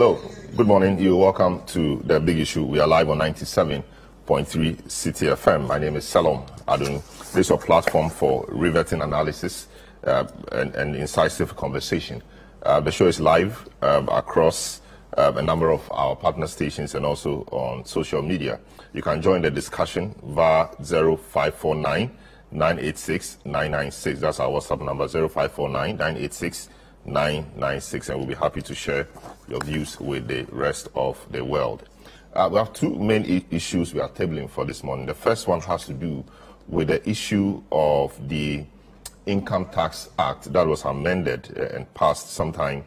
Hello, good morning. You're welcome to The Big Issue. We are live on 97.3 Citi FM. My name is Salom Adun. This is your platform for riveting analysis and incisive conversation. The show is live across a number of our partner stations and also on social media. You can join the discussion via 0549 986 996. That's our WhatsApp number, 0549 986 996, and we'll be happy to share your views with the rest of the world. We have two main issues we are tabling for this morning. The first one has to do with the issue of the Income Tax Act that was amended and passed sometime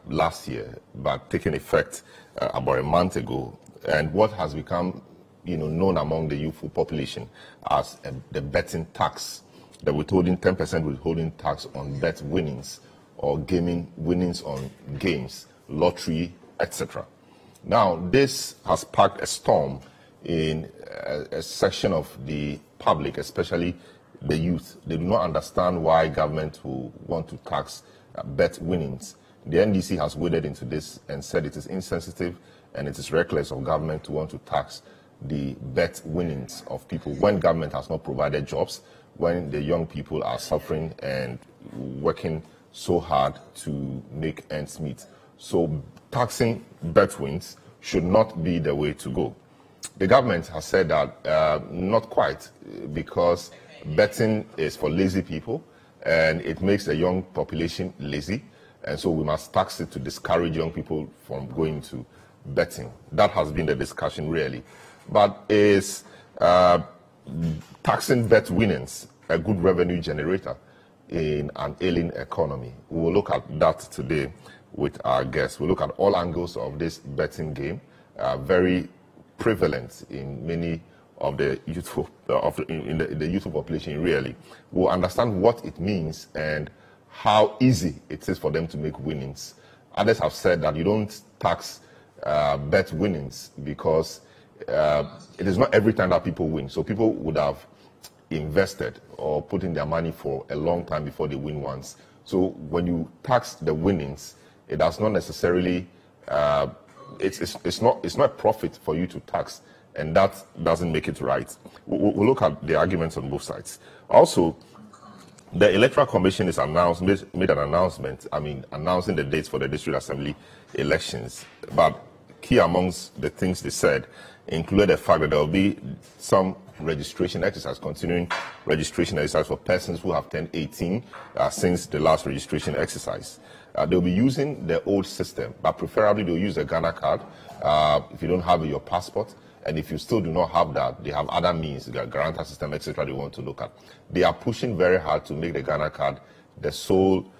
last year, but taken effect about a month ago, and what has become known among the youthful population as the betting tax, the withholding 10% withholding tax on bet winnings or gaming winnings on games, lottery, etc. Now, this has sparked a storm in a section of the public, especially the youth. They do not understand why government will want to tax bet winnings. The NDC has waded into this and said it is insensitive and it is reckless of government to want to tax the bet winnings of people when government has not provided jobs, when the young people are suffering and working so hard to make ends meet. So taxing bet wins should not be the way to go. The government has said that not quite, because betting is for lazy people and it makes the young population lazy, and so we must tax it to discourage young people from going to betting. That has been the discussion really. But is taxing bet winnings a good revenue generator in an ailing economy? We will look at that today with our guests. We'll look at all angles of this betting game, very prevalent in many of the youthful in the youthful population. Really, we'll understand what it means and how easy it is for them to make winnings. Others have said that you don't tax bet winnings because it is not every time that people win. So people would have invested or put in their money for a long time before they win once. So when you tax the winnings, it does not necessarily it's not a profit for you to tax, and that doesn't make it right. We'll look at the arguments on both sides. Also, the Electoral Commission is made an announcement, announcing the dates for the District Assembly elections. But key amongst the things they said included the fact that there will be some registration exercise, continuing registration exercise for persons who have turned 18 since the last registration exercise. They'll be using the old system, but preferably they'll use the Ghana card if you don't have your passport. And if you still do not have that, they have other means, the guarantor system, etc. they want to look at. They are pushing very hard to make the Ghana card the sole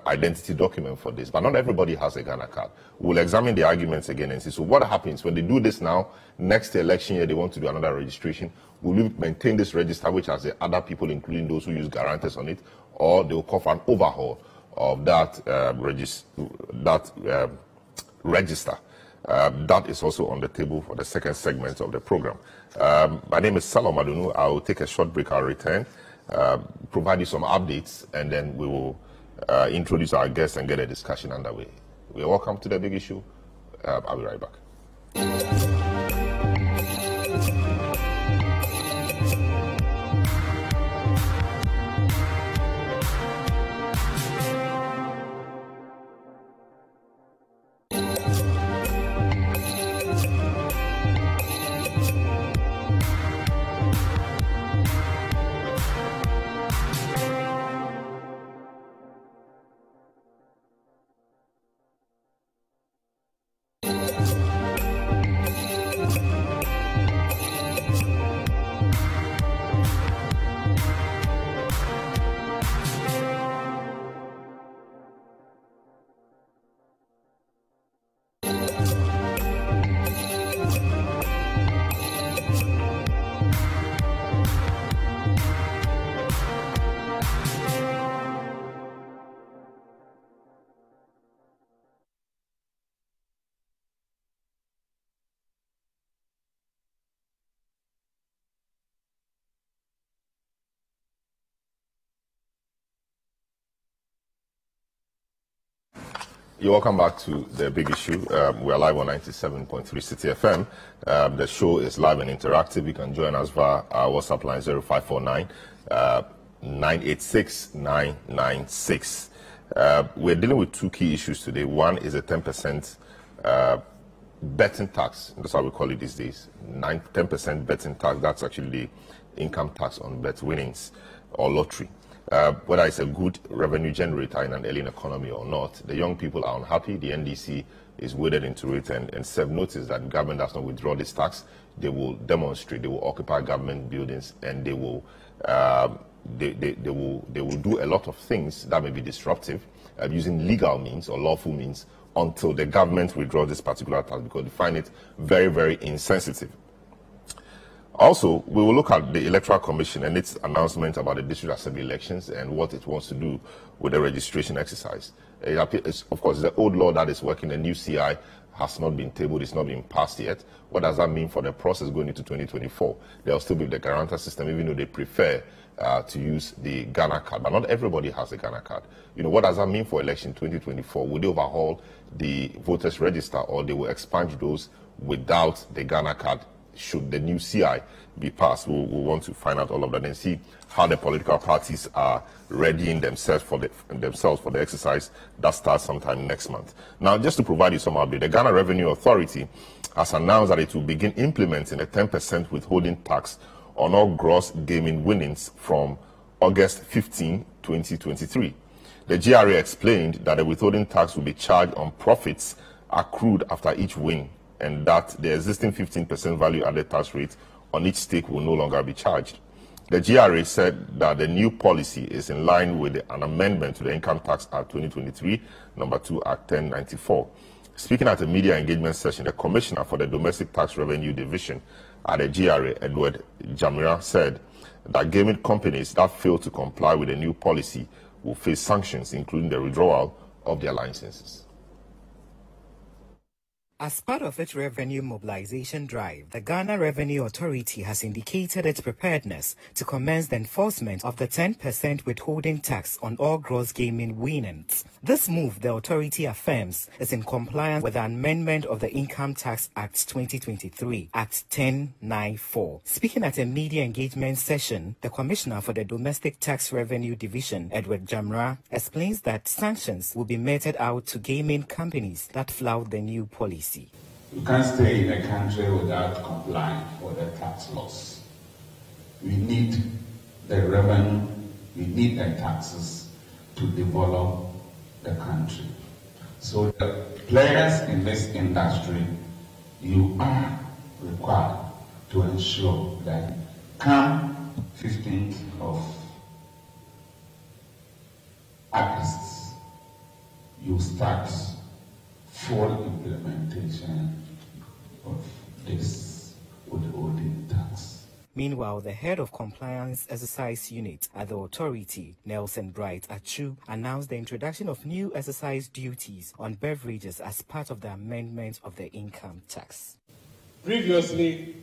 identity document for this, but not everybody has a Ghana card. We'll examine the arguments again and see. So what happens when they do this now, next election year they want to do another registration? Will we maintain this register, which has the other people, including those who use guarantors on it, or they will call for an overhaul of that register? That is also on the table for the second segment of the program. My name is Salom Adunu. I will take a short break. I'll return, provide you some updates, and then we will introduce our guests and get a discussion underway. You're welcome to The Big Issue. I'll be right back. You're welcome back to The Big Issue. We're live on 97.3 Citi FM. The show is live and interactive. You can join us via our WhatsApp line 0549 986 996. We're dealing with two key issues today. One is a 10% betting tax. That's how we call it these days. 10% betting tax. That's actually the income tax on bet winnings or lottery. Whether it's a good revenue generator in an alien economy or not, the young people are unhappy. The NDC is waded into it and serve notice that the government does not withdraw this tax. They will demonstrate, they will occupy government buildings, and they will do a lot of things that may be disruptive using legal means or lawful means until the government withdraws this particular tax, because they find it very, very insensitive. Also, we will look at the Electoral Commission and its announcement about the district assembly elections and what it wants to do with the registration exercise. Of course, the old law that is working. The new CI has not been tabled, it's not been passed yet. What does that mean for the process going into 2024? There'll still be the guarantor system, even though they prefer to use the Ghana card. But not everybody has a Ghana card. You know, what does that mean for election 2024? Will they overhaul the voters register, or they will expunge those without the Ghana card should the new CI be passed? We'll want to find out all of that and see how the political parties are readying themselves for the exercise that starts sometime next month. Now, just to provide you some update, the Ghana Revenue Authority has announced that it will begin implementing a 10% withholding tax on all gross gaming winnings from August 15, 2023. The GRA explained that the withholding tax will be charged on profits accrued after each win, and that the existing 15% value-added tax rate on each stake will no longer be charged. The GRA said that the new policy is in line with an amendment to the Income Tax Act 2023, number 2, Act 1094. Speaking at a media engagement session, the Commissioner for the Domestic Tax Revenue Division at the GRA, Edward Jamira, said that gaming companies that fail to comply with the new policy will face sanctions, including the withdrawal of their licenses. As part of its revenue mobilization drive, the Ghana Revenue Authority has indicated its preparedness to commence the enforcement of the 10% withholding tax on all gross gaming winnings. This move, the authority affirms, is in compliance with the amendment of the Income Tax Act 2023, Act 1094. Speaking at a media engagement session, the Commissioner for the Domestic Tax Revenue Division, Edward Jamra, explains that sanctions will be meted out to gaming companies that flout the new policy. You can't stay in a country without complying with the tax laws. We need the revenue, we need the taxes to develop the country. So the players in this industry, you are required to ensure that come 15th of August, you start full implementation of this withholding tax. Meanwhile, the head of Compliance Exercise Unit at the authority, Nelson Bright Achu, announced the introduction of new exercise duties on beverages as part of the amendment of the income tax. Previously,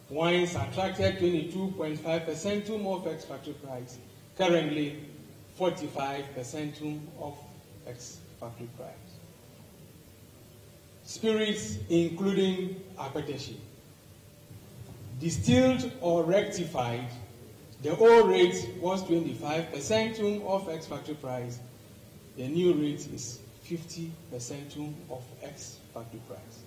wines attracted 22.5% to more ex-factory price. Currently, 45% to of ex-factory price. Spirits, including appetition. Distilled or rectified, the old rate was 25% of ex-factory price. The new rate is 50% of ex-factory price.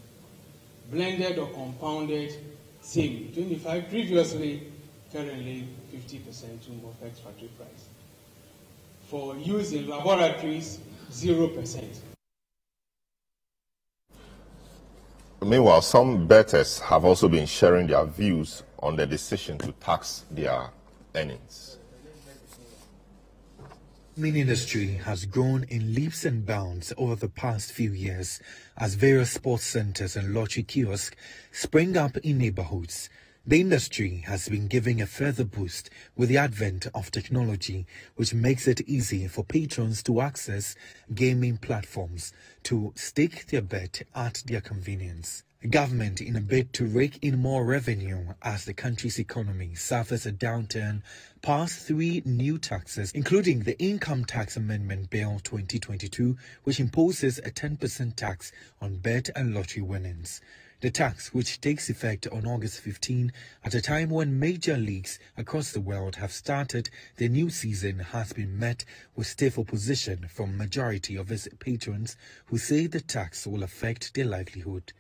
Blended or compounded, same, 25 previously, currently 50% of ex-factory price. For use in laboratories, 0%. Meanwhile, some bettors have also been sharing their views on the decision to tax their earnings. The gaming industry has grown in leaps and bounds over the past few years as various sports centers and lottery kiosks spring up in neighborhoods. The industry has been giving a further boost with the advent of technology, which makes it easy for patrons to access gaming platforms to stake their bet at their convenience. Government, in a bid to rake in more revenue as the country's economy suffers a downturn, passed 3 new taxes, including the Income Tax Amendment Bill 2022, which imposes a 10% tax on bet and lottery winnings. The tax, which takes effect on August 15, at a time when major leagues across the world have started the new season, has been met with stiff opposition from majority of its patrons, who say the tax will affect their livelihood.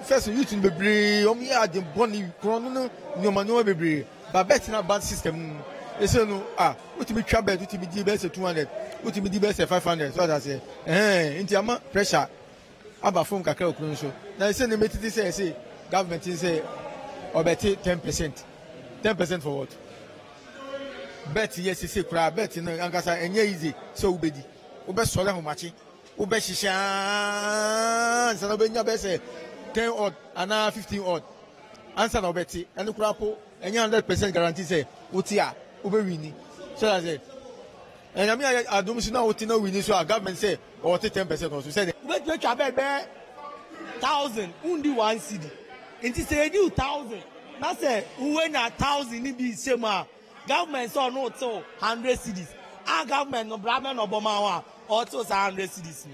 First, you to be the bonny chrono, no manual be, but betting a bad system. They say, no, what to be troubled, to be the best 200, what to be the best 500. So I say, into pressure. About phone kakao kunso. Now I say the meeting say government say or bet 10%. 10% for what? Bet yes say kra bet no ankasa enye easy so ubedi. Ube sole ho machi. Ube shisha. So no be nya be say 10 odd and 15 odd. Answer no beti. And kra po enye 100% guarantee say utia ube wini. So I say and I mean I don't see now what no wini so government say or 10% also say wait 1,000 only 1 cedi. It is a 1,000. That's say when 1,000 it be same government so no so 100 cedis. Our government no Brahman Obama also 100 cedis.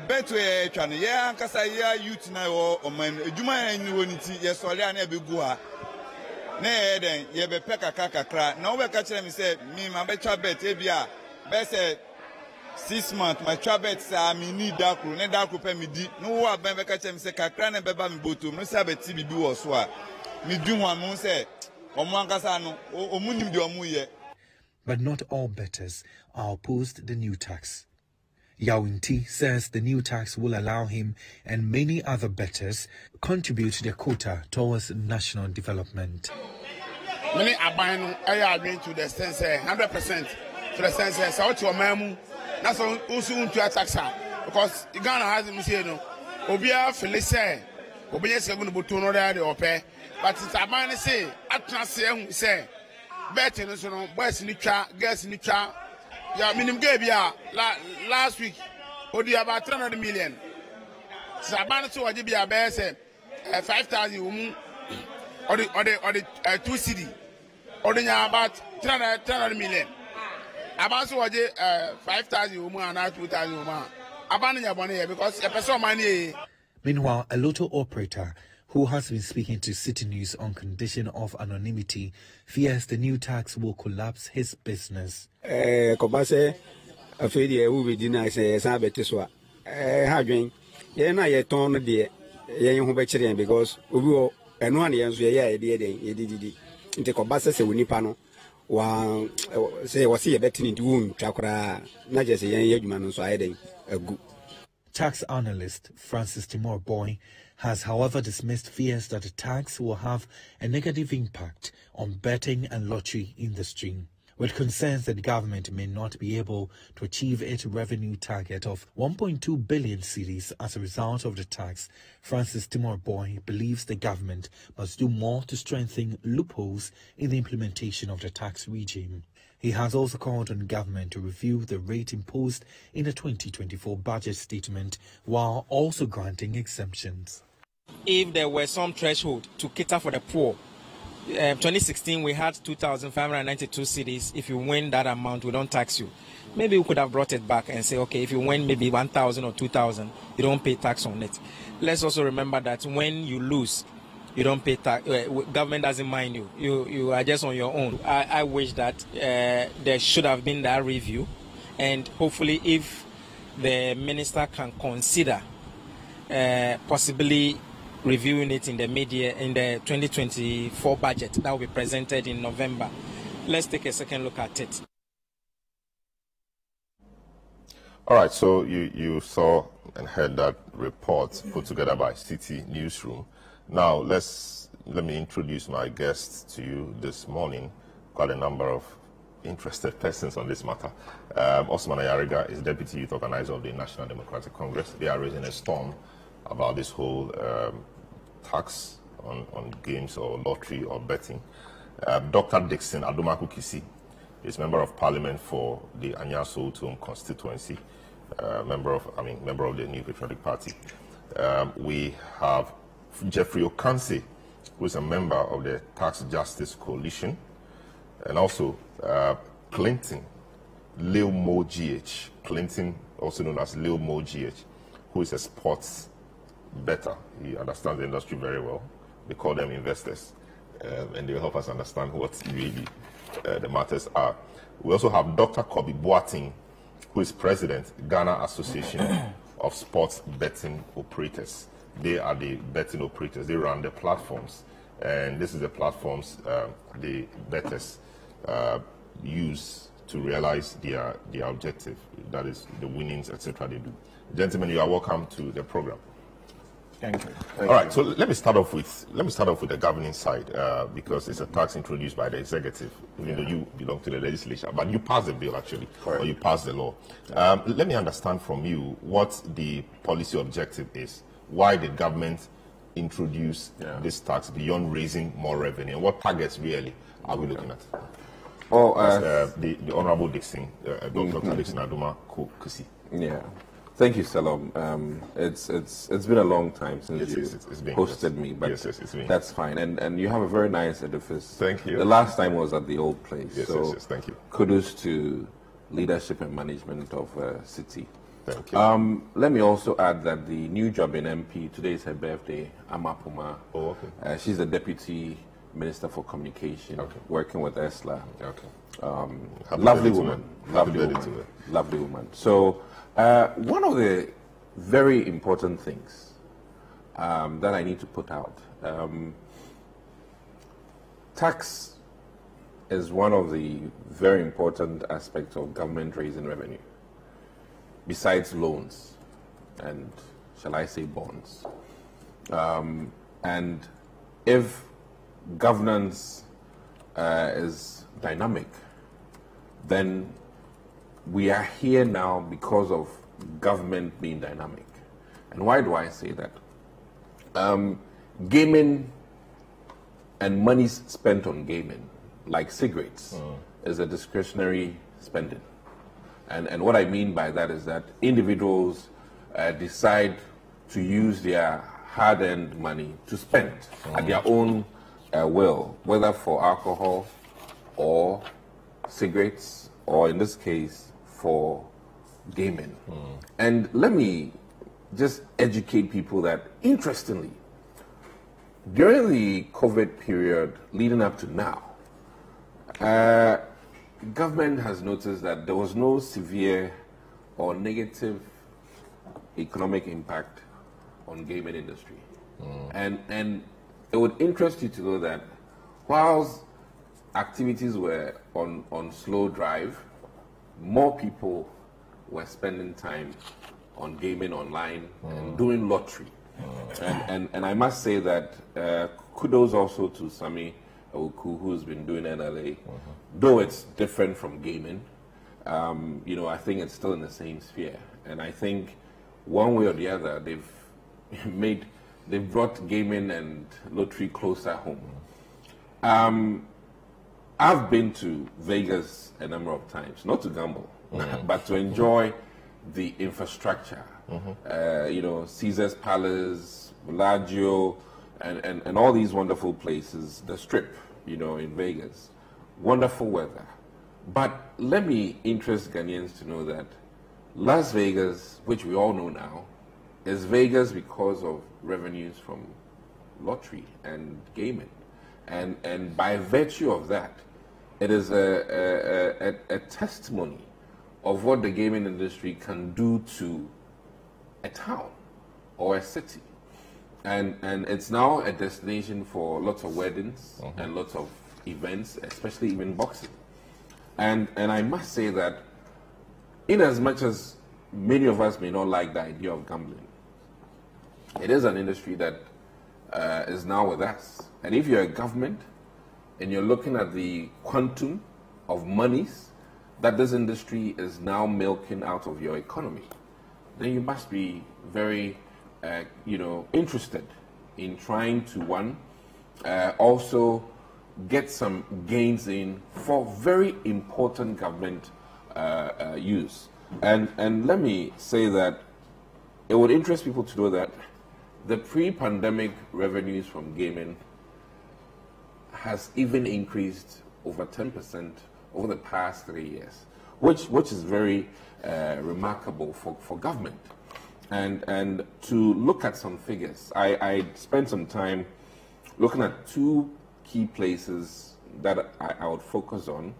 Betwe twane ya ankasa ya youth na o man edwuma enu woniti ye sole an ebe gu ha na eden ye be peka kakakra na wo be ka kire me say me ma be twa bet e bia be say 6 months my trabet say me need that crew ne that crew pe me di no wo aban be ka kire me say kakra na be ba me botom no say abeti bibi wo so a me du ho am say omo ankasa no omunim de omu ye. But not all bettors are opposed the new tax. Yawinti says the new tax will allow him and many other bettors contribute their quota towards national development. Many abandon going to the sense 100% to the sense so to a memu. That's also to a tax because Ghana has him say no. Obia Felice, Obia Segun Butuno or pay, but it's a man say at Transium say betting so boys in the chat, girls in the chat. Yeah, minimum gave ya last week. Odi about 300 million. Sabana so waji be a bear say 5,000 or the 2 cedi. Or about 300 million. About so waji 5,000 and 2,000 Abandon money because a person money. Meanwhile, a lotto operator who has been speaking to Citi News on condition of anonymity fears the new tax will collapse his business. Kobase afedi we be deny say sabete so hadwen ye na ye ton de ye hu be kire because obi o eno an ye nso ye de didi nte kobase se woni pa no wa say wasi ye betini di won twakora na je se ye adwuma no so ayeden agu. Tax analyst Francis Timor Boy has, however, dismissed fears that the tax will have a negative impact on betting and lottery industry. With concerns that the government may not be able to achieve its revenue target of 1.2 billion cedis as a result of the tax, Francis Timor Boy believes the government must do more to strengthen loopholes in the implementation of the tax regime. He has also called on government to review the rate imposed in the 2024 budget statement while also granting exemptions. If there were some threshold to cater for the poor, 2016 we had 2,592 cedis. If you win that amount, we don't tax you. Maybe we could have brought it back and say, okay, if you win maybe 1,000 or 2,000, you don't pay tax on it. Let's also remember that when you lose, you don't pay tax. Government doesn't mind you. You are just on your own. I wish that there should have been that review, and hopefully if the minister can consider possibly reviewing it in the media in the 2024 budget that will be presented in November. Let's take a second look at it. All right, so you saw and heard that report put together by Citi Newsroom. Now let me introduce my guests to you this morning. Quite a number of interested persons on this matter. Osman Ayariga is Deputy Youth Organizer of the National Democratic Congress. They are raising a storm about this whole tax on games or lottery or betting. Dr. Dixon Adumaku Kisi is Member of Parliament for the Anyaso Tum constituency, member of the New Patriotic Party. We have Jeffrey Okanse, who is a member of the Tax Justice Coalition, and also Clinton, Lil Mo GH, Clinton, also known as Lil Mo GH, who is a sports bettor. He understands the industry very well. They call them investors, and they will help us understand what really the matters are. We also have Dr. Kobe Boateng, who is president, Ghana Association of Sports Betting Operators. They are the betting operators. They run the platforms, and this is the platforms the bettors use to realize their objective, that is the winnings, etc. they do. Gentlemen, you are welcome to the program. Thank you. All right, so let me start off with the governing side, because it's a tax introduced by the executive, even though you belong to the legislature, but you passed the bill actually, or you passed the law. Let me understand from you what the policy objective is. Why did government introduce this tax beyond raising more revenue, and what targets really are we looking at? Well, the Honorable Dixon, Dr. Dixon Aduma Kusi. Yeah. Thank you, Salom. It's been a long time since you hosted me, but that's fine. And you have a very nice edifice. Thank you. The last time was at the old place. Yes, so yes, thank you. Kudos to leadership and management of Citi. Thank you. Let me also add that the new job in MP, today is her birthday, Amapuma. Oh, okay. She's the Deputy Minister for Communication, working with ESLA. Okay. Lovely woman. Lovely woman. So, one of the very important things that I need to put out, tax is one of the very important aspects of government raising revenue, besides loans and, shall I say, bonds. And if governance is dynamic, then we are here now because of government being dynamic. And why do I say that? Gaming and money spent on gaming, like cigarettes, is a discretionary spending. And what I mean by that is that individuals decide to use their hard-earned money to spend at their own will, whether for alcohol or cigarettes, or in this case, for gaming. And let me just educate people that, interestingly, during the COVID period leading up to now, government has noticed that there was no severe or negative economic impact on gaming industry. And it would interest you to know that whilst activities were on slow drive, more people were spending time on gaming online and doing lottery. And I must say that kudos also to Sami Oku, who's been doing NLA. Though it's different from gaming, you know, I think it's still in the same sphere. And I think one way or the other, they've brought gaming and lottery closer home. I've been to Vegas a number of times, not to gamble, but to enjoy the infrastructure. You know, Caesar's Palace, Bellagio, and all these wonderful places, the Strip, you know, in Vegas. Wonderful weather. But let me interest Ghanaians to know that Las Vegas, which we all know now, is Vegas because of revenues from lottery and gaming. And by virtue of that, it is a testimony of what the gaming industry can do to a town or a city. And it's now a destination for lots of weddings and lots of events, especially even boxing. And I must say that in as much as many of us may not like the idea of gambling, it is an industry that is now with us. And if you're a government and you're looking at the quantum of monies that this industry is now milking out of your economy, then you must be very, you know, interested in trying to, one, also get some gains in for very important government use. And let me say that it would interest people to know that the pre-pandemic revenues from gaming has even increased over 10% over the past 3 years, which is very remarkable for government. And to look at some figures, I spent some time looking at two key places that I would focus on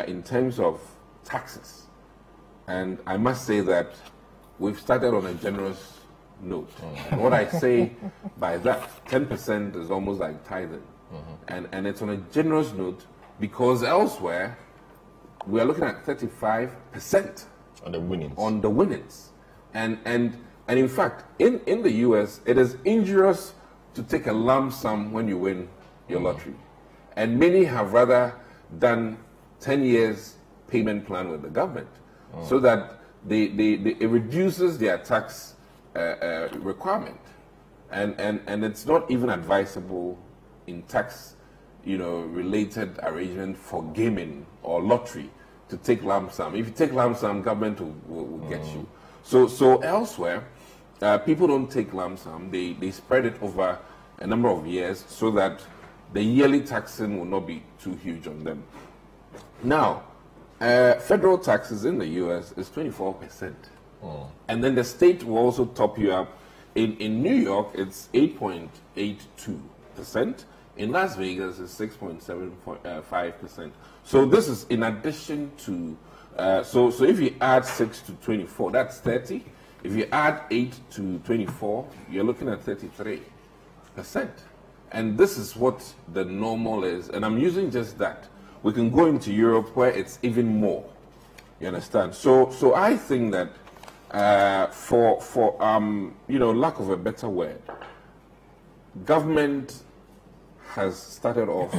in terms of taxes. And I must say that we've started on a generous note. And what I say by that, 10% is almost like tithing. And it's on a generous note because elsewhere we are looking at 35% on the winnings. On the winnings. And in fact, in the US, it is injurious to take a lump sum when you win your lottery. And many have rather done 10 years payment plan with the government so that it reduces their tax requirement. And it's not even advisable in tax related arrangement for gaming or lottery to take lump sum. If you take lump sum, government will get you. So elsewhere, people don't take lump sum. They spread it over a number of years so that the yearly taxing will not be too huge on them. Now, federal taxes in the US is 24%. And then the state will also top you up. In New York, it's 8.82%. In Las Vegas, it's 6.75%. So this is in addition to, so if you add 6 to 24, that's 30. If you add 8 to 24, you're looking at 33%. And this is what the normal is. And I'm using just that. We can go into Europe where it's even more. You understand? So I think that for lack of a better word, government has started off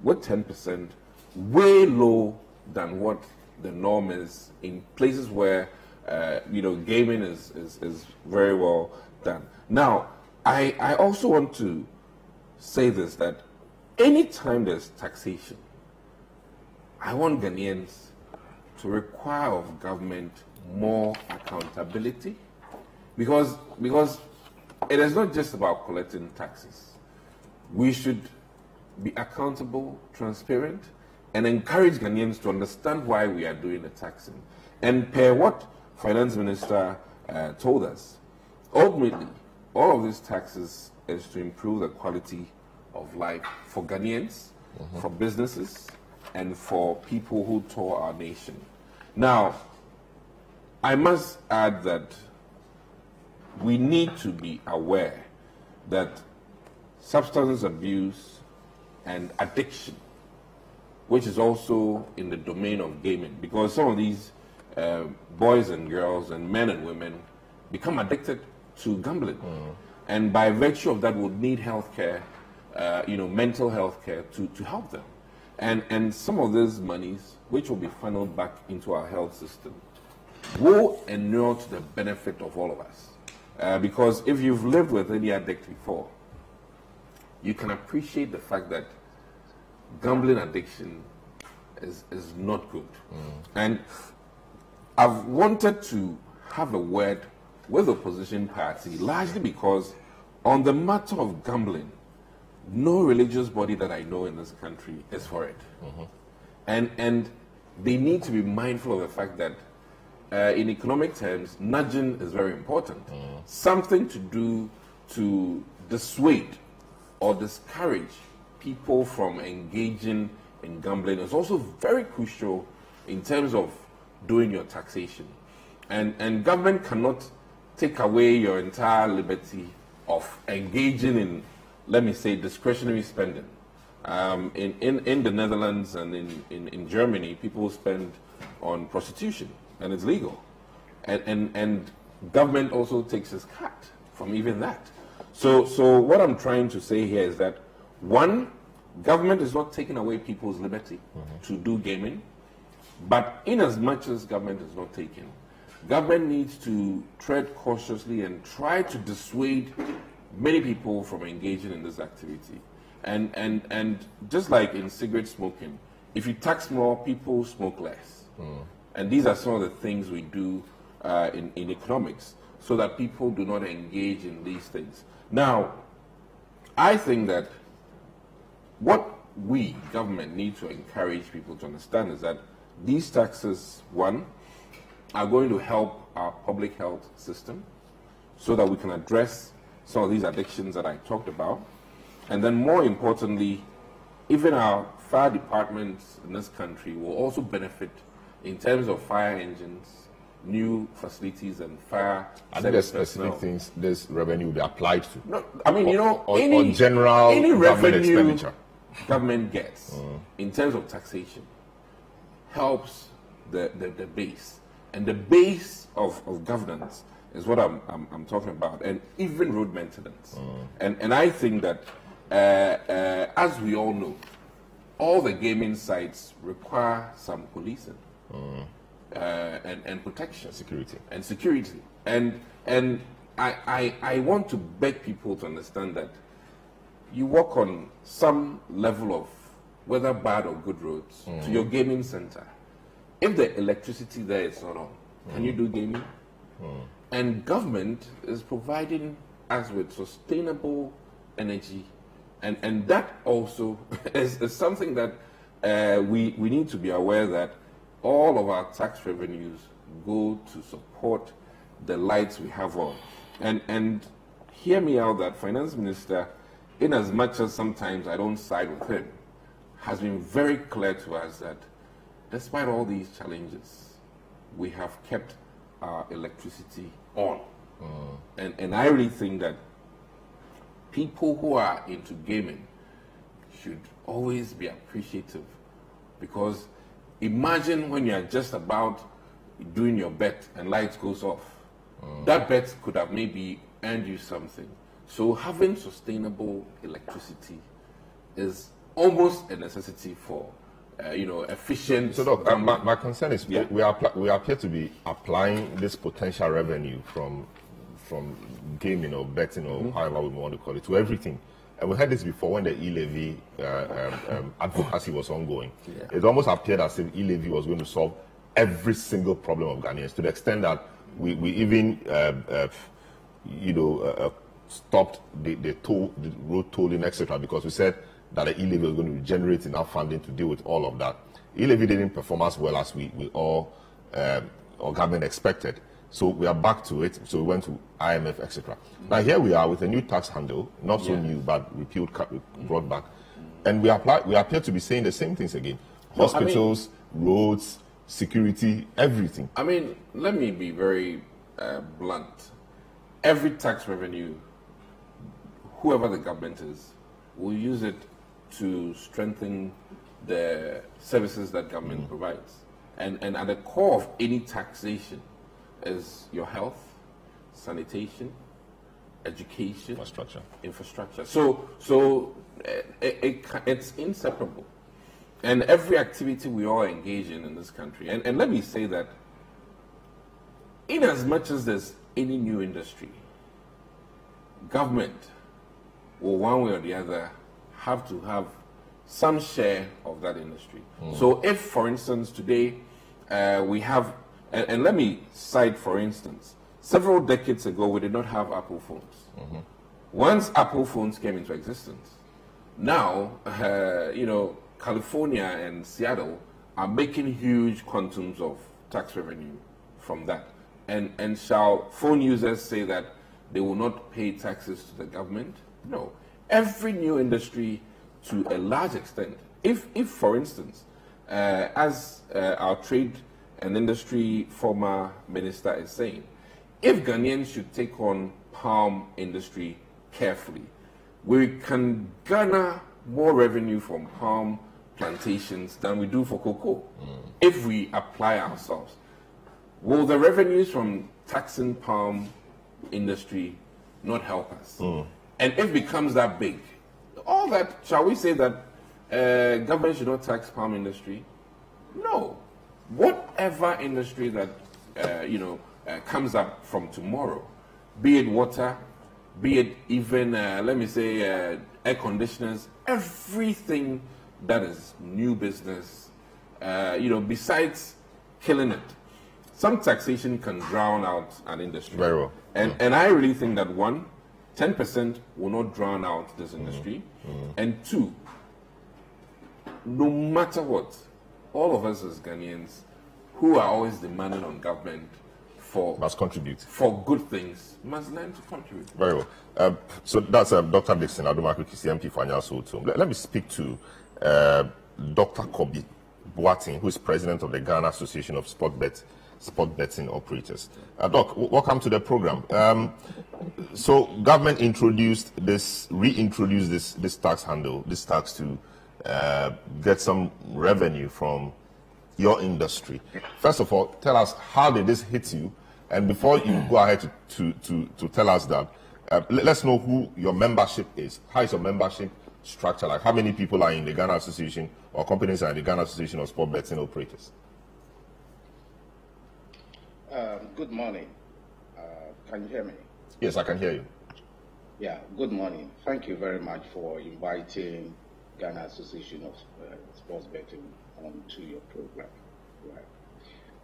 with 10%, way low than what the norm is in places where gaming is very well done. Now, I also want to say this, that anytime there's taxation, I want Ghanaians to require of government more accountability, because it is not just about collecting taxes. We should be accountable, transparent, and encourage Ghanaians to understand why we are doing the taxing. And per what Finance Minister told us, ultimately, all of these taxes is to improve the quality of life for Ghanaians, for businesses, and for people who tour our nation. Now, I must add that we need to be aware that substance abuse and addiction, which is also in the domain of gaming, because some of these boys and girls and men and women become addicted to gambling. And by virtue of that would need health care, mental health care to help them. And some of these monies, which will be funneled back into our health system, will inure to the benefit of all of us. Because if you've lived with any addict before, you can appreciate the fact that gambling addiction is not good. And I've wanted to have a word with the opposition party, largely because on the matter of gambling, no religious body that I know in this country is for it. And they need to be mindful of the fact that in economic terms, nudging is very important. Something to do to dissuade or discourage people from engaging in gambling is also very crucial in terms of doing your taxation. And government cannot take away your entire liberty of engaging in, let me say, discretionary spending. In the Netherlands and in Germany, people spend on prostitution, and it's legal. And government also takes its cut from even that. So what I'm trying to say here is that, one, government is not taking away people's liberty to do gaming, but in as much as government is not taking, government needs to tread cautiously and try to dissuade many people from engaging in this activity. And just like in cigarette smoking, if you tax more, people smoke less. And these are some of the things we do in economics. so that people do not engage in these things. Now, I think that what we, government, need to encourage people to understand is that these taxes, one, are going to help our public health system so that we can address some of these addictions that I talked about. And then more importantly, even our fire departments in this country will also benefit in terms of fire engines, new facilities, and fire. I think there's specific things this revenue will be applied to. No, I mean, you know, on general any government revenue expenditure government gets in terms of taxation helps the base. And the base of governance is what I'm talking about, and even road maintenance. And I think that, as we all know, all the gaming sites require some policing and protection, security. And I want to beg people to understand that you walk on some level of whether bad or good roads to your gaming center. If the electricity there is not on, can you do gaming? And government is providing us with sustainable energy, and that also is something that we need to be aware that all of our tax revenues go to support the lights we have on. And hear me out that Finance Minister, in as much as sometimes I don't side with him, has been very clear to us that despite all these challenges, we have kept our electricity on. And I really think that people who are into gaming should always be appreciative, because imagine when you're just about doing your bet and lights goes off. That bet could have maybe earned you something. So having sustainable electricity is almost a necessity for efficient. So look, my concern is we appear to be applying this potential revenue from gaming or betting or however we want to call it to everything. And we had this before when the e-levy advocacy was ongoing. It almost appeared as if e-levy was going to solve every single problem of Ghanaians, to the extent that we even stopped the road tolling, etc., because we said that the e-levy was going to generate enough funding to deal with all of that. E-levy didn't perform as well as we all or government expected. So we are back to it. So we went to IMF, etc. Now here we are with a new tax handle, not so new, but repealed, brought back. And we appear to be saying the same things again. Hospitals, roads, security, everything. I mean, let me be very blunt. Every tax revenue, whoever the government is, will use it to strengthen the services that government provides. And at the core of any taxation is your health, sanitation, education, infrastructure. So it's inseparable. And every activity we all engage in this country. And let me say that in as much as there's any new industry, government will one way or the other have to have some share of that industry. So if, for instance, today we have, and let me cite, for instance, several decades ago we did not have Apple phones. Once Apple phones came into existence, now, California and Seattle are making huge quantums of tax revenue from that. And shall phone users say that they will not pay taxes to the government? No. Every new industry, to a large extent, if for instance, as our trade and industry former minister is saying, if Ghanaians should take on palm industry carefully, we can garner more revenue from palm plantations than we do for cocoa if we apply ourselves. Will the revenues from taxing palm industry not help us? And if it becomes that big, all that, shall we say that government should not tax palm industry? No. Whatever industry that comes up from tomorrow, be it water, be it even let me say air conditioners, everything that is new business, besides killing it, some taxation can drown out an industry. Very well. And I really think that 10% will not drown out this industry. And 2, no matter what, all of us as Ghanaians who are always demanding on government must contribute for good things, must learn to contribute. Very well. So that's Dr. Dixon Adumaku, MP for Anyaso. Let me speak to Dr. Kobi Boateng, who is president of the Ghana Association of Sport Betting Operators. Doc, welcome to the program. So government reintroduced this tax to get some revenue from your industry. First of all, tell us, how did this hit you? And before you go ahead to tell us that, let's know who your membership is. How is your membership structure like? How many people are in the Ghana Association, or companies are in the Ghana Association of Sport Betting Operators? Good morning. Can you hear me? Yes, I can hear you. Yeah, good morning. Thank you very much for inviting Ghana Association of Sports Betting onto your program.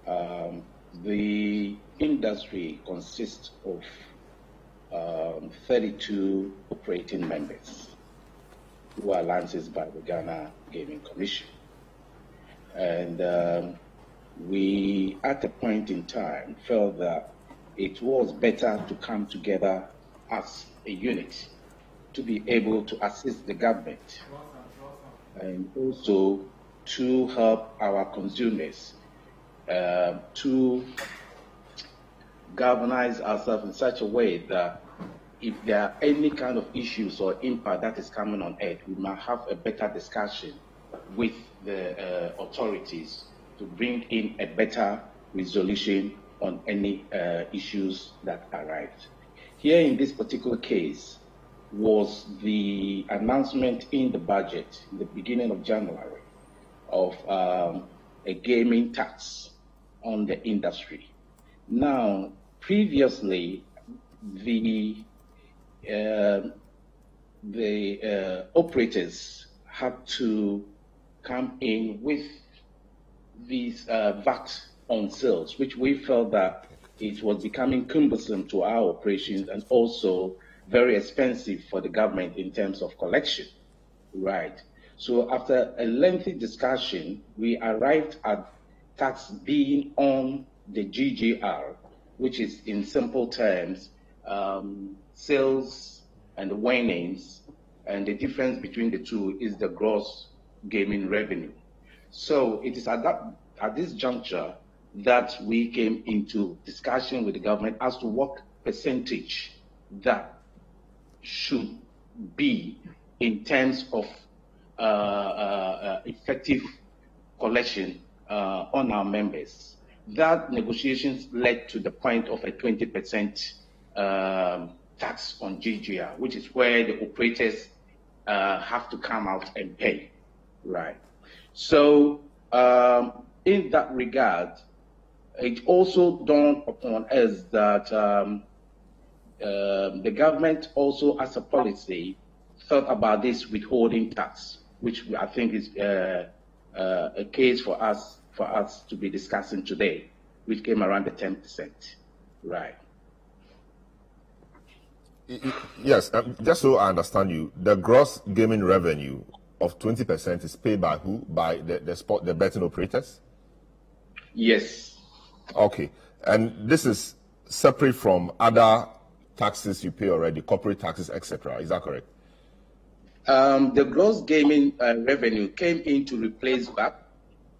Right. The industry consists of 32 operating members who are licensed by the Ghana Gaming Commission. And we, at a point in time, felt that it was better to come together as a unit to be able to assist the government and also to help our consumers to galvanize ourselves in such a way that if there are any kind of issues or impact that is coming on it, we might have a better discussion with the authorities to bring in a better resolution on any issues that arise. Here in this particular case was the announcement in the budget in the beginning of January of a gaming tax on the industry. Now, previously, the operators had to come in with these VAT on sales, which we felt that it was becoming cumbersome to our operations and also very expensive for the government in terms of collection. Right. So after a lengthy discussion, we arrived at tax being on the GGR, which is in simple terms, sales and winnings, and the difference between the two is the gross gaming revenue. So it is at this juncture that we came into discussion with the government as to what percentage that should be in terms of effective collection on our members. That negotiations led to the point of a 20% tax on GGR, which is where the operators have to come out and pay, right? So in that regard, it also dawned upon us that the government also, as a policy, thought about this withholding tax, which I think is a case for us to be discussing today, which came around the 10%, right? Yes, just so I understand you, the gross gaming revenue of 20% is paid by who? By the betting operators? Yes. Okay, and this is separate from other taxes you pay already, corporate taxes, etc. Is that correct? The gross gaming revenue came in to replace VAT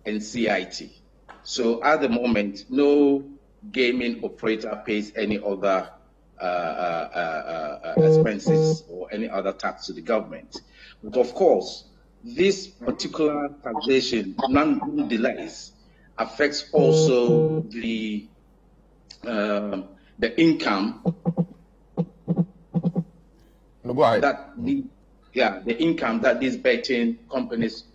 and CIT. So at the moment, no gaming operator pays any other expenses or any other tax to the government. But of course, this particular taxation, nonetheless, affects also the income. No, go ahead. The income that these betting companies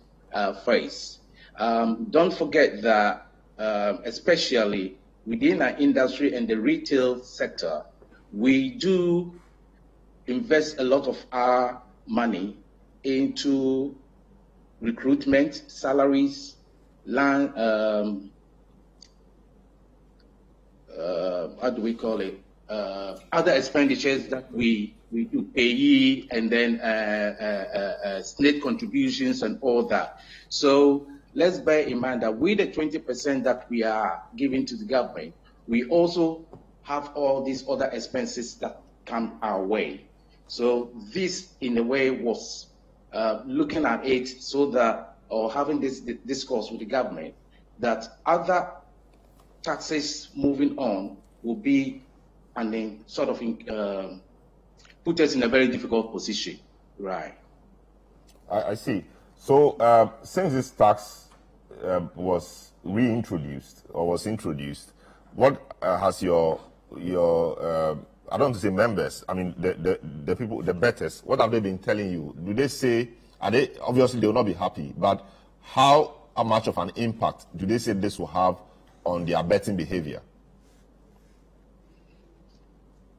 face. Don't forget that, especially within our industry and the retail sector, we do invest a lot of our money into recruitment, salaries, land, how do we call it? Other expenditures that we do, payee, and then state contributions and all that. So let's bear in mind that with the 20% that we are giving to the government, we also have all these other expenses that come our way. So this, in a way, was looking at it so that, or having this discourse with the government, that other taxes moving on will be, and then sort of put us in a very difficult position, right? I see. So since this tax was reintroduced or was introduced, what has your I don't want to say members, I mean the people, the bettors, what have they been telling you? Do they say, are they, obviously they will not be happy, but how much of an impact do they say this will have on their betting behavior?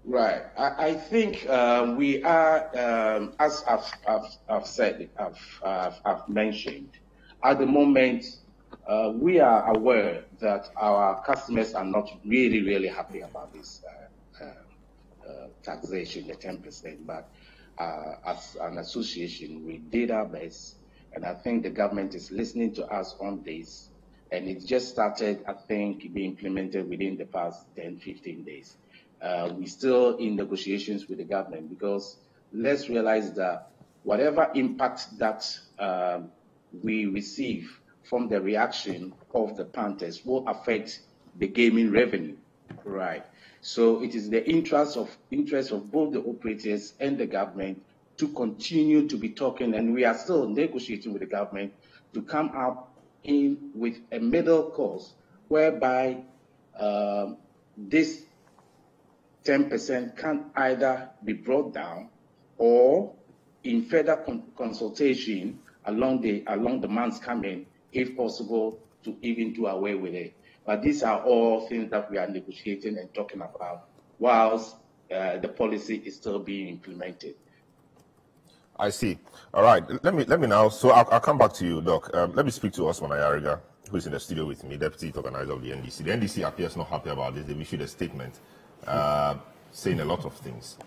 Right. I think we are, as I've said, I've mentioned, at the moment, we are aware that our customers are not really happy about this taxation, the 10%. But as an association, we did our best, and I think the government is listening to us on this, and it just started, I think, being implemented within the past 10, 15 days. We're still in negotiations with the government, because let's realize that whatever impact that we receive from the reaction of the punters will affect the gaming revenue, right? So it is the interest of both the operators and the government to continue to be talking, and we are still negotiating with the government to come up in with a middle course whereby this 10% can either be brought down, or in further consultation along the months coming, if possible, to even do away with it. But these are all things that we are negotiating and talking about whilst the policy is still being implemented. I see. All right. Let me now. So I'll come back to you, Doc. Let me speak to Osman Ayariga, who is in the studio with me, Deputy Organizer of the NDC. The NDC appears not happy about this. They've issued a statement saying a lot of things.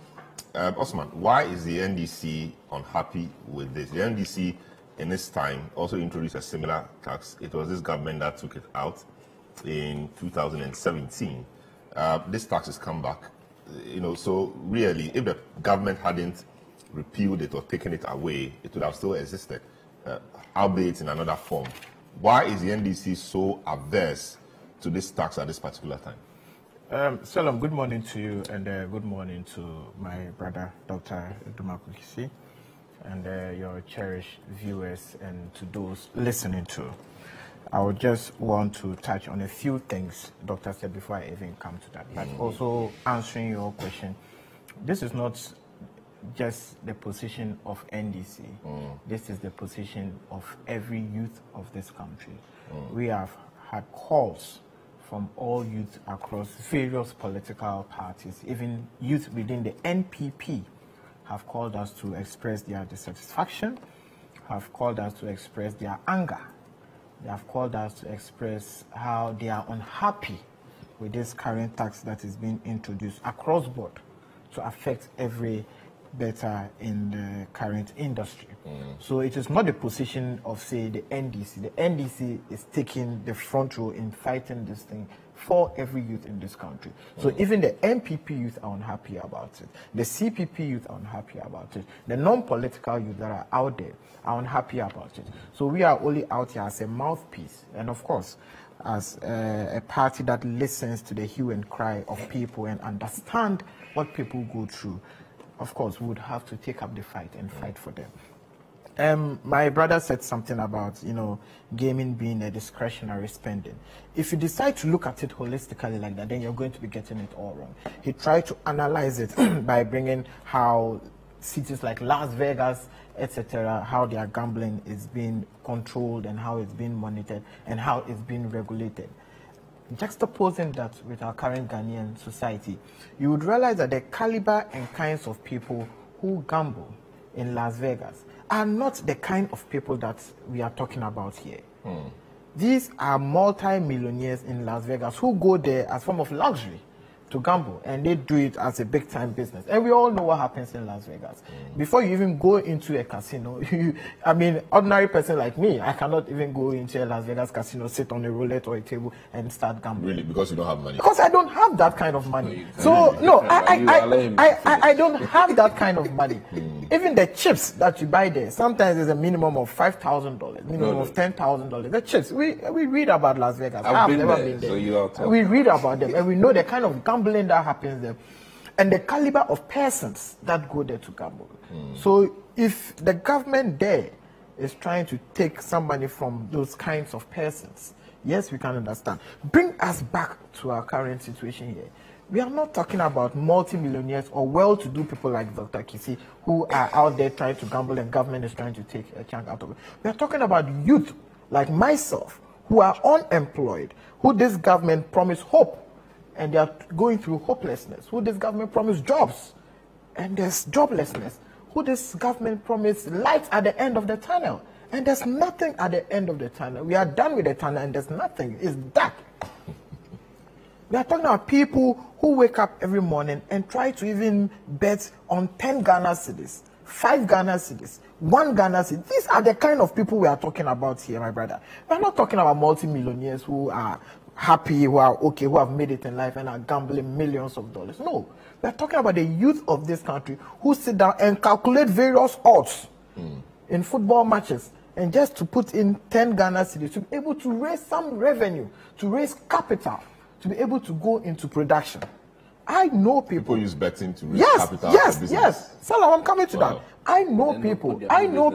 Osman, why is the NDC unhappy with this? The NDC, in its time, also introduced a similar tax. It was this government that took it out in 2017. This tax has come back. So really, if the government hadn't repealed it or taken it away, it would have still existed, albeit in another form. Why is the NDC so averse to this tax at this particular time? Salam, good morning to you, and good morning to my brother, Dr. Dumakukisi, and your cherished viewers, and to those listening to. I would just want to touch on a few things Doctor said before I even come to that. But also answering your question, this is not just the position of NDC. This is the position of every youth of this country. We have had calls from all youth across various political parties. Even youth within the NPP have called us to express their dissatisfaction, have called us to express their anger. They have called us to express how they are unhappy with this current tax that is being introduced across board to affect every better in the current industry. So it is not the position of, say, the NDC. The NDC is taking the front row in fighting this thing for every youth in this country. So even the NPP youth are unhappy about it. The CPP youth are unhappy about it. The non-political youth that are out there are unhappy about it. So we are only out here as a mouthpiece, and of course, as a party that listens to the hue and cry of people and understand what people go through. Of course, we would have to take up the fight and fight for them. My brother said something about, gaming being a discretionary spending. If you decide to look at it holistically like that, then you're going to be getting it all wrong. He tried to analyze it by bringing how cities like Las Vegas, etc., how their gambling is being controlled and how it's being monitored and how it's being regulated. Juxtaposing that with our current Ghanaian society, you would realize that the caliber and kinds of people who gamble in Las Vegas are not the kind of people that we are talking about here. These are multi-millionaires in Las Vegas who go there as a form of luxury to gamble, and they do it as a big-time business. And we all know what happens in Las Vegas. Before you even go into a casino, I mean, ordinary person like me, I cannot even go into a Las Vegas casino, sit on a roulette or a table and start gambling. Really? Because you don't have money? Because I don't have that kind of money. So, no, I don't have that kind of money. Even the chips that you buy there, sometimes there's a minimum of $5,000, minimum of $10,000. The chips, we read about Las Vegas. I've never been there. So we read about them, and we know the kind of gambling that happens there, and the caliber of persons that go there to gamble. So if the government there is trying to take some money from those kinds of persons, yes, we can understand. Bring us back to our current situation here. We are not talking about multi-millionaires or well-to-do people like Dr. Kisi who are out there trying to gamble and government is trying to take a chunk out of it. We are talking about youth like myself who are unemployed, who this government promised hope, and they are going through hopelessness, who this government promised jobs, and there's joblessness, who this government promised light at the end of the tunnel, and there's nothing at the end of the tunnel. We are done with the tunnel and there's nothing. It's dark. We are talking about people who wake up every morning and try to even bet on 10 Ghana cedis, 5 Ghana cedis, 1 Ghana cedi. These are the kind of people we are talking about here, my brother. We are not talking about multi-millionaires who are happy, who are okay, who have made it in life and are gambling millions of dollars. No, we are talking about the youth of this country who sit down and calculate various odds in football matches, and just to put in 10 Ghana cedis to be able to raise some revenue, to raise capital, to be able to go into production. I know people use betting to raise capital. Yes. Salam, I'm coming to that. I know people. I know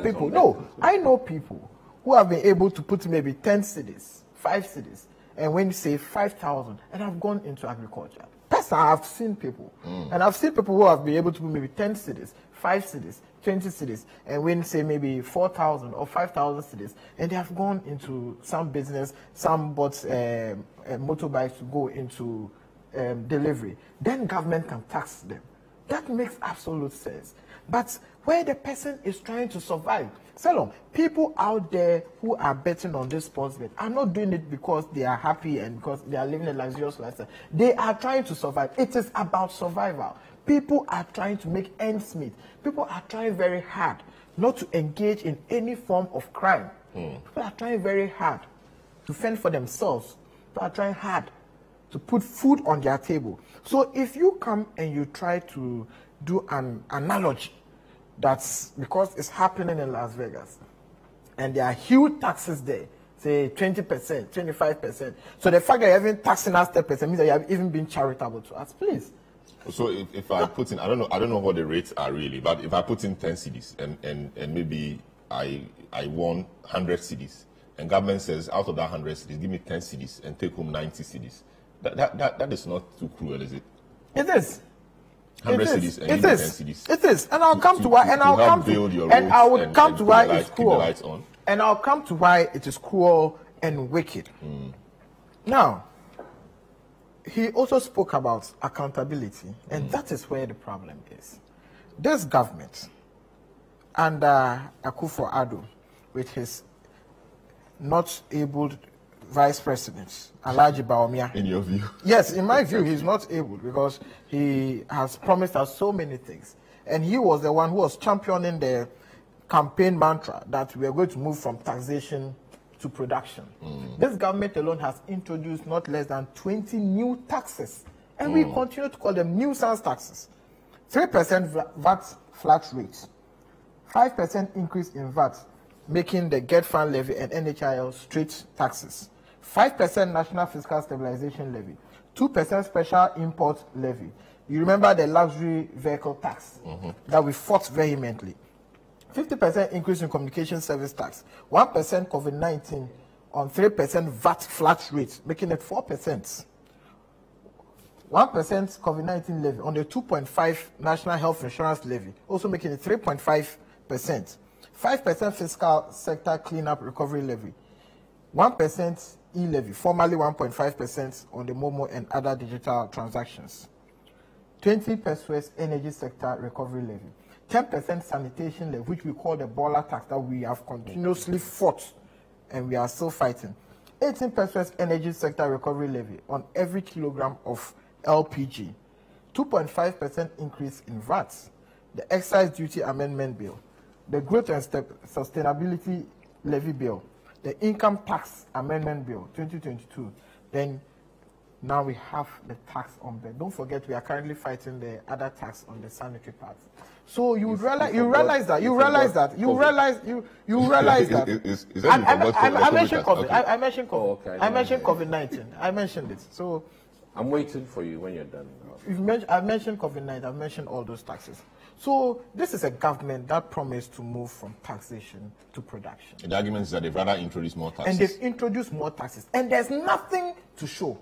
people who have been able to put maybe 10 cedis, 5 cedis, and when you say 5,000, and I've gone into agriculture. Personally, I've seen people, and I've seen people who have been able to put maybe 10 cedis, 5 cedis, 20 cedis, and when say maybe 4,000 or 5,000 cedis, and they have gone into some business, some bought motorbikes to go into delivery. Then government can tax them. That makes absolute sense. But where the person is trying to survive, Salom, people out there who are betting on this sports bet are not doing it because they are happy and because they are living a luxurious lifestyle. They are trying to survive. It is about survival. People are trying to make ends meet. People are trying very hard not to engage in any form of crime. People are trying very hard to fend for themselves. People are trying hard to put food on their table. So if you come and you try to do an analogy, that's because it's happening in Las Vegas, and there are huge taxes there, say 20%, 25%. So the fact that you're even taxing us 10% means that you have even been charitable to us. Please. So if I put in, I don't know what the rates are really, but if I put in 10 cedis and maybe I won 100 cedis, and government says out of that 100 cedis, give me 10 cedis and take home 90 cedis. That is not too cruel, is it? It is. 100 cedis and 10 cedis. It is. And I'll come to why. And I'll come to. And I would come to why it's cruel. And I'll come to why it is cruel and wicked. Now, he also spoke about accountability, and that is where the problem is. This government, under Akufo-Addo, with his not able vice president, Alhaji Bawumia. In your view? Yes, in my view, he's not able because he has promised us so many things. And he was the one who was championing the campaign mantra that we are going to move from taxation to production. This government alone has introduced not less than 20 new taxes. And we continue to call them nuisance taxes. 3% VAT flat rate, 5% increase in VAT, making the Get Fund levy and NHIL straight taxes, 5% National Fiscal Stabilization Levy, 2% Special Import Levy. You remember the luxury vehicle tax that we fought vehemently. 50% increase in communication service tax, 1% COVID-19 on 3% VAT flat rate, making it 4%. 1% COVID-19 levy on the 2.5 National Health Insurance Levy, also making it 3.5%. 5% fiscal sector cleanup recovery levy, 1% e-levy, formerly 1.5% on the Momo and other digital transactions, 20 pesos energy sector recovery levy, 10% sanitation levy, which we call the baller tax that we have continuously fought and we are still fighting, 18% energy sector recovery levy on every kilogram of LPG, 2.5% increase in VAT, the excise duty amendment bill, the growth and sustainability levy bill, the income tax amendment bill 2022. Then now we have the tax on bed. Don't forget we are currently fighting the other tax on the sanitary parts. So you realize that I mentioned COVID. Okay. I mentioned COVID. Oh, okay. I mentioned COVID-19. I mentioned it. So I'm waiting for you when you're done. I've mentioned COVID-19. I've mentioned all those taxes. So this is a government that promised to move from taxation to production. The argument is that they've rather introduced more taxes. And they've introduced more taxes. And there's nothing to show.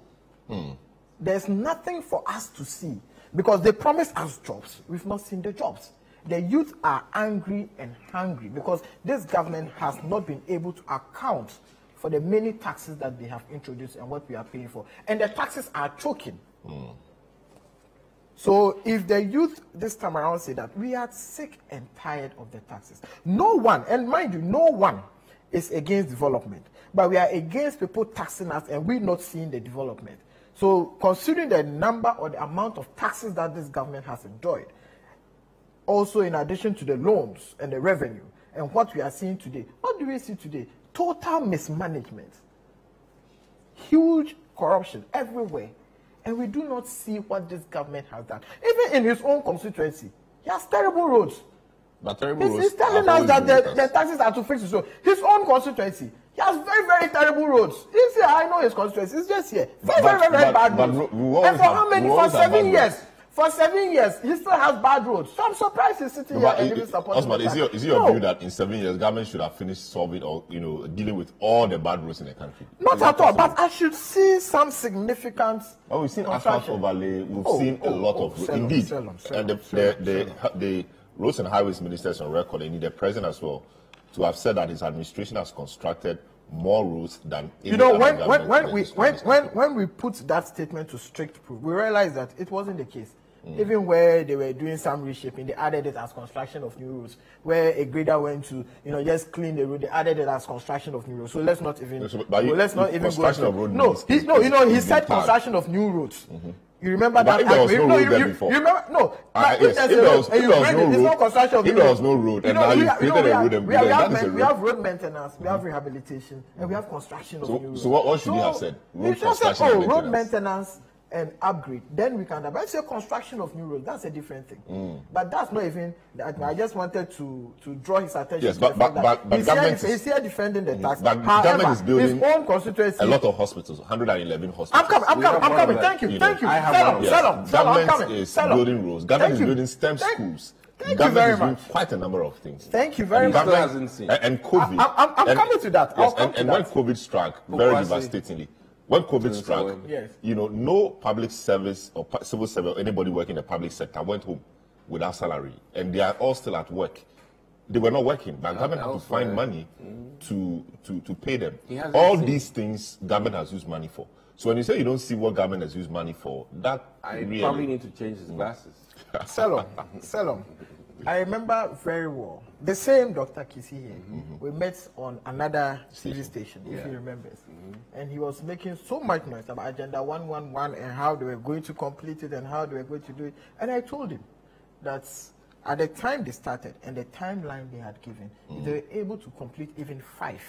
There's nothing for us to see. Because they promised us jobs. We've not seen the jobs. The youth are angry and hungry because this government has not been able to account for the many taxes that they have introduced and what we are paying for. And the taxes are choking. So if the youth this time around say that we are sick and tired of the taxes, no one, and mind you, no one is against development, but we are against people taxing us and we're not seeing the development. So considering the number or the amount of taxes that this government has enjoyed, also in addition to the loans and the revenue, and what we are seeing today, what do we see today? Total mismanagement, huge corruption everywhere, and we do not see what this government has done. Even in his own constituency, he has terrible roads. But terrible roads. He's telling us that the taxes are to fix his own. His own constituency, he has very, very terrible roads. He's here, I know his constituency. It's just here. Very bad roads. And for how many? For 7 years. For 7 years, he still has bad roads. So I'm surprised he's sitting here and giving support. Osman, is it your view that in 7 years, government should have finished solving or dealing with all the bad roads in the country? Not at all, but I should see some significant. Oh, we've seen asphalt overlay. We've seen a lot of indeed. And the roads and highways ministers on record, they need the president as well to have said that his administration has constructed more roads than when we put that statement to strict proof, we realized that it wasn't the case. Even where they were doing some reshaping, they added it as construction of new roads. Where a grader went to, just clean the road, they added it as construction of new roads. So let's not even go. He said construction of new roads. You remember that? If there was no road there before. It's not construction of new roads. If there was no road, and now you created a road and we have road maintenance, we have rehabilitation, and we have construction of new roads. So what should he have said? Road maintenance and upgrade, then we can. But say construction of new roads, that's a different thing. But that's not even. I just wanted to draw his attention. Yes, but he's here defending the tax. But government is building his own constituency. A lot of hospitals, 111 hospitals. I'm coming. Thank you. Government is building roads. Government is building STEM schools. Government is doing quite a number of things. Thank you very much. And COVID. I'm coming to that. Yes, and when COVID struck, very devastatingly. When COVID struck, no public service or civil servant or anybody working in the public sector went home without salary, and they are all still at work. They were not working, but government had to find money to pay them. All these things government has used money for. So when you say you don't see what government has used money for, that probably need to change his glasses. Salom. I remember very well. The same Dr. Kisi here. We met on another TV station, if he remembers. And he was making so much noise about Agenda 111 and how they were going to complete it and how they were going to do it. And I told him that at the time they started and the timeline they had given, if they were able to complete even 5,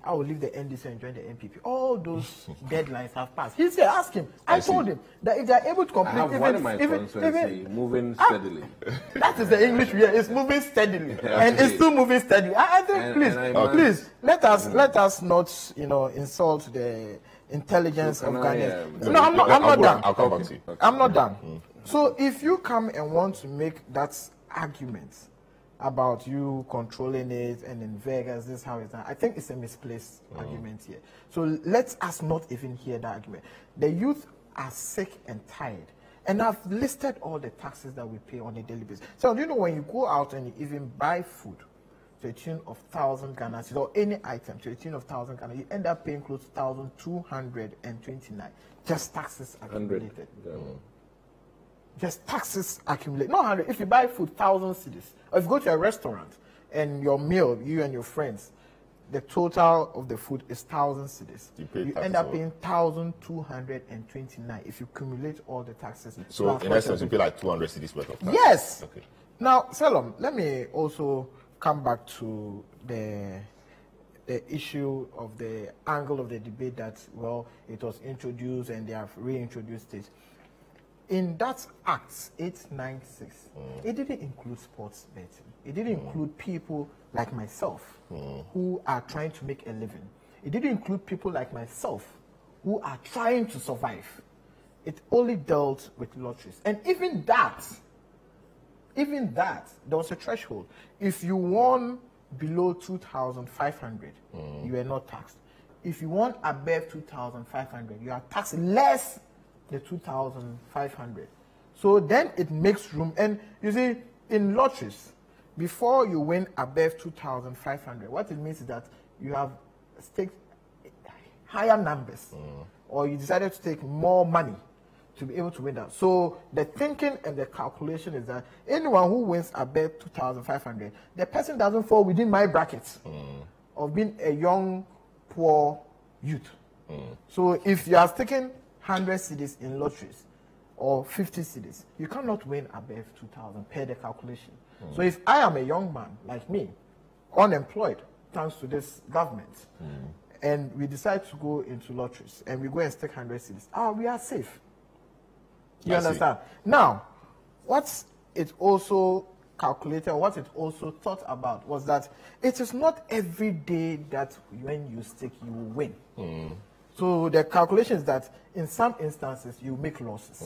I will leave the NDC and join the MPP. All those deadlines have passed. He said, ask him. I told him that if they are able to complete even moving steadily. That is the English we are. It's moving steadily, and it's still moving steadily. I think, please, let us not, insult the intelligence of Ghanaians. No, I'm not done. I'll come back to you. I'm not done. So if you come and want to make that argument about you controlling it and in Vegas, this is how it's done, I think it's a misplaced argument here. So let us not even hear that argument. The youth are sick and tired. And I've listed all the taxes that we pay on a daily basis. So do you know when you go out and you even buy food to a tune of 1,000 Ghana cedis, or any item to a tune of 1,000 Ghana, you end up paying close to 1,229. Just taxes accumulated. Just taxes accumulate. No, 100. If you buy food, 1,000 cedis. Or if you go to a restaurant and your meal, you and your friends, the total of the food is 1,000 cedis. You end up paying 1,229 if you accumulate all the taxes. So in essence, you pay like 200 cedis worth of tax. Yes. Okay. Now, Salom, let me also come back to the issue of the angle of the debate that, well, it was introduced and they have reintroduced it. In that Act 896, it didn't include sports betting. It didn't include people like myself who are trying to make a living. It didn't include people like myself who are trying to survive. It only dealt with lotteries. And even that, there was a threshold. If you won below 2,500, you were not taxed. If you won above 2,500, you are taxed less the 2,500. So then it makes room. And you see, in lotteries, before you win above 2,500, what it means is that you have staked higher numbers, or you decided to take more money to be able to win that. So the thinking and the calculation is that anyone who wins above 2,500, the person doesn't fall within my bracket of being a young, poor youth. So if you are taking 100 cedis in lotteries or 50 cedis, you cannot win above 2,000 per the calculation. So if I am a young man like me, unemployed thanks to this government, and we decide to go into lotteries and we go and stake 100 cedis, we are safe. You understand? Now, what it also calculated, what it also thought about was that it is not every day that when you stake, you will win. So the calculation is that in some instances, you make losses.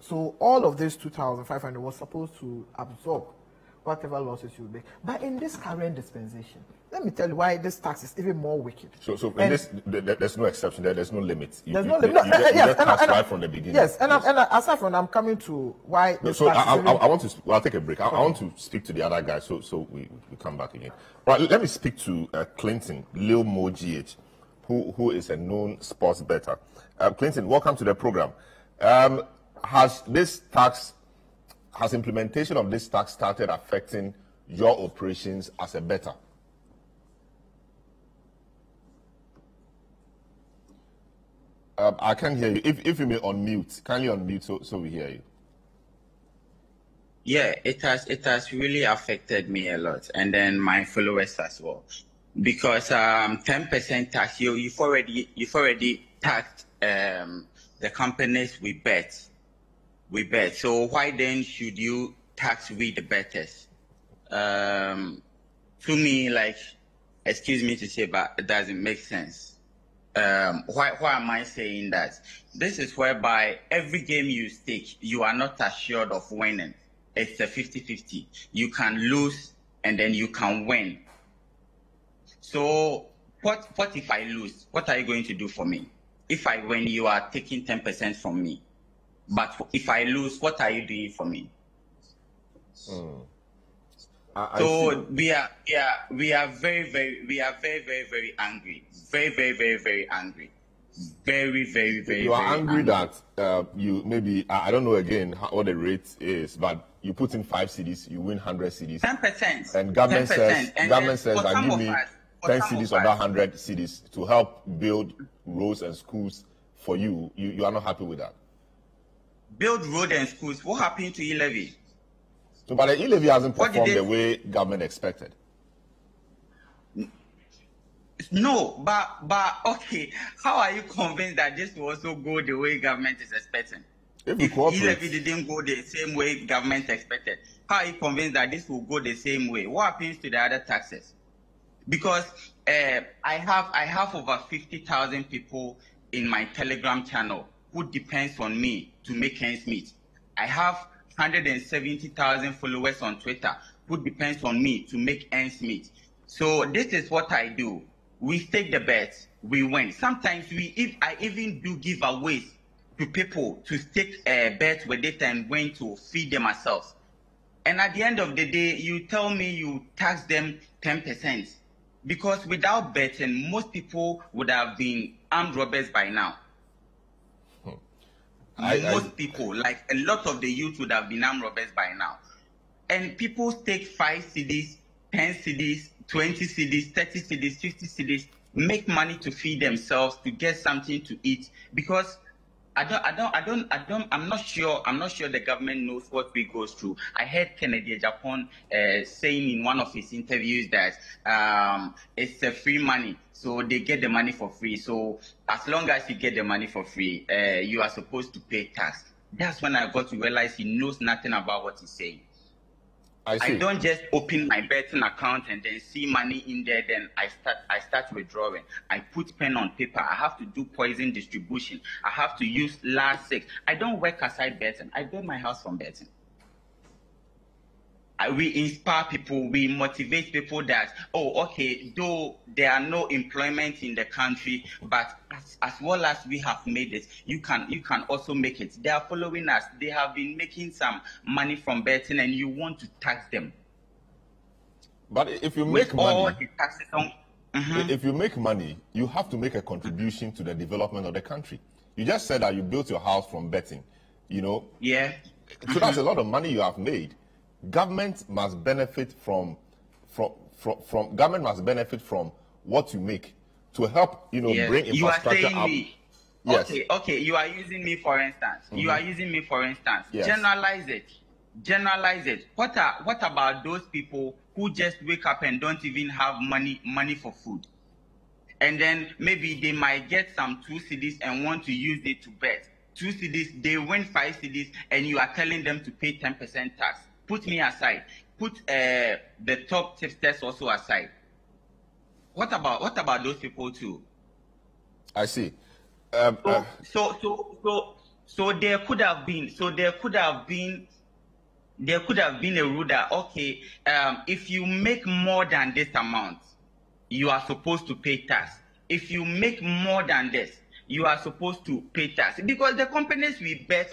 So all of this 2,500 was supposed to absorb whatever losses you make. But in this current dispensation, let me tell you why this tax is even more wicked. So in this, there's no exception there. There's no limit. There's no limit. Yes, right from the beginning. Yes, and aside from, I'm coming to why. No, so I want to. Well, I'll take a break. I want to speak to the other guy. So we come back again. Right. Let me speak to Clinton Lil Mo GH, who is a known sports bettor. Clinton, welcome to the program. Has implementation of this tax started affecting your operations as a bettor? I can't hear you. If you may unmute, kindly unmute so we hear you. Yeah, it has really affected me a lot, and then my followers as well, because 10% tax. You've already taxed the companies we bet. So why then should you tax we the bettors? To me, like, excuse me to say, but it doesn't make sense. Why am I saying that? This is whereby every game you stake, you are not assured of winning. It's a 50-50. You can lose and then you can win. So what if I lose? What are you going to do for me? If I win, you are taking 10% from me. But if I lose, what are you doing for me? So we are very, very angry. Very angry. Very. You are angry that you maybe, I don't know again what the rate is, but you put in 5 cedis, you win 100 cedis. 10%. And government says that give me 10 cedis of that 100 cedis to help build roads and schools for you. You are not happy with that? Build road and schools. What happened to e-levy? So, but the e-levy hasn't performed the way government expected. No, but okay. How are you convinced that this will also go the way government is expecting? If e-levy didn't go the same way government expected, how are you convinced that this will go the same way? What happens to the other taxes? Because I have over 50,000 people in my Telegram channel who depends on me to make ends meet. I have 170,000 followers on Twitter who depends on me to make ends meet. So this is what I do. We stake the bets, we win. Sometimes I even do giveaways to people to stake bets with it and win to feed them myself. And at the end of the day, you tell me you tax them 10%. Because without betting, most people would have been armed robbers by now. Most people, like a lot of the youth would have been armed robbers by now. And people stake 5 cedis, 10 cedis, 20 cedis, 30 cedis, 50 cedis, make money to feed themselves, to get something to eat, because I'm not sure the government knows what we go through. I heard Kennedy Japan saying in one of his interviews that it's a free money, so they get the money for free. So as long as you get the money for free, you are supposed to pay tax. That's when I got to realize he knows nothing about what he's saying. I don't just open my betting account and then see money in there, then I start withdrawing. I put pen on paper. I have to do poison distribution. I have to use last six. I don't work aside betting. I build my house from betting. We inspire people, we motivate people that, oh, okay, though there are no employment in the country, but as well as we have made it, you can also make it. They are following us. They have been making some money from betting, and you want to tax them. But if you make money, if you make money, you have to make a contribution to the development of the country. You just said that you built your house from betting, you know? Yeah. So that's a lot of money you have made. Government must benefit from government must benefit from what you make to help, you know, bring infrastructure up. Yes. Okay, you are using me for instance. Yes. Generalize it. What about those people who just wake up and don't even have money for food? And then maybe they might get some 2 cedis and want to use it to bet. 2 cedis, they win 5 cedis, and you are telling them to pay 10% tax. Put me aside. Put the top tipsters also aside. What about those people too? I see. So there could have been a rule that, okay, if you make more than this amount, you are supposed to pay tax. If you make more than this, you are supposed to pay tax, because the companies we bet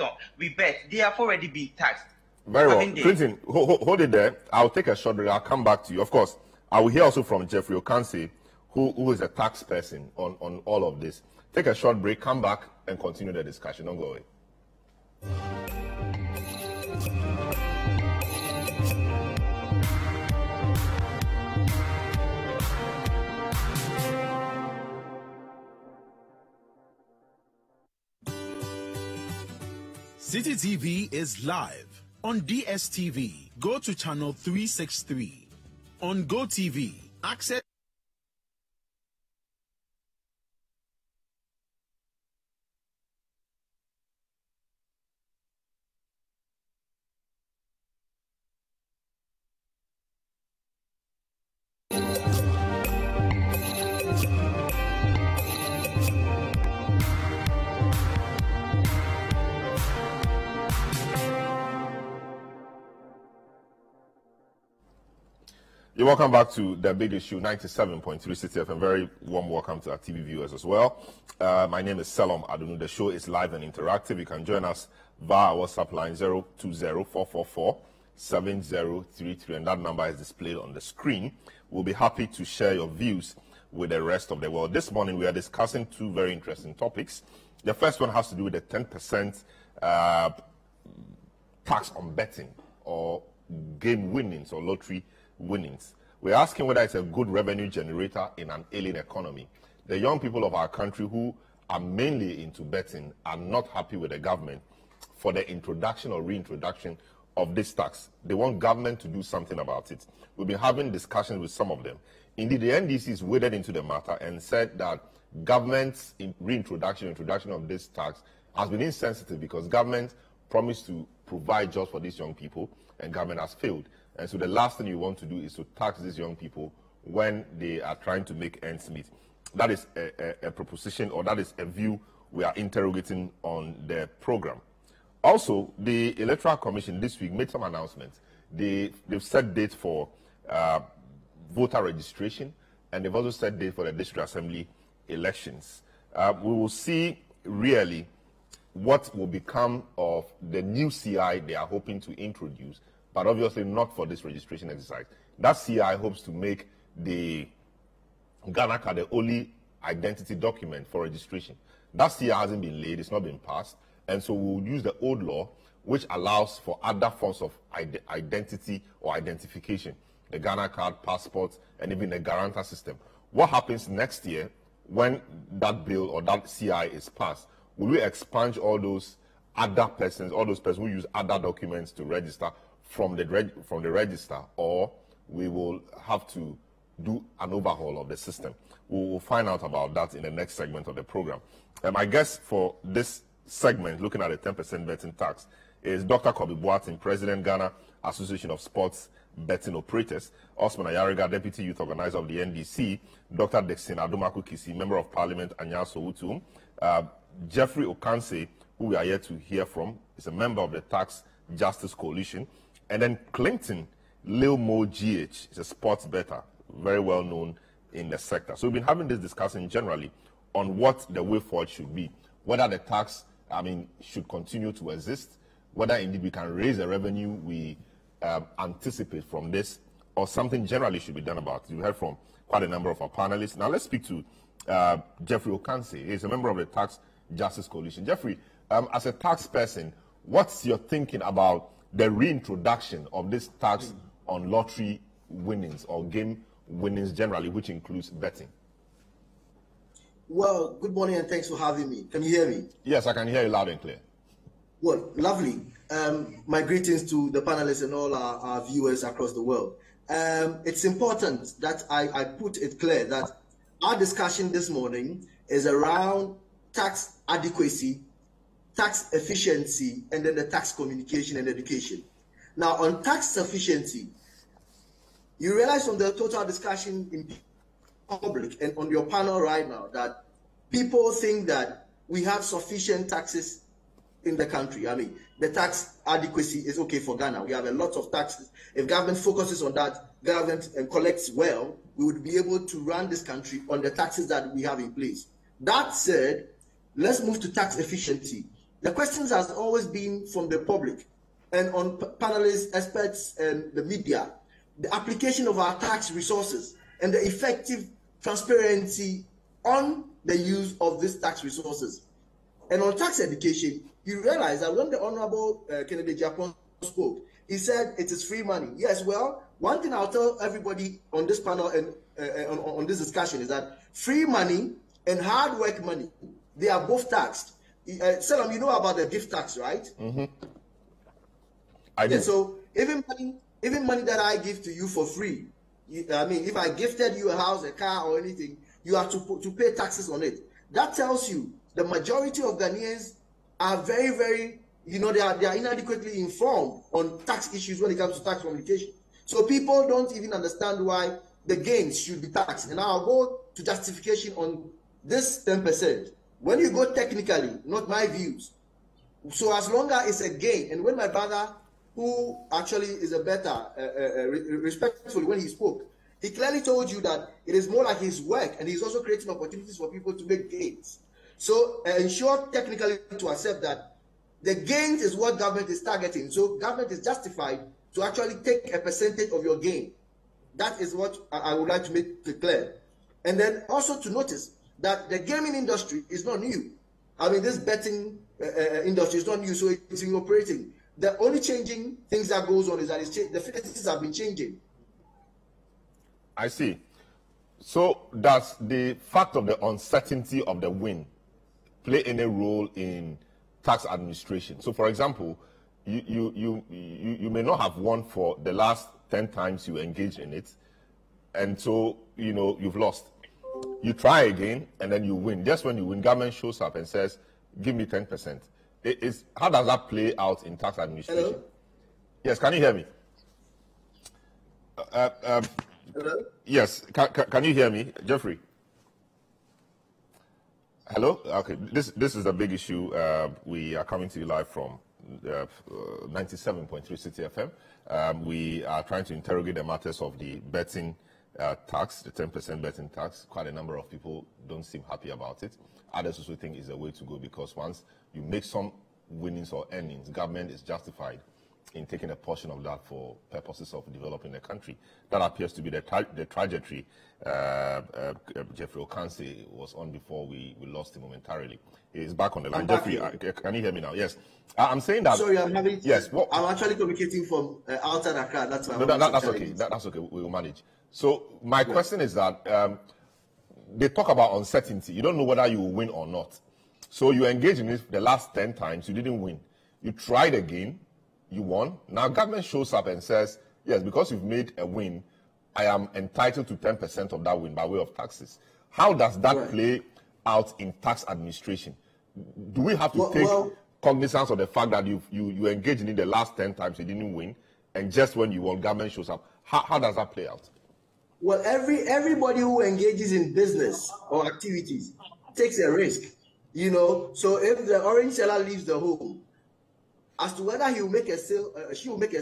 they have already been taxed. Very well. Clinton, hold it there. I'll take a short break. I'll come back to you. Of course, I will hear also from Jeffrey Okansi, who is a tax person on all of this. Take a short break, come back, and continue the discussion. Don't go away. Citi TV is live. On DSTV, go to channel 363. On GoTV, access. You're welcome back to The Big Issue, 97.3 Citi FM. Very warm welcome to our TV viewers as well. My name is Salom Adunu. The show is live and interactive. You can join us via our WhatsApp line 020-444-7033, and that number is displayed on the screen. We'll be happy to share your views with the rest of the world. This morning we are discussing two very interesting topics. The first one has to do with the 10% tax on betting or game winnings or lottery winnings. We're asking whether it's a good revenue generator in an ailing economy. The young people of our country who are mainly into betting are not happy with the government for the introduction or reintroduction of this tax. They want government to do something about it. We've been having discussions with some of them. Indeed, the NDC is waded into the matter and said that government's introduction of this tax has been insensitive because government promised to provide jobs for these young people and government has failed. And so the last thing you want to do is to tax these young people when they are trying to make ends meet. That is a proposition, or that is a view we are interrogating on the program. Also, the Electoral Commission this week made some announcements. They've set dates for voter registration, and they've also set dates for the District Assembly elections. We will see really what will become of the new CI they are hoping to introduce, but obviously not for this registration exercise. That CI hopes to make the Ghana card the only identity document for registration. That CI hasn't been laid, it's not been passed, and so we'll use the old law, which allows for other forms of identity or identification. the Ghana card, passport, and even the guarantor system. What happens next year when that bill or that CI is passed? Will we expunge all those other persons, all those persons who use other documents to register from the register, or we will have to do an overhaul of the system? We will find out about that in the next segment of the program. I guess for this segment, looking at the 10% betting tax, is Dr. Kobe Boateng, President, Ghana Association of Sports Betting Operators, Osman Ayariga, Deputy Youth Organizer of the NDC, Dr. Dexin Adumaku Kisi, Member of Parliament, Anyaso Utum, Jeffrey Okanse, who we are here to hear from, is a member of the Tax Justice Coalition, and then Clinton Lil Mo GH is a sports bettor, very well known in the sector. So we've been having this discussion generally on what the way forward should be, whether the tax, should continue to exist, whether indeed we can raise the revenue we anticipate from this, or something generally should be done about it. You heard from quite a number of our panelists. Now let's speak to Jeffrey Okanse. He's a member of the Tax Justice Coalition. Jeffrey, as a tax person, what's your thinking about the reintroduction of this tax on lottery winnings or game winnings generally, which includes betting? Well, good morning and thanks for having me. Can you hear me? Yes, I can hear you loud and clear. Well, lovely. My greetings to the panelists and all our viewers across the world. It's important that I put it clear that our discussion this morning is around tax adequacy, tax efficiency, and then the tax communication and education. Now, on tax sufficiency, you realize from the total discussion in public and on your panel right now that people think that we have sufficient taxes in the country. The tax adequacy is okay for Ghana. We have a lot of taxes. If government focuses on that, government collects well, we would be able to run this country on the taxes that we have in place. That said, let's move to tax efficiency. The questions has always been from the public and on panelists, experts, and the media, the application of our tax resources and the effective transparency on the use of these tax resources. And on tax education, you realize that when the Honorable Kennedy Japan spoke, he said it is free money. Yes, well, one thing I'll tell everybody on this panel and on this discussion is that free money and hard work money, they are both taxed. Salam, you know about the gift tax, right? Mm-hmm. I do. And so even money that I give to you for free, if I gifted you a house, a car, or anything, you have to pay taxes on it. That tells you the majority of Ghanaians are very, very, they are inadequately informed on tax issues when it comes to tax communication. So people don't even understand why the gains should be taxed. And I'll go to justification on this 10%. When you go technically, not my views. So as long as it's a gain, and when my brother, who actually is a better, respectfully when he spoke, he clearly told you that it is more like his work, and he's also creating opportunities for people to make gains. So ensure technically to accept that the gains is what government is targeting. So government is justified to actually take a percentage of your gain. That is what I would like to make clear. And then also to notice that the gaming industry is not new. This betting industry is not new, so it's been operating. The only changing things that goes on is that the finances have been changing. I see. So does the fact of the uncertainty of the win play any role in tax administration? So, for example, you may not have won for the last 10 times you engage in it, and so you've lost. You try again, and then you win. Just when you win, government shows up and says, "Give me 10%." How does that play out in tax administration? Hello? Yes, can you hear me? Hello? Yes, can you hear me, Jeffrey? Hello? Okay, this is a big issue. We are coming to you live from 97.3 Citi FM. We are trying to interrogate the matters of the betting tax, the 10% betting tax. Quite a number of people don't seem happy about it. Others also think it's a way to go because once you make some winnings or earnings, government is justified in taking a portion of that for purposes of developing the country. That appears to be the trajectory Jeffrey Okanse was on before we lost him momentarily. He's back on the line. Jeffrey, can you hear me now? Yes. I'm saying that. Sorry, I'm having. Yes. I'm actually communicating from outside Accra. That's why. No, that's okay. That's okay. We will manage. So my question is that they talk about uncertainty. You don't know whether you will win or not. So you engage in it the last 10 times, you didn't win. You tried again, you won. Now government shows up and says, yes, because you've made a win, I am entitled to 10% of that win by way of taxes. How does that play out in tax administration? Do we have to take cognizance of the fact that you engaged in it the last 10 times, you didn't win, and just when you won, government shows up? How does that play out? Well, everybody who engages in business or activities takes a risk, you know. So if the orange seller leaves the home, as to whether he will make a sale, she will make a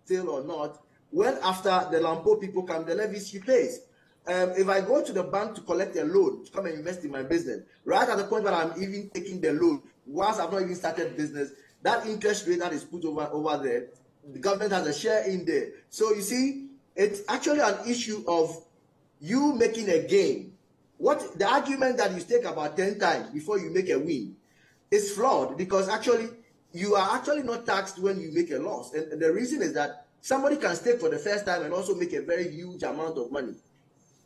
sale or not, when after the Lampo people come, the levies she pays. If I go to the bank to collect a loan to come and invest in my business, right at the point where I'm even taking the loan, once I've not even started business, that interest rate that is put over there, the government has a share in there. So you see, it's actually an issue of you making a gain. What the argument that you take about 10 times before you make a win is flawed, because actually you are actually not taxed when you make a loss. And the reason is that somebody can stake for the first time and also make a very huge amount of money.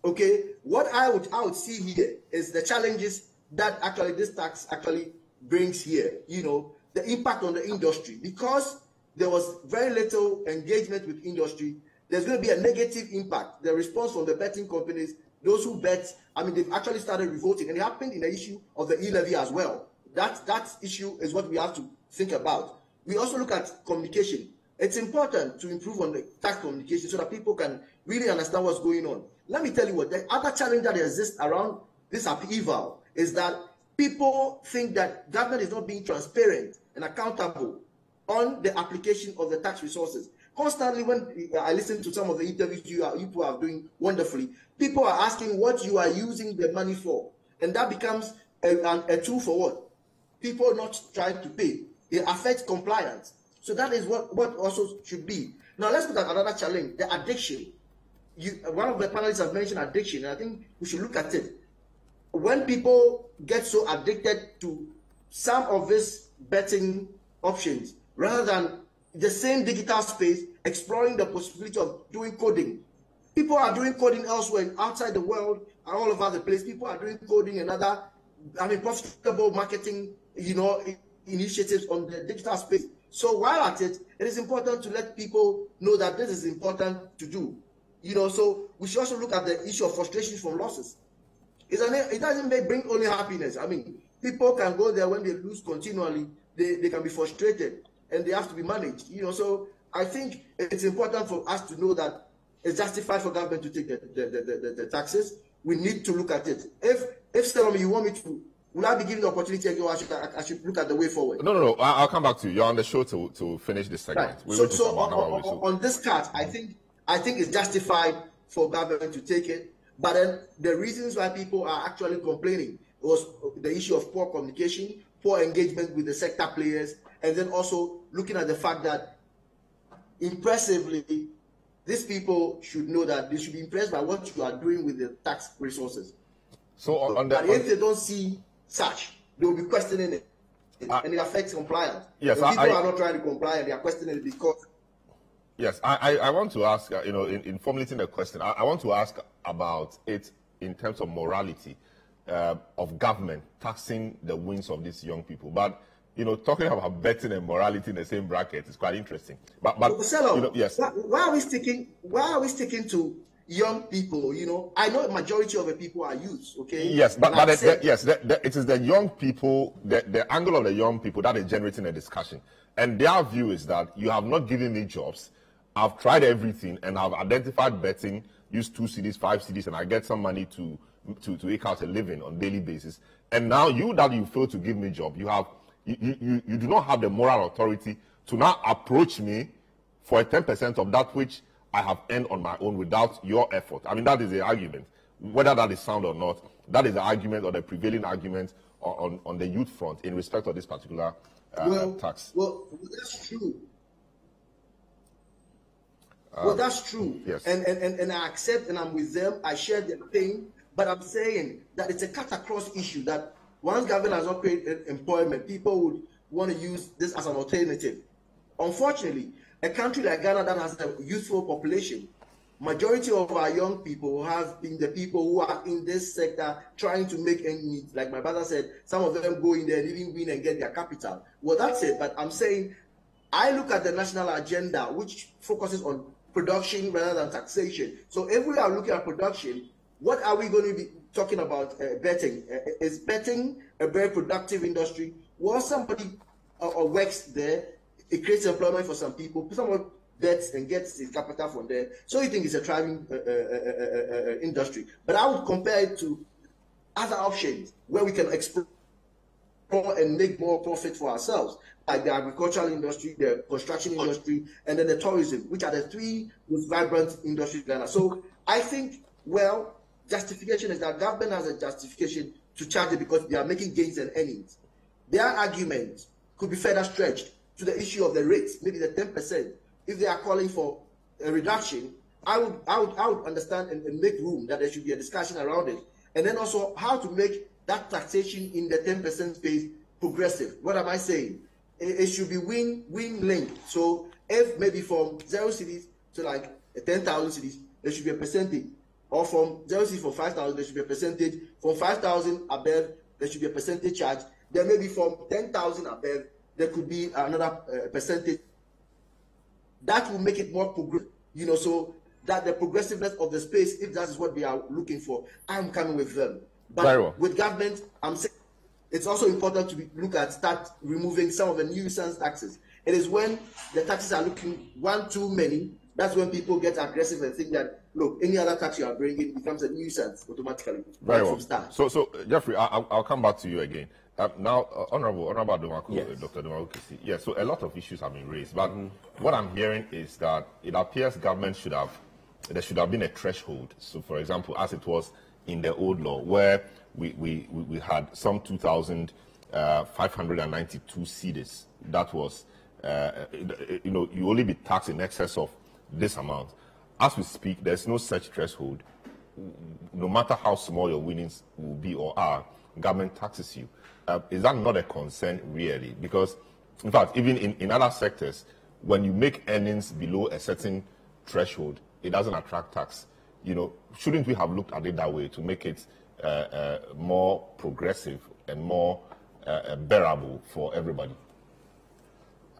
Okay, what I would see here is the challenges that actually this tax actually brings here. You know, the impact on the industry, because there was very little engagement with industry. There's going to be a negative impact. The response from the betting companies, those who bet, I mean, they've actually started revolting, and it happened in the issue of the e-levy as well. That issue is what we have to think about. We also look at communication. It's important to improve on the tax communication so that people can really understand what's going on. Let me tell you what, the other challenge that exists around this upheaval is that people think that government is not being transparent and accountable on the application of the tax resources. Constantly, when I listen to some of the interviews you people are doing wonderfully, people are asking what you are using the money for. And that becomes a tool for what? People not trying to pay. It affects compliance. So that is what also should be. Now let's look at another challenge, the addiction. One of the panelists have mentioned addiction, and I think we should look at it. When people get so addicted to some of these betting options, rather than the same digital space, exploring the possibility of doing coding. People are doing coding elsewhere, outside the world, and all over the place. People are doing coding and other, profitable marketing, initiatives on the digital space. So while at it, it is important to let people know that this is important to do. So we should also look at the issue of frustrations from losses. It doesn't bring only happiness. I mean, people can go there when they lose continually, they can be frustrated, and they have to be managed. So I think it's important for us to know that it's justified for government to take the taxes. We need to look at it. If Salome, you want me to, will I be given the opportunity again, or I should look at the way forward? No. I'll come back to you. You're on the show to finish this segment. Right. So on this card, I think it's justified for government to take it. But then the reasons why people are actually complaining was the issue of poor communication, poor engagement with the sector players, and then also looking at the fact that impressively, these people should know that they should be impressed by what you are doing with the tax resources. So if they don't see such, they will be questioning it, and it affects compliance. Yes, people are not trying to comply, and they are questioning it because. Yes, I want to ask, in formulating the question, I want to ask about it in terms of morality of government taxing the wins of these young people. But, talking about betting and morality in the same bracket is quite interesting. But yes. Why are we sticking to young people? I know the majority of the people are youth, okay? Yes, but it is the young people, the angle of the young people that is generating a discussion. And their view is that you have not given me jobs. I've tried everything and I've identified betting, use 2 CDs, 5 CDs, and I get some money to eke out a living on a daily basis. And now you fail to give me a job, you do not have the moral authority to now approach me for a 10% of that which I have earned on my own without your effort. I mean, that is the argument. Whether that is sound or not, that is the argument or the prevailing argument on the youth front in respect of this particular tax. Well, that's true. Well, that's true. Yes. And I accept, and I'm with them. I share their pain, but I'm saying that it's a cut-across issue that once government has not created employment, people would want to use this as an alternative. Unfortunately, a country like Ghana that has a youthful population, majority of our young people have been the people who are in this sector trying to make ends meet. Like my brother said, some of them go in there and even win and get their capital. Well, that's it. But I'm saying, I look at the national agenda, which focuses on production rather than taxation. So if we are looking at production, what are we going to be talking about betting? Is betting a very productive industry? Well, somebody works there, it creates employment for some people. Someone bets and gets his capital from there. So you think it's a thriving industry. But I would compare it to other options where we can explore and make more profit for ourselves, like the agricultural industry, the construction industry, and then the tourism, which are the three most vibrant industries in Ghana. So I think, well, justification is that government has a justification to charge it because they are making gains and earnings. Their argument could be further stretched to the issue of the rates, maybe the 10%. If they are calling for a reduction, I would understand and make room that there should be a discussion around it. And then also how to make that taxation in the 10% space progressive. What am I saying? It should be win-win link. So if maybe from 0 cedis to like 10,000 cedis, there should be a percentage. Or from 0 cedis for 5,000, there should be a percentage. From 5,000 above, there should be a percentage charge. Then maybe from 10,000 above, there could be another percentage. That will make it more progressive, you know, so that the progressiveness of the space, if that is what they are looking for, I'm coming with them. But with government, I'm saying it's also important to start removing some of the nuisance taxes. It is when the taxes are looking one too many, that's when people get aggressive and think that, look, any other tax you are bringing becomes a nuisance automatically. Very well. So Jeffrey, I'll come back to you again. Now, Honorable Dumaku, yes. Dr. Dumaku, yes, so a lot of issues have been raised, but what I'm hearing is that it appears government there should have been a threshold. So, for example, as it was in the old law, where we had some 2,592 cedis. That was, you only be taxed in excess of this amount. As we speak, there's no such threshold. No matter how small your winnings will be or are, government taxes you. Is that not a concern really? Because, in fact, even in other sectors, when you make earnings below a certain threshold, it doesn't attract tax. You know, shouldn't we have looked at it that way to make it more progressive and more bearable for everybody?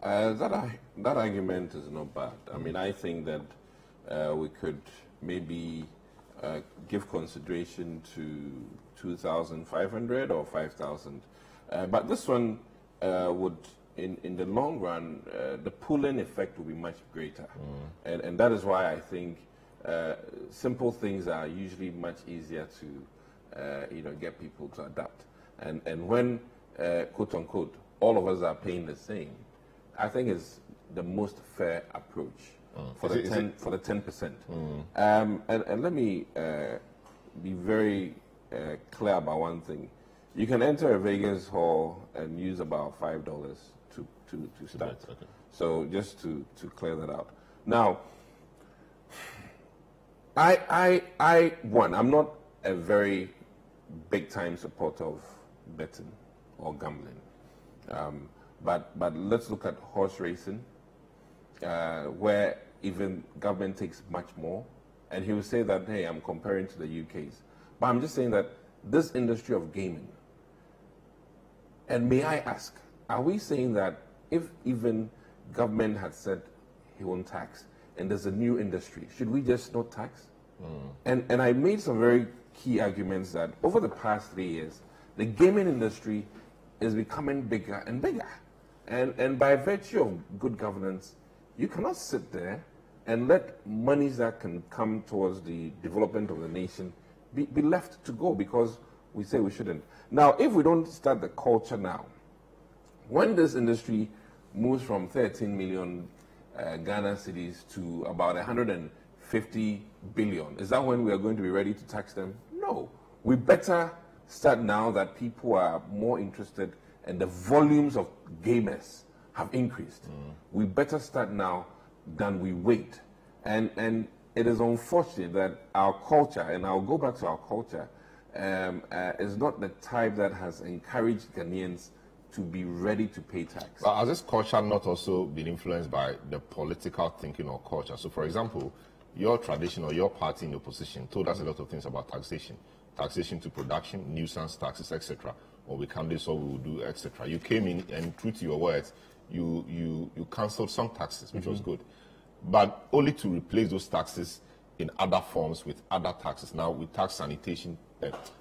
That argument is not bad. I mean, I think that we could maybe give consideration to 2,500 or 5,000. But this one would, in the long run, the pulling effect will be much greater. And that is why I think simple things are usually much easier to get people to adapt. And when, quote unquote, all of us are paying the same, I think it's the most fair approach for the 10%. And let me be very clear about one thing. You can enter a Vegas hall and use about $5 to start. Okay. So just to clear that out. Now, I'm not a very big time supporter of betting or gambling. But let's look at horse racing, where even government takes much more. And he will say that, hey, I'm comparing to the UK's. But I'm just saying that this industry of gaming, and may I ask, are we saying that if even government had said he won't tax, and there's a new industry, should we just not tax? And I made some very key arguments that over the past 3 years, the gaming industry is becoming bigger and bigger. And by virtue of good governance, you cannot sit there and let monies that can come towards the development of the nation be left to go because we say we shouldn't. Now, if we don't start the culture now, when this industry moves from 13 million Ghana cedis to about 150 billion, is that when we are going to be ready to tax them? No. We better start now that people are more interested and the volumes of gamers have increased. We better start now than we wait. And it is unfortunate that our culture, and I'll go back to our culture, is not the type that has encouraged Ghanaians to be ready to pay tax. But has this culture not also been influenced by the political thinking or culture? So, for example, your tradition or your party in opposition told us a lot of things about taxation. Taxation to production, nuisance taxes, etc. Or we can do so, we will do, etc. You came in and, true to your words, you cancelled some taxes, which was good. But only to replace those taxes in other forms with other taxes. Now we tax sanitation,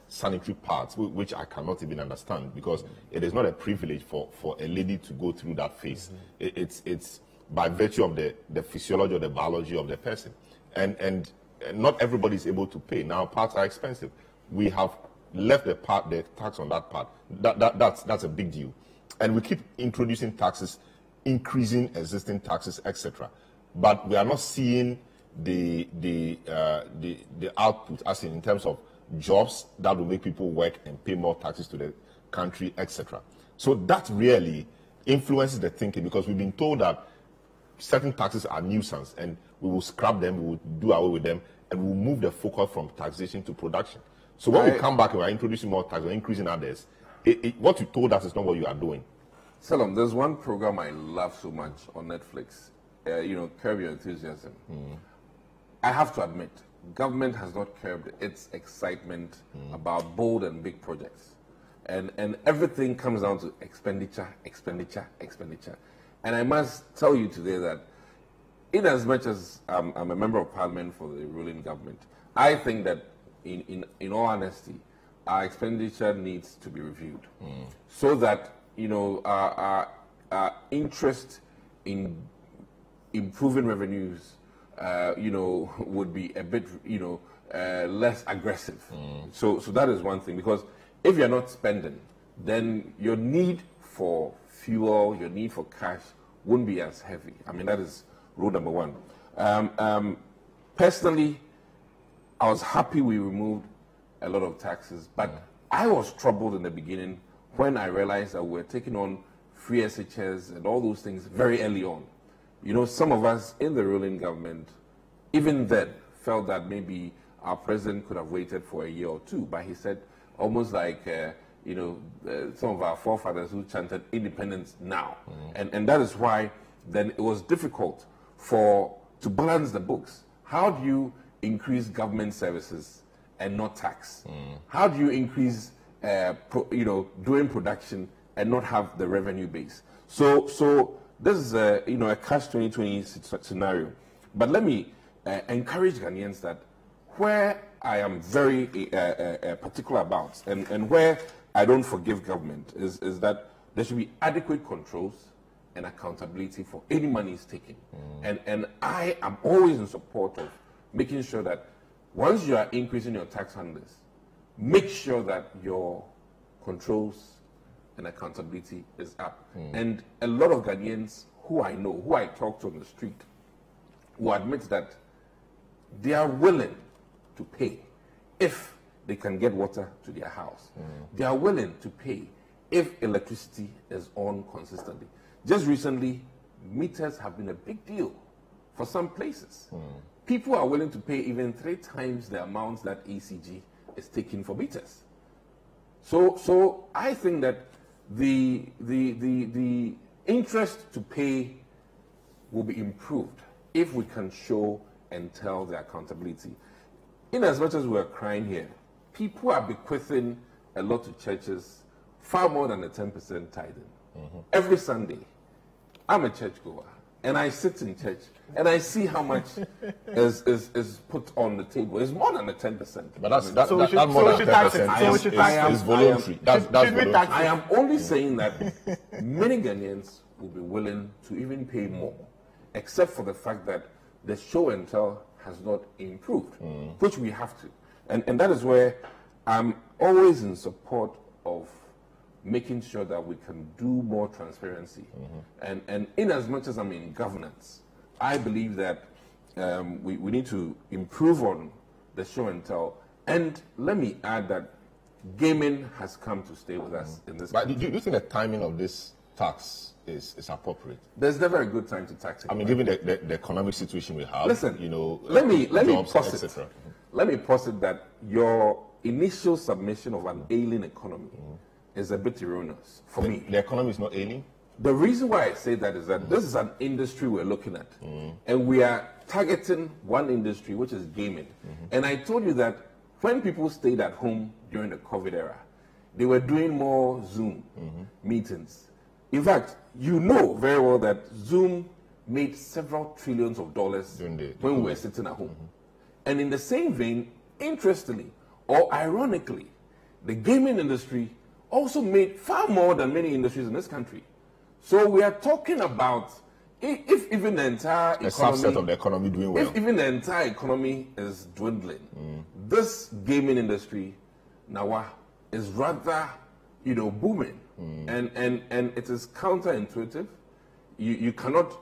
sanitary parts, which I cannot even understand, because it is not a privilege for a lady to go through that phase. It's by virtue of the physiology or the biology of the person. And not everybody is able to pay. Now parts are expensive. We have left the tax on that part. That's a big deal. And we keep introducing taxes, increasing existing taxes, etc. But we are not seeing the output, as in terms of jobs that will make people work and pay more taxes to the country, etc. So that really influences the thinking, because we've been told that certain taxes are nuisance and we will scrap them, we will do away with them, and we will move the focus from taxation to production. So when we come back and we're introducing more taxes, we're increasing others, what you told us is not what you are doing. Salam, there's one program I love so much on Netflix, Curb Your Enthusiasm. I have to admit, government has not curbed its excitement about bold and big projects. And everything comes down to expenditure, expenditure, expenditure. And I must tell you today that in as much as I'm a member of parliament for the ruling government, I think that in all honesty, our expenditure needs to be reviewed so that, our interest in improving revenues, would be a bit, less aggressive. So that is one thing, because if you're not spending, then your need for fuel, your need for cash won't be as heavy. I mean, that is rule number one. Personally, I was happy we removed a lot of taxes, but I was troubled in the beginning when I realized that we're taking on free SHS and all those things very early on. Some of us in the ruling government, even then, felt that maybe our president could have waited for a year or two, but he said, almost like, some of our forefathers who chanted independence now. And that is why then it was difficult to balance the books. How do you increase government services and not tax? How do you increase, doing production and not have the revenue base? So this is a catch-2020 scenario. But let me encourage Ghanaians that where I am very particular about and where I don't forgive government is that there should be adequate controls and accountability for any money is taken. And I am always in support of making sure that once you are increasing your tax handlers, make sure that your controls and accountability is up. And a lot of Ghanaians who I know, who I talk to on the street, will admit that they are willing to pay if they can get water to their house. They are willing to pay if electricity is on consistently. Just recently, meters have been a big deal for some places. People are willing to pay even 3 times the amount that ECG is taking for meters. So I think that the interest to pay will be improved if we can show and tell the accountability. In as much as we're crying here, people are bequeathing a lot to churches, far more than the 10% tithing. Every Sunday, I'm a churchgoer, and I sit in church, and I see how much is put on the table. It's more than the 10%. But that's more than 10% is voluntary. That's voluntary. I am only saying that many Ghanaians will be willing to even pay more, except for the fact that the show and tell has not improved, which we have to. And that is where I'm always in support of making sure that we can do more transparency. And in as much as I'm in governance, I believe that we need to improve on the show and tell. And let me add that gaming has come to stay with us in this country. But do you think the timing of this tax is appropriate? There's never a good time to tax it. I mean, given the economic situation we have, listen, you know, let me jobs, posit. Let me posit that your initial submission of an ailing economy is a bit erroneous for me. The economy is not ailing? The reason why I say that is that this is an industry we're looking at, and we are targeting one industry, which is gaming. And I told you that when people stayed at home during the COVID era, they were doing more Zoom meetings. In fact, you know very well that Zoom made several trillions of dollars when we were sitting at home. And in the same vein, interestingly or ironically, the gaming industry also made far more than many industries in this country. So we are talking about if even the entire economy, subset of the economy doing well, if even the entire economy is dwindling, this gaming industry now is rather, you know, booming, and it is counterintuitive. You cannot,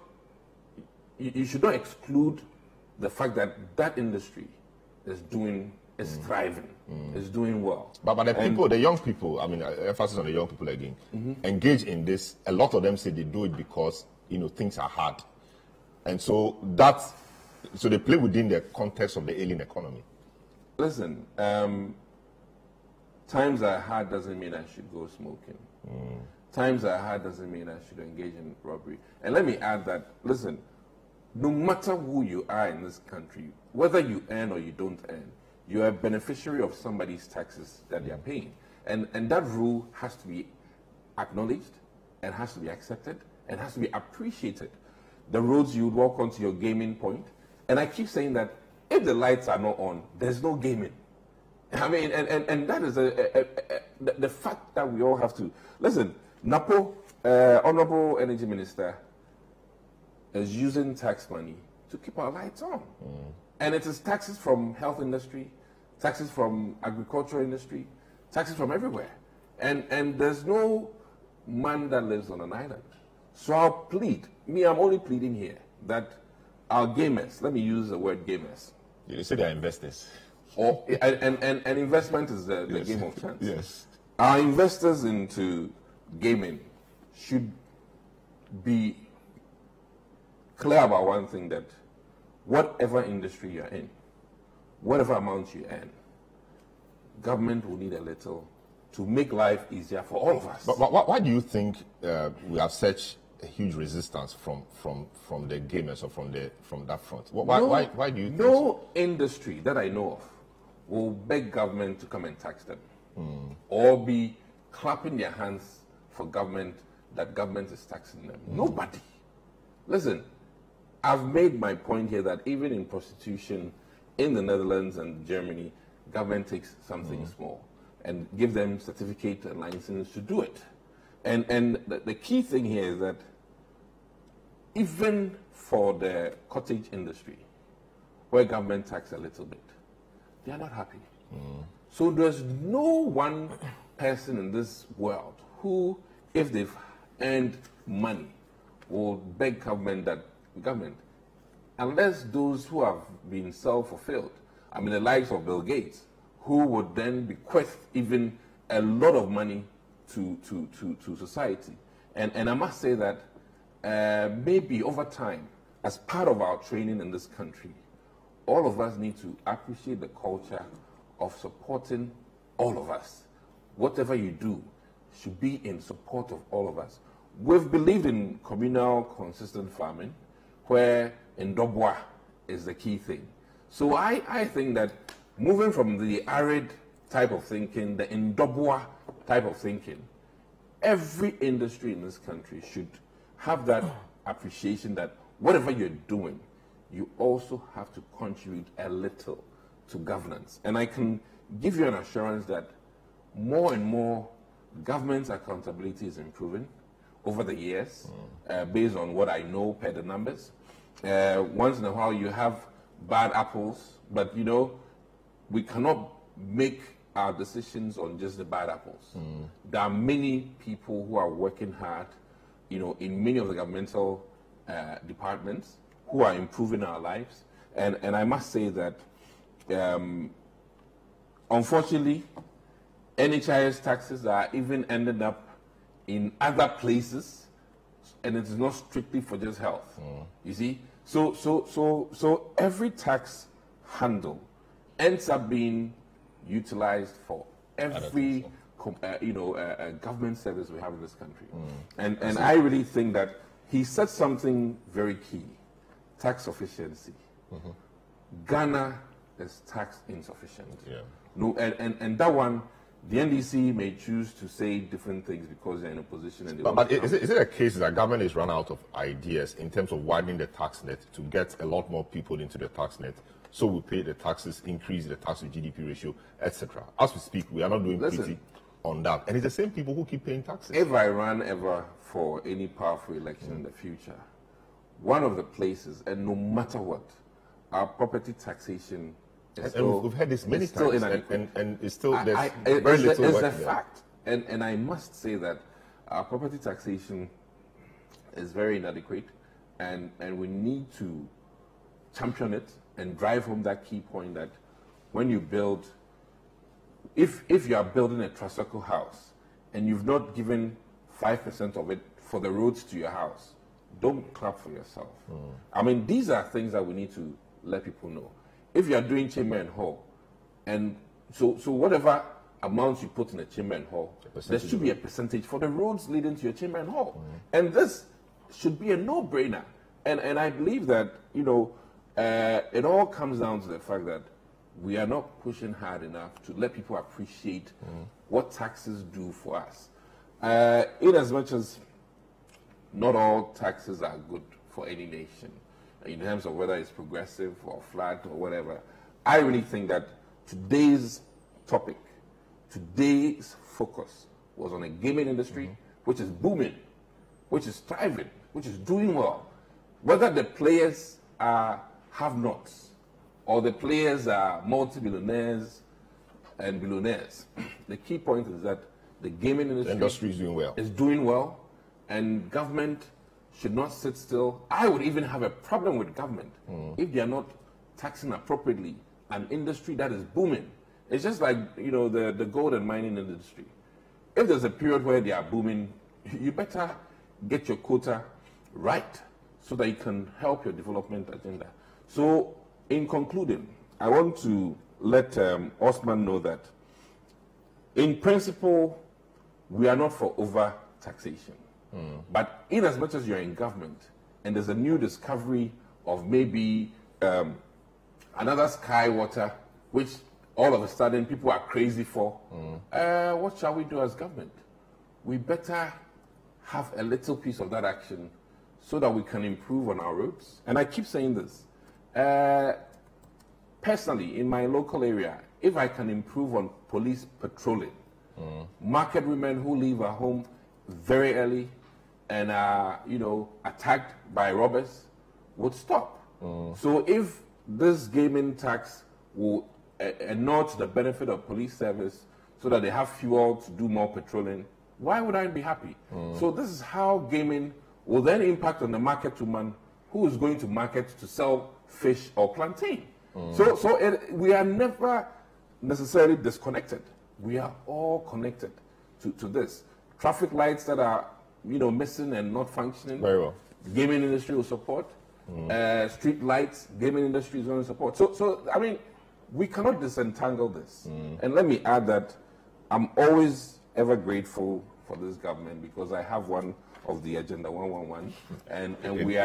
you should not exclude the fact that that industry is thriving, is doing well. But the people, the young people, I mean, emphasis on the young people again, engage in this. A lot of them say they do it because, you know, things are hard. And so so they play within the context of the ailing economy. Listen, times are hard doesn't mean I should go smoking. Times are hard doesn't mean I should engage in robbery. And let me add that, listen, no matter who you are in this country, whether you earn or you don't earn, you are a beneficiary of somebody's taxes that they are paying. And that rule has to be acknowledged, and has to be accepted, and has to be appreciated. The roads you would walk onto your gaming point, and I keep saying that if the lights are not on, there's no gaming. I mean, and that is the fact that we all have to. Listen, Napo, Honorable Energy Minister, is using tax money to keep our lights on. And it is taxes from health industry, taxes from agricultural industry, taxes from everywhere. And there's no man that lives on an island. So I'll plead, I'm only pleading here, that our gamers, let me use the word gamers. You say they're investors. And investment is the game of chance. Yes. Our investors into gaming should be clear about one thing, that whatever industry you're in, whatever amount you earn, government will need a little to make life easier for all of us. But why do you think we have such a huge resistance from the gamers or from that front? Why do you think so? Industry that I know of will beg government to come and tax them, or be clapping their hands for government that government is taxing them. Nobody. Listen, I've made my point here that even in prostitution in the Netherlands and Germany, government takes something small and give them certificate and license to do it. And the key thing here is that even for the cottage industry, where government tax a little bit, they are not happy. So there's no one person in this world who, if they've earned money, will beg government, unless those who have been self-fulfilled, I mean the likes of Bill Gates, who would then bequeath even a lot of money to society. And I must say that maybe over time, as part of our training in this country, all of us need to appreciate the culture of supporting all of us. Whatever you do should be in support of all of us. We've believed in communal, consistent farming, where Ndobwa is the key thing. So I think that moving from the arid type of thinking, the Ndobwa type of thinking, every industry in this country should have that appreciation that whatever you're doing, you also have to contribute a little to governance. And I can give you an assurance that more and more government's accountability is improving over the years, based on what I know per the numbers. Once in a while you have bad apples, but you know, we cannot make our decisions on just the bad apples. There are many people who are working hard, you know, in many of the governmental departments who are improving our lives. And I must say that, unfortunately, NHIS taxes are even ended up in other places and it is not strictly for just health. You see, so every tax handle ends up being utilized for every government service we have in this country. And I really think that he said something very key: tax sufficiency. Ghana is tax insufficient. No, and that one, the NDC may choose to say different things because they're in a position. And but is it a case that government is run out of ideas in terms of widening the tax net to get a lot more people into the tax net? So we pay the taxes, increase the tax to GDP ratio, etc. As we speak, we are not doing pretty on that. And it's the same people who keep paying taxes. If I run ever for any powerful election in the future, one of the places, and no matter what, our property taxation is still, we've had this many times, and it's still there's very little work there. It's a fact. And I must say that our property taxation is very inadequate, and we need to champion it and drive home that key point that when you build, if you are building a tricycle house and you've not given 5% of it for the roads to your house, don't clap for yourself. I mean, these are things that we need to let people know. If you are doing chamber and hall, and so whatever amounts you put in a chamber and hall, there should be a percentage for the roads leading to your chamber and hall. And this should be a no-brainer. And I believe that, it all comes down to the fact that we are not pushing hard enough to let people appreciate what taxes do for us. In as much as not all taxes are good for any nation, in terms of whether it's progressive or flat or whatever, I really think that today's topic, today's focus was on a gaming industry which is booming, which is thriving, which is doing well. Whether the players are have-nots or the players are multi-billionaires and billionaires, the key point is that the gaming industry is doing well. Is doing well, and government should not sit still. I would even have a problem with government if they are not taxing appropriately an industry that is booming. It's just like the gold and mining industry. If there's a period where they are booming, you better get your quota right so that you can help your development agenda. So, in concluding, I want to let Osman know that, in principle, we are not for over-taxation. But in as much as you're in government and there's a new discovery of maybe another sky water, which all of a sudden people are crazy for, what shall we do as government? We better have a little piece of that action so that we can improve on our roads. And I keep saying this. Personally, in my local area, if I can improve on police patrolling, market women who leave our home very early and are, attacked by robbers would stop. So if this gaming tax will not the benefit of police service so that they have fuel to do more patrolling, why would I be happy? So this is how gaming will then impact on the market woman who is going to market to sell fish or plantain. So we are never necessarily disconnected. We are all connected to this. Traffic lights that are missing and not functioning, very well. Gaming industry will support. Street lights, gaming industry is going to support. So I mean, we cannot disentangle this. And let me add that I'm always ever grateful for this government because I have one of the Agenda 111, and we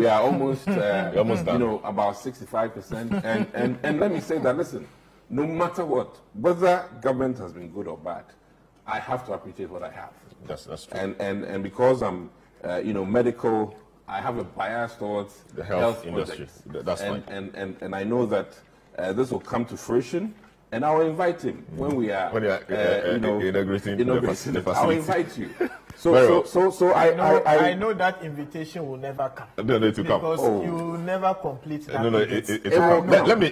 are almost about 65%. And let me say that, listen, no matter what, whether government has been good or bad, I have to appreciate what I have. That's true. And because I'm medical, I have a bias towards the health industry. Projects. That's fine. And I know that this will come to fruition. And I will invite him when we are, inaugurating the facility. I will invite you. I know that invitation will never come. No, it will come. Because you will never complete that.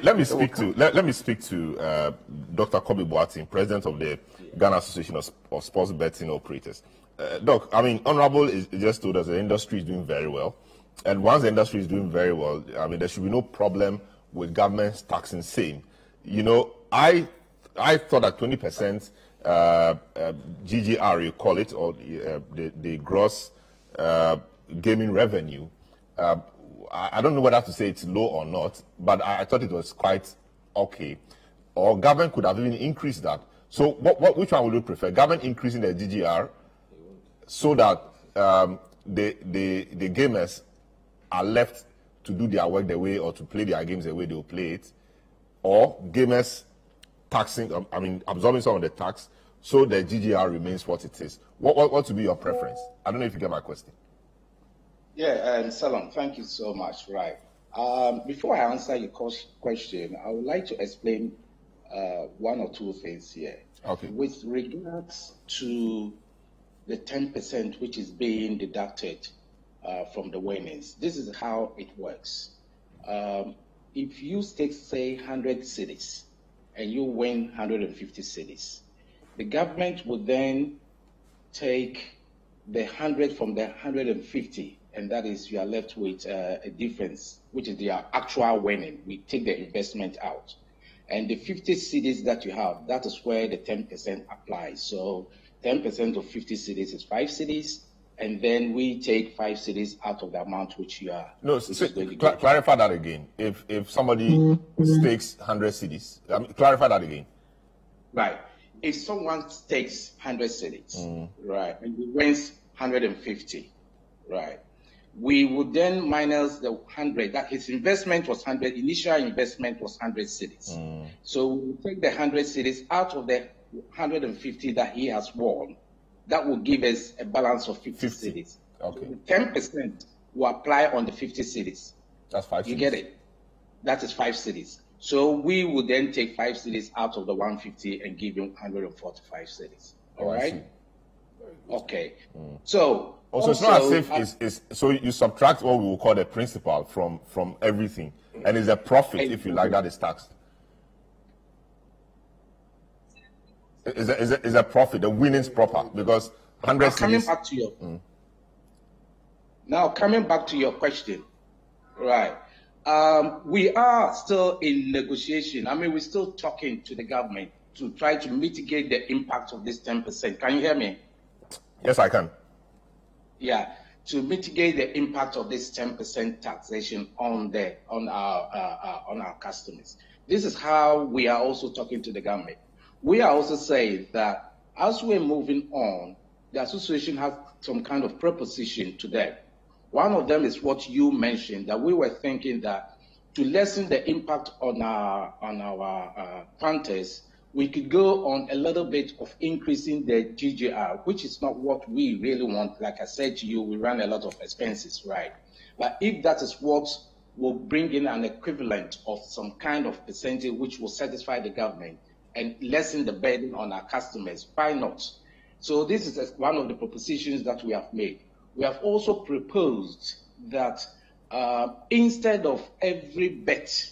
Let me speak to Dr. Kobe Boateng, President of the Ghana Association of Sports Betting Operators. Doc, I mean, Honorable is just told us the industry is doing very well. And once the industry is doing very well, I mean, there should be no problem with government taxing same. I thought that 20% GGR, you call it, or the gross gaming revenue. I don't know whether to say it's low or not, but I thought it was quite okay. Or government could have even increased that. So which one would you prefer? Government increasing the GGR so that the gamers are left to do their work the way, or to play their games the way they'll play it, or gamers taxing, absorbing some of the tax, so the GGR remains what it is. What would be your preference? I don't know if you get my question. Yeah, Salam, thank you so much. Right. Before I answer your question, I would like to explain one or two things here. Okay. With regards to the 10% which is being deducted from the winnings, this is how it works. If you stake, say, 100 cities and you win 150 cities, the government would then take the 100 from the 150, and that is, you are left with a difference, which is the actual winning. We take the investment out. And the 50 cities that you have, that is where the 10% applies. So 10% of 50 cities is 5 cities, and then we take 5 cities out of the amount which you are. No, clarify that again. If somebody stakes 100 cities, clarify that again. Right. If someone stakes 100 cities, right, and he wins 150, right, we would then minus the 100, that his investment was 100, initial investment was 100 cities. So we take the 100 cities out of the 150 that he has won. That will give us a balance of 50 cities. Okay. So 10% will apply on the 50 cities. That's 5 cities. You get it? That is 5 cities. So we would then take 5 cities out of the 150 and give him 145 cities. All right? Okay. So also, it's not as if it's so you subtract what we will call the principal from everything, and it's a profit, if you like, that is taxed. Is a profit, the winnings proper, because 100 coming back to your now coming back to your question, right? We are still in negotiation. We're still talking to the government to try to mitigate the impact of this 10%. Can you hear me? Yes, I can. Yeah, to mitigate the impact of this 10% taxation on our customers. This is how we are also talking to the government. We are also saying that as we're moving on, the association has some kind of proposition to them. One of them is what you mentioned, that we were thinking that to lessen the impact on our punters, we could go on a little bit of increasing the GGR, which is not what we really want. Like I said to you, we run a lot of expenses, right? But if that is what will bring in an equivalent of some kind of percentage which will satisfy the government and lessen the burden on our customers, why not? So this is one of the propositions that we have made. We have also proposed that instead of every bet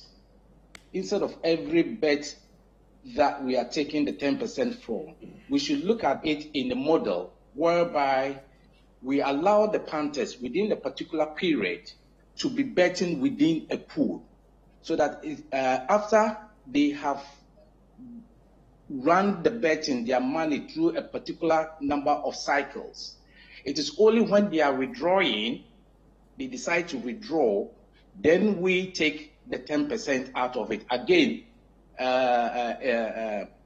that we are taking the 10% from, we should look at it in a model whereby we allow the punters within a particular period to be betting within a pool, so that after they have run the betting, their money through a particular number of cycles, it is only when they are withdrawing, they decide to withdraw, then we take the 10% out of it.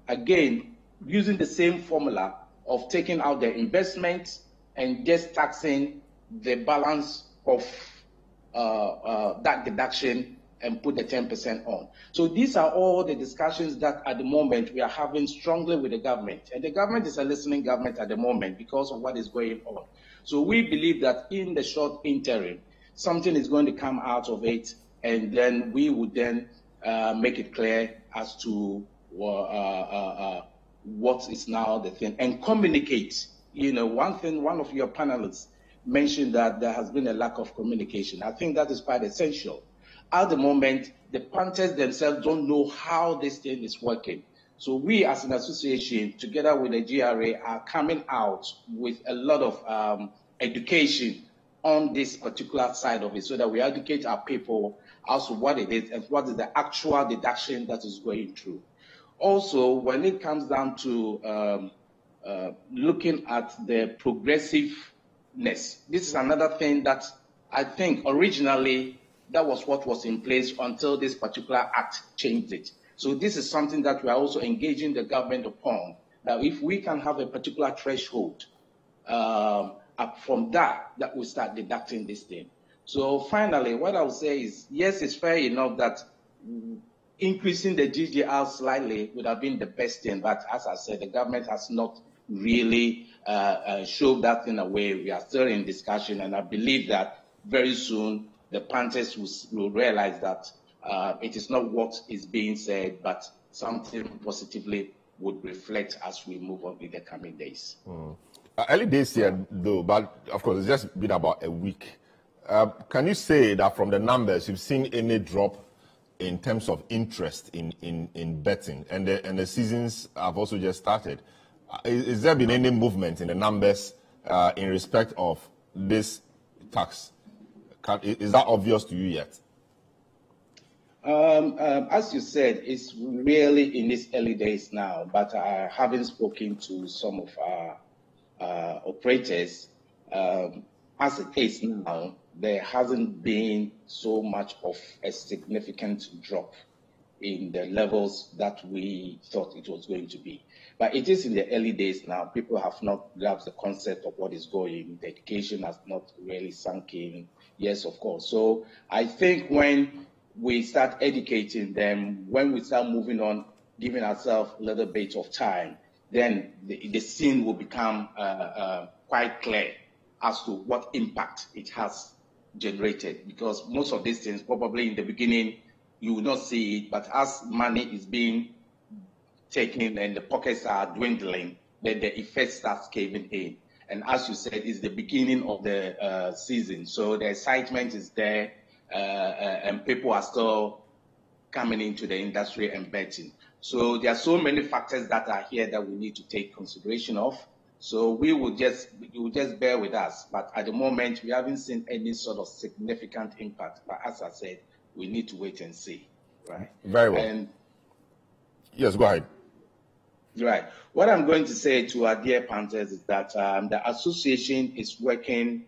Again, using the same formula of taking out the investment and just taxing the balance of that deduction and put the 10% on. So these are all the discussions that at the moment we are having strongly with the government. And the government is a listening government at the moment because of what is going on. So we believe that in the short interim, something is going to come out of it, and then we would then make it clear as to what is now the thing, and communicate. One of your panelists mentioned that there has been a lack of communication. I think that is quite essential. At the moment, the punters themselves don't know how this thing is working. So we as an association, together with the GRA, are coming out with a lot of education on this particular side of it, so that we educate our people as to what it is and what is the actual deduction that is going through. Also, when it comes down to looking at the progressive This is another thing that I think originally that was what was in place until this particular act changed it. So this is something that we are also engaging the government upon, that if we can have a particular threshold, from that we start deducting this thing. So finally, what I would say is, yes, it's fair enough that increasing the GGR slightly would have been the best thing, but as I said, the government has not really showed that thing away. We are still in discussion, and I believe that very soon the Panthers will realize that it is not what is being said, but something positively would reflect as we move on in the coming days. Early days here, though, but of course, it's just been about a week. Can you say that from the numbers, you've seen any drop in terms of interest in betting, and the seasons have also just started? Is there been any movement in the numbers in respect of this tax? Is that obvious to you yet? As you said, it's really in its early days now, but having spoken to some of our operators, as it is now, there hasn't been so much of a significant drop in the levels that we thought it was going to be. But it is in the early days now. People have not grasped the concept of what is going. The education has not really sunk in. Yes, of course. So I think when we start educating them, when we start moving on, giving ourselves a little bit of time, then the scene will become quite clear as to what impact it has generated. Because most of these things, probably in the beginning, you will not see it, but as money is being taken and the pockets are dwindling, then the effect starts caving in. And as you said, it's the beginning of the season. So the excitement is there, and people are still coming into the industry and betting. So there are so many factors that are here that we need to take consideration of. So you will just bear with us. But at the moment, we haven't seen any sort of significant impact. But as I said, we need to wait and see, right? Very well. And yes, go ahead. Right. What I'm going to say to our dear Panthers is that the association is working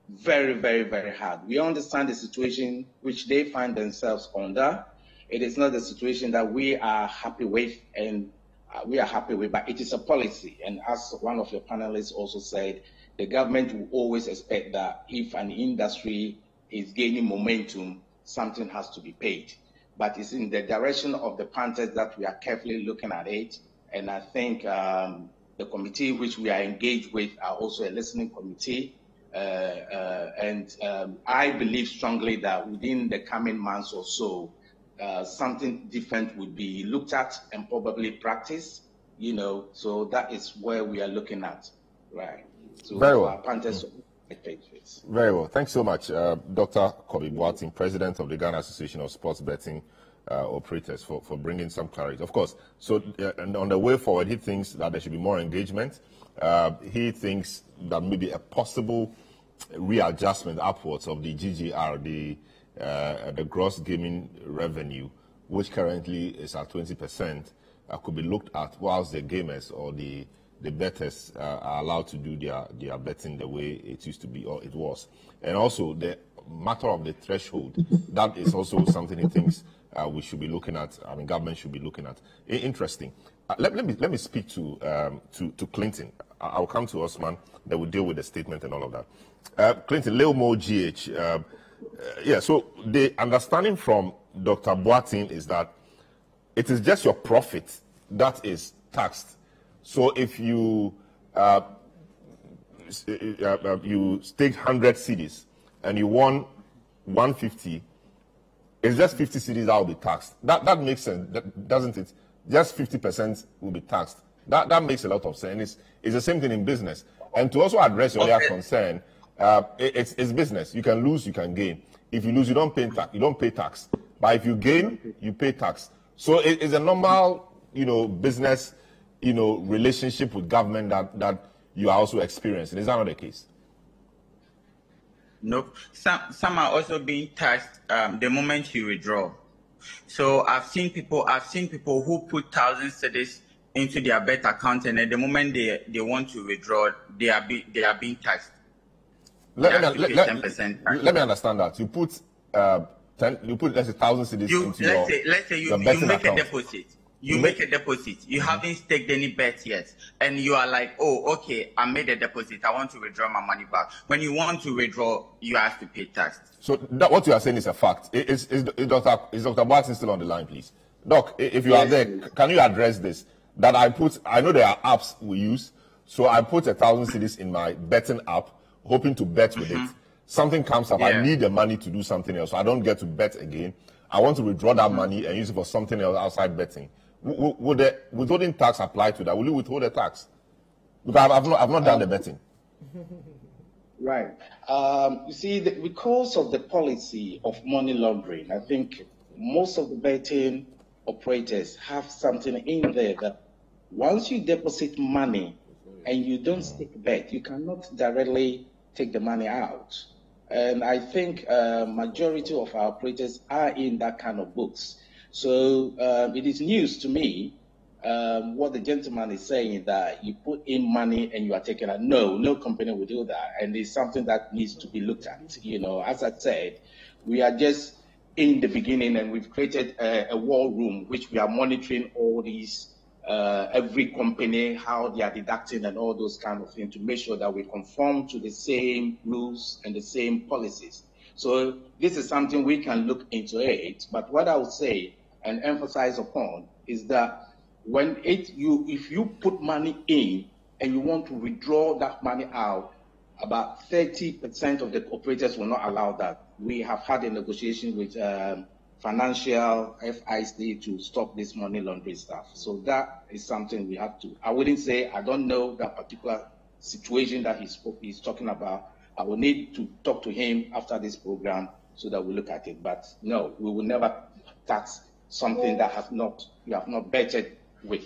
very, very, very hard. We understand the situation which they find themselves under. It is not the situation that we are happy with, and but it is a policy. And as one of your panelists also said, the government will always expect that if an industry is gaining momentum, something has to be paid. But it's in the direction of the Panthers that we are carefully looking at it. And I think the committee which we are engaged with are also a listening committee. And I believe strongly that within the coming months or so, something different would be looked at and probably practiced, so that is where we are looking at, right? So very well. Panthers very well. Thanks so much, Dr. Kobe Boateng, President of the Ghana Association of Sports Betting Operators, for bringing some clarity. Of course, so and on the way forward, he thinks that there should be more engagement. He thinks that maybe a possible readjustment upwards of the GGR, the gross gaming revenue, which currently is at 20%, could be looked at whilst the gamers or the bettors are allowed to do their betting the way it used to be or it was. And also the matter of the threshold, that is also something he thinks we should be looking at. I mean, government should be looking at. Interesting. Let me speak to Clinton. I'll come to Osman, then we'll deal with the statement and all of that. Clinton, Lil Mo GH. Yeah, so the understanding from Dr. Boateng is that it is just your profit that is taxed. So if you you staked 100 cedis and you won 150, it's just 50 cedis that will be taxed. That makes sense, doesn't it? Just 50% will be taxed. That makes a lot of sense. It's the same thing in business. And to also address your earlier concern, it's business. You can lose, you can gain. If you lose, you don't pay tax. But if you gain, you pay tax. So it's a normal, business, relationship with government that you are also experiencing. Is that not the case? No. Some are also being taxed the moment you withdraw. So I've seen people who put 1,000 cedis into their bet account, and at the moment they want to withdraw, they are being taxed. Let me understand that. You put 10. You put let's say 1,000 cedis into let's say you betting make account. a deposit. You make a deposit. You haven't staked any bets yet, and you are like, oh, okay, I made a deposit. I want to withdraw my money back. When you want to withdraw, you have to pay tax. So what you are saying is a fact. Is Dr. Barton still on the line, please? Doc, if you are there, can you address this? That I know there are apps we use, so I put 1,000 cedis in my betting app, hoping to bet with it. Something comes up, I need the money to do something else, so I don't get to bet again. I want to withdraw that money and use it for something else outside betting. Would the withholding tax apply to that? Will you withhold the tax? Because I've not done the betting. Right. You see, because of the policy of money laundering, I think most of the betting operators have something in there that once you deposit money and you don't stick bet, you cannot directly take the money out. And I think majority of our operators are in that kind of books. So it is news to me what the gentleman is saying, that you put in money and you are taking out. No company will do that. And it's something that needs to be looked at. You know, as I said, we are just in the beginning, and we've created a war room which we are monitoring all these, every company, how they are deducting and all those kind of things, to make sure that we conform to the same rules and the same policies. So this is something we can look into it. But what I would say and emphasize upon is that if you put money in and you want to withdraw that money out, about 30% of the operators will not allow that. We have had a negotiation with financial FIC to stop this money laundering stuff. So that is something we have to. I wouldn't say I don't know that particular situation that he's talking about. I will need to talk to him after this program so that we look at it. But no, we will never tax something that you have not betted with.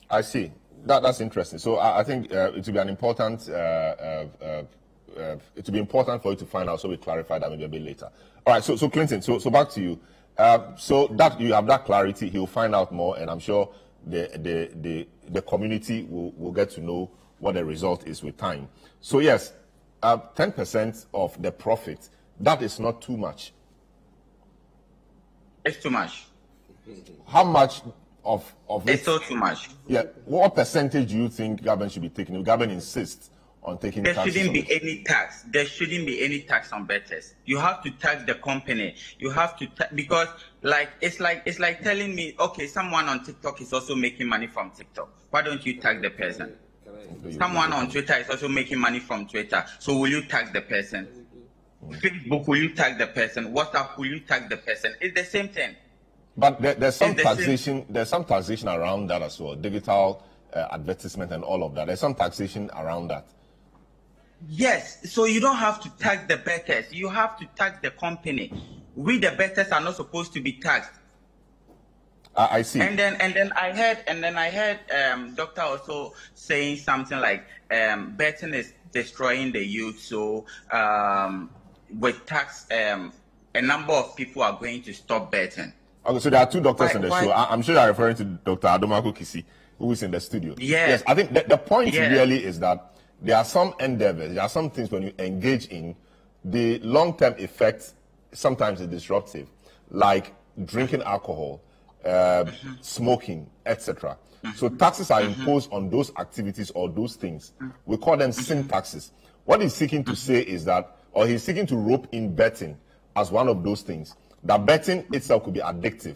I see. That's interesting. So I think it will be an important. It will be important for you to find out. So we clarify that maybe a bit later. All right. So Clinton. So back to you. So that you have that clarity, he'll find out more, and I'm sure the community will get to know what the result is with time. So yes, 10% of the profit. That is not too much. It's too much. How much of it? It's so too much. Yeah. What percentage do you think government should be taking? If government insists on taking there taxes, shouldn't be any tax. There shouldn't be any tax on bettors. You have to tax the company. You have to because it's like telling me, okay, someone on TikTok is also making money from TikTok. Why don't you tax the person? Someone on Twitter is also making money from Twitter. So will you tax the person? Facebook, will you tax the person? WhatsApp, will you tax the person? It's the same thing. But there's some taxation. There's some taxation around that as well. Digital advertisement and all of that. There's some taxation around that. Yes. So you don't have to tax the bettors. You have to tax the company. We the bettors are not supposed to be taxed. I see. And then I heard doctor also saying something like betting is destroying the youth. So with tax, a number of people are going to stop betting. Okay, so there are two doctors in the show. I'm sure you're referring to Dr. Adomako Kisi, who is in the studio. Yes, I think the point really is that there are some endeavors, there are some things when you engage in, the long-term effect sometimes is disruptive, like drinking alcohol, smoking, etc. So taxes are imposed on those activities or those things. We call them sin taxes. What he's seeking to say is that, or he's seeking to rope in betting as one of those things. That betting itself could be addictive.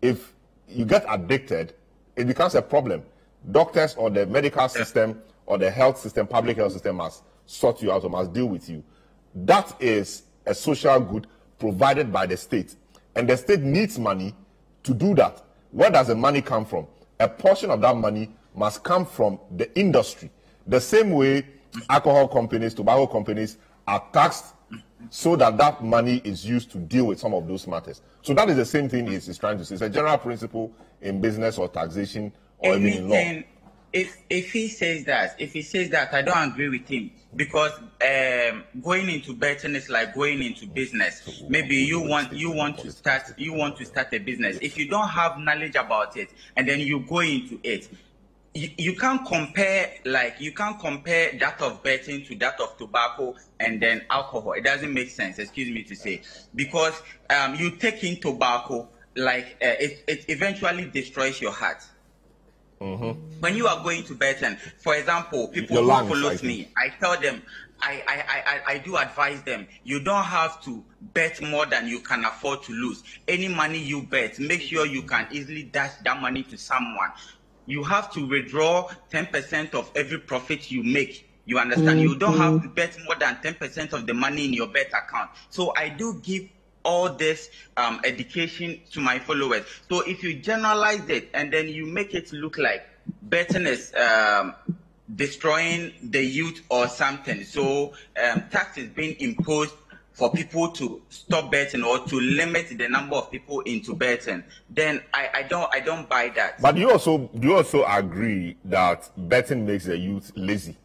If you get addicted, it becomes a problem. Doctors or the medical system or the health system, public health system must sort you out or must deal with you. That is a social good provided by the state. And the state needs money to do that. Where does the money come from? A portion of that money must come from the industry. The same way alcohol companies, tobacco companies are taxed so that that money is used to deal with some of those matters. So that is the same thing he's trying to say. It's a general principle in business or taxation or even in law. If he says that, I don't agree with him, because going into betting is like going into business. Maybe you want to start a business. If you don't have knowledge about it and then you go into it, you can't compare that of betting to that of tobacco and then alcohol. It doesn't make sense, excuse me to say, because you take in tobacco, it eventually destroys your heart. When you are going to betting, for example, people who follows me, I tell them, I do advise them, you don't have to bet more than you can afford to lose. Any money you bet, make sure you can easily dash that money to someone. You have to withdraw 10% of every profit you make. You understand? You don't have to bet more than 10% of the money in your bet account. So I do give all this education to my followers. So if you generalize it and then you make it look like betting is destroying the youth or something, so tax is being imposed for people to stop betting or to limit the number of people into betting, then I don't buy that. But do you also agree that betting makes the youth lazy?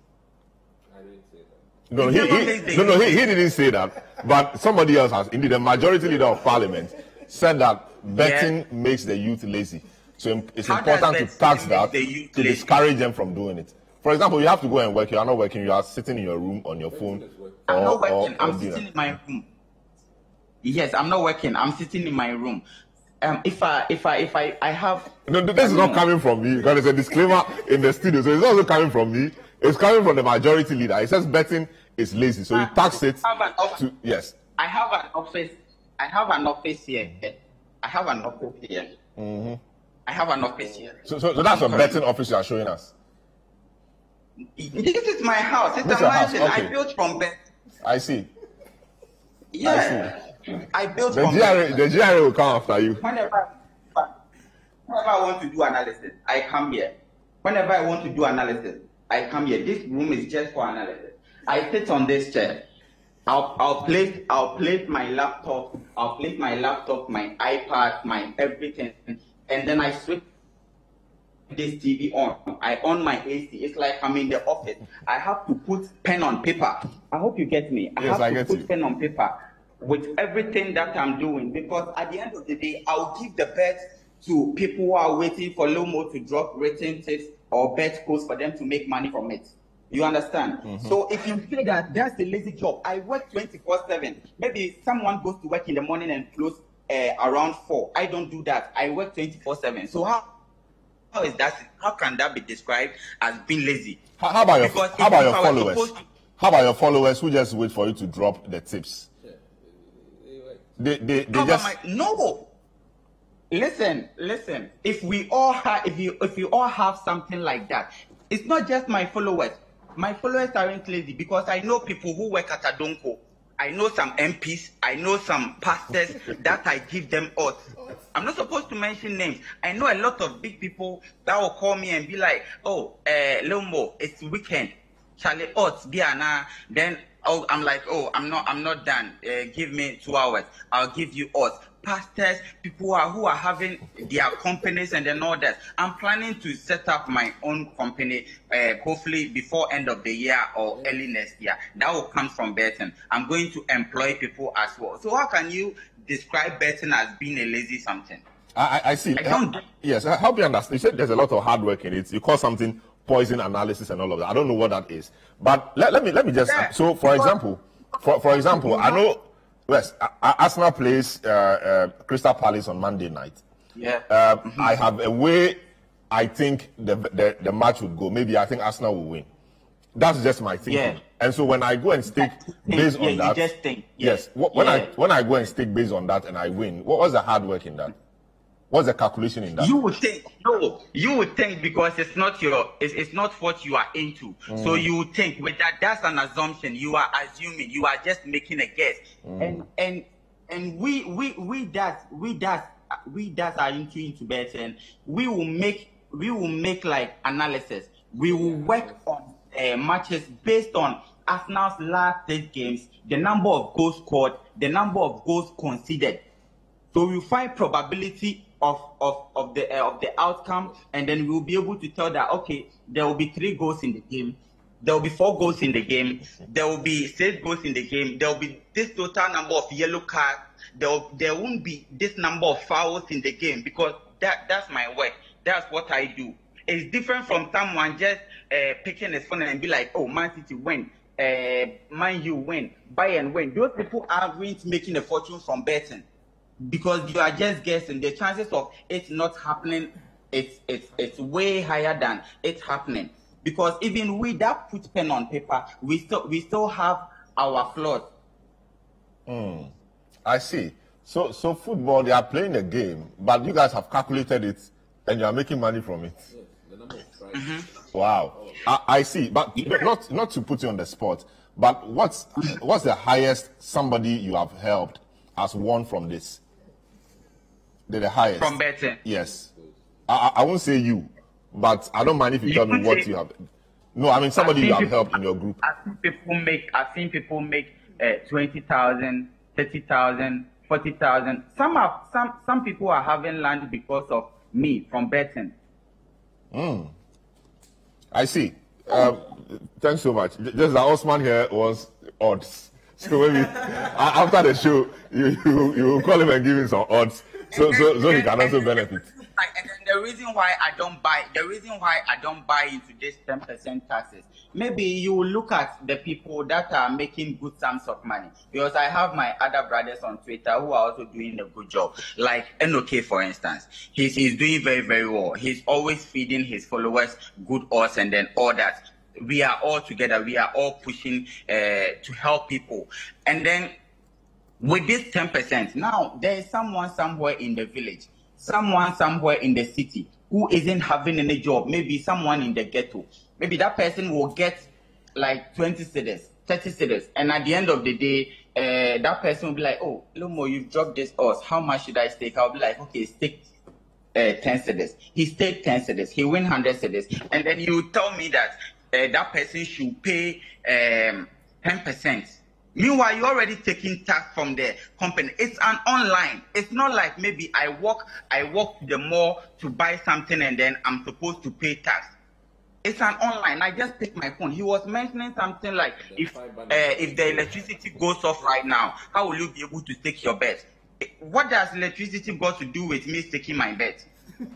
No, he didn't say that. But somebody else has. Indeed, the majority leader of parliament said that betting makes the youth lazy. So it's important to tax that to discourage them from doing it. For example, you have to go and work. You are not working. You are sitting in your room on your phone. I'm not working. I'm sitting in my room. Yes, I'm not working. I'm sitting in my room. If I have. No, this is not coming from me because there's a disclaimer in the studio, so it's not also coming from me. It's coming from the majority leader. It says betting is lazy, so you tax it. Yes. I have an office. I have an office here. I have an office here. I have an office here. So that's a betting office you are showing us. This is my house. It's a mansion. Okay. I built from bet. I see. Yeah. I built from bet. The GRA will come after you. Whenever I want to do analysis, I come here. Whenever I want to do analysis, I come here. This room is just for analysis. I sit on this chair. I'll place my laptop. I'll place my laptop, my iPad, my everything, and then I switch this TV on. I on my AC. It's like I'm in the office. I have to put pen on paper. I hope you get me. I have to put pen on paper with everything that I'm doing, because at the end of the day, I'll give the bet to people who are waiting for Lomo to drop written tips or bet codes for them to make money from it. You understand? So if you say that that's a lazy job, I work 24/7. Maybe someone goes to work in the morning and close around 4. I don't do that. I work 24/7. So how is that? How can that be described as being lazy? How about your followers? How about your followers who just wait for you to drop the tips? They just no. Listen. If we all have, if you all have something like that, it's not just my followers. My followers aren't lazy, because I know people who work at Adonko. I know some MPs. I know some pastors that I give them odds. I'm not supposed to mention names. I know a lot of big people that will call me and be like, "Oh, Lombo, it's weekend. Charlie odds, Biana." Then I'm like, "Oh, I'm not done. Give me 2 hours. I'll give you odds." Pastors, people who are having their companies and then all that. I'm planning to set up my own company, hopefully before end of the year or early next year. That will come from betting. I'm going to employ people as well. So how can you describe betting as being a lazy something? I see. Yes, I hope you understand. You said there's a lot of hard work in it. You call something poison analysis and all of that. I don't know what that is. But let me just. So for example, I know. Yes, Arsenal plays Crystal Palace on Monday night. Yeah. I have a way I think the match would go. Maybe I think Arsenal will win. That's just my thinking. Yeah. And so when I go and stick based on that, you just think. Yes. When I go and stick based on that and I win, what's the hard work in that? What's the calculation in that? You would think because it's not what you are into. So you would think with that's an assumption. You are assuming. You are just making a guess. And we that are into betting. We will make like analysis. We will work on matches based on Arsenal's last 6 games, the number of goals scored, the number of goals conceded. So we find probability of the outcome, and then we will be able to tell that, okay, there will be 3 goals in the game, there will be 4 goals in the game, there will be 6 goals in the game, there will be this total number of yellow cards, there won't be this number of fouls in the game, because that's my work. That's what I do. It's different from someone just picking his phone and be like, oh, Man City win, Man U win, Bayern win. Those people aren't making a fortune from betting because you are just guessing. The chances of it not happening, it's way higher than it happening. Because even we that put pen on paper, we still have our flaws. I see. So football, they are playing the game, but you guys have calculated it and you are making money from it. Yes, the number of tries. Wow. I see. But not to put you on the spot, but what's the highest somebody you have helped has won from this? The highest. From betting? Yes. I won't say you, but I don't mind if you tell me what you have. No, I mean somebody you have helped in your group. I've seen people make 20,000, 30,000, 40,000. Some people are having land because of me from betting. I see. Thanks so much. Just that Osman here was odds. So maybe after the show, you call him and give him some odds, so he can also benefit. And then the reason why I don't buy into this 10% taxes, maybe you will look at the people that are making good sums of money. Because I have my other brothers on Twitter who are also doing a good job. Like NOK, for instance. He's doing very, very well. He's always feeding his followers good odds and then all that. We are all together. We are all pushing to help people. And then with this 10%, now there is someone somewhere in the village, someone somewhere in the city who isn't having any job, maybe someone in the ghetto. Maybe that person will get like 20 cedis, 30 cedis. And at the end of the day, that person will be like, oh, Lomo, you've dropped this odds. How much should I stake? I'll be like, okay, stake 10 cedis. He staked 10 cedis. He win 100 cedis. And then you tell me that that person should pay 10%. Meanwhile, you're already taking tax from the company. It's an online. It's not like maybe I walk to the mall to buy something and then I'm supposed to pay tax. It's an online. I just picked my phone. He was mentioning something like if the electricity goes off right now, how will you be able to take your bet? What does electricity got to do with me taking my bet?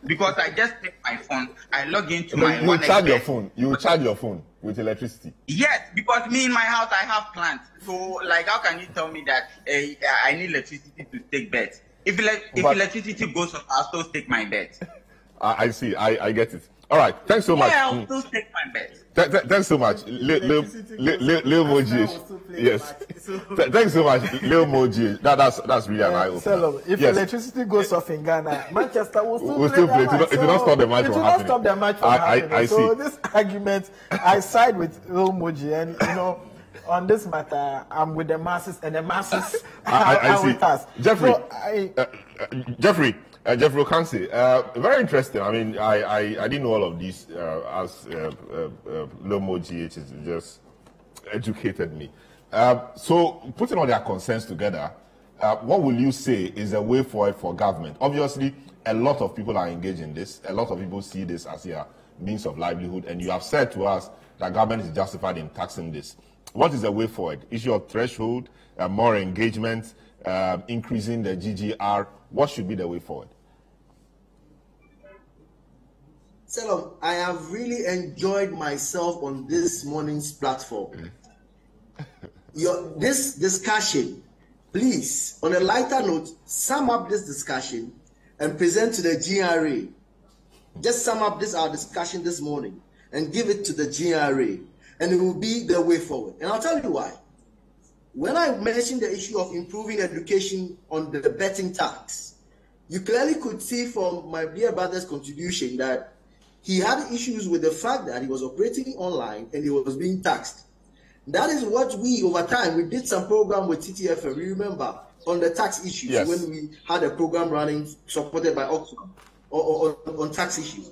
Because I just picked my phone, I log into my You charge your phone. You charge your phone with electricity. Yes, because me in my house I have plants. So like, how can you tell me that I need electricity to take bets? If electricity goes off, I'll still take my bet. I see. I get it. All right. Thanks so much. Yeah, I'll still take my bet. Thanks so much, Lil Moji. Yes. Thanks so much, Lil Moji. That's really an eye-opener. If electricity goes off in Ghana, Manchester will still play. It will not stop the match from happening. It will not stop the match from happening. I see. So this argument, I side with Lil Moji, and on this matter, I'm with the masses, and the masses are with us. Jeffrey, Jeffrey Okansi, very interesting. I mean, I didn't know all of these as Lomo GH has just educated me. So putting all their concerns together, what will you say is a way forward for government? Obviously, a lot of people are engaged in this. A lot of people see this as their means of livelihood. And you have said to us that government is justified in taxing this. What is the way forward? Issue of threshold, more engagement, increasing the GGR. What should be the way forward? Salom, I have really enjoyed myself on this morning's platform. This discussion, please, on a lighter note, sum up this discussion and present to the GRA. Just sum up our discussion this morning and give it to the GRA, and it will be the way forward. And I'll tell you why. When I mentioned the issue of improving education on the betting tax, you clearly could see from my dear brother's contribution that he had issues with the fact that he was operating online and he was being taxed. That is what we, over time, we did some program with TTFM, we remember, on the tax issues, yes, when we had a program running supported by Oxfam on tax issues.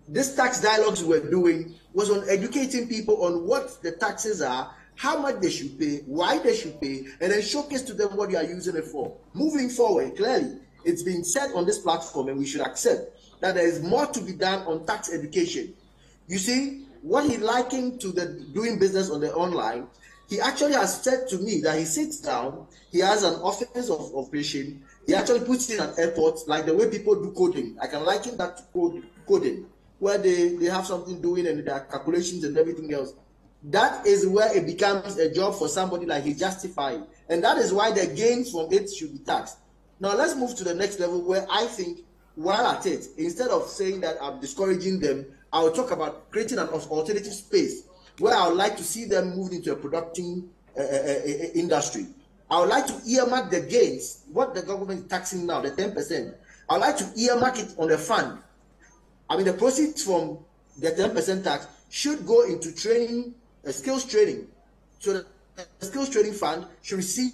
This tax dialogues we were doing was on educating people on what the taxes are, how much they should pay, why they should pay, and then showcase to them what they are using it for. Moving forward, clearly, it's been said on this platform, and we should accept that there is more to be done on tax education. You see, what he likened to the doing business on the online, he actually has said to me that he sits down, he has an office of operation, he actually puts in an effort, like the way people do coding. I can liken that to coding. where they have something doing and their calculations and everything else. That is where it becomes a job for somebody like he's justified. And that is why the gains from it should be taxed. Now let's move to the next level where I think while at it, instead of saying that I'm discouraging them, I will talk about creating an alternative space where I would like to see them moved into a productive industry. I would like to earmark the gains, what the government is taxing now, the 10%. I would like to earmark it on the fund. I mean, the proceeds from the 10% tax should go into training, skills training. So the skills training fund should receive,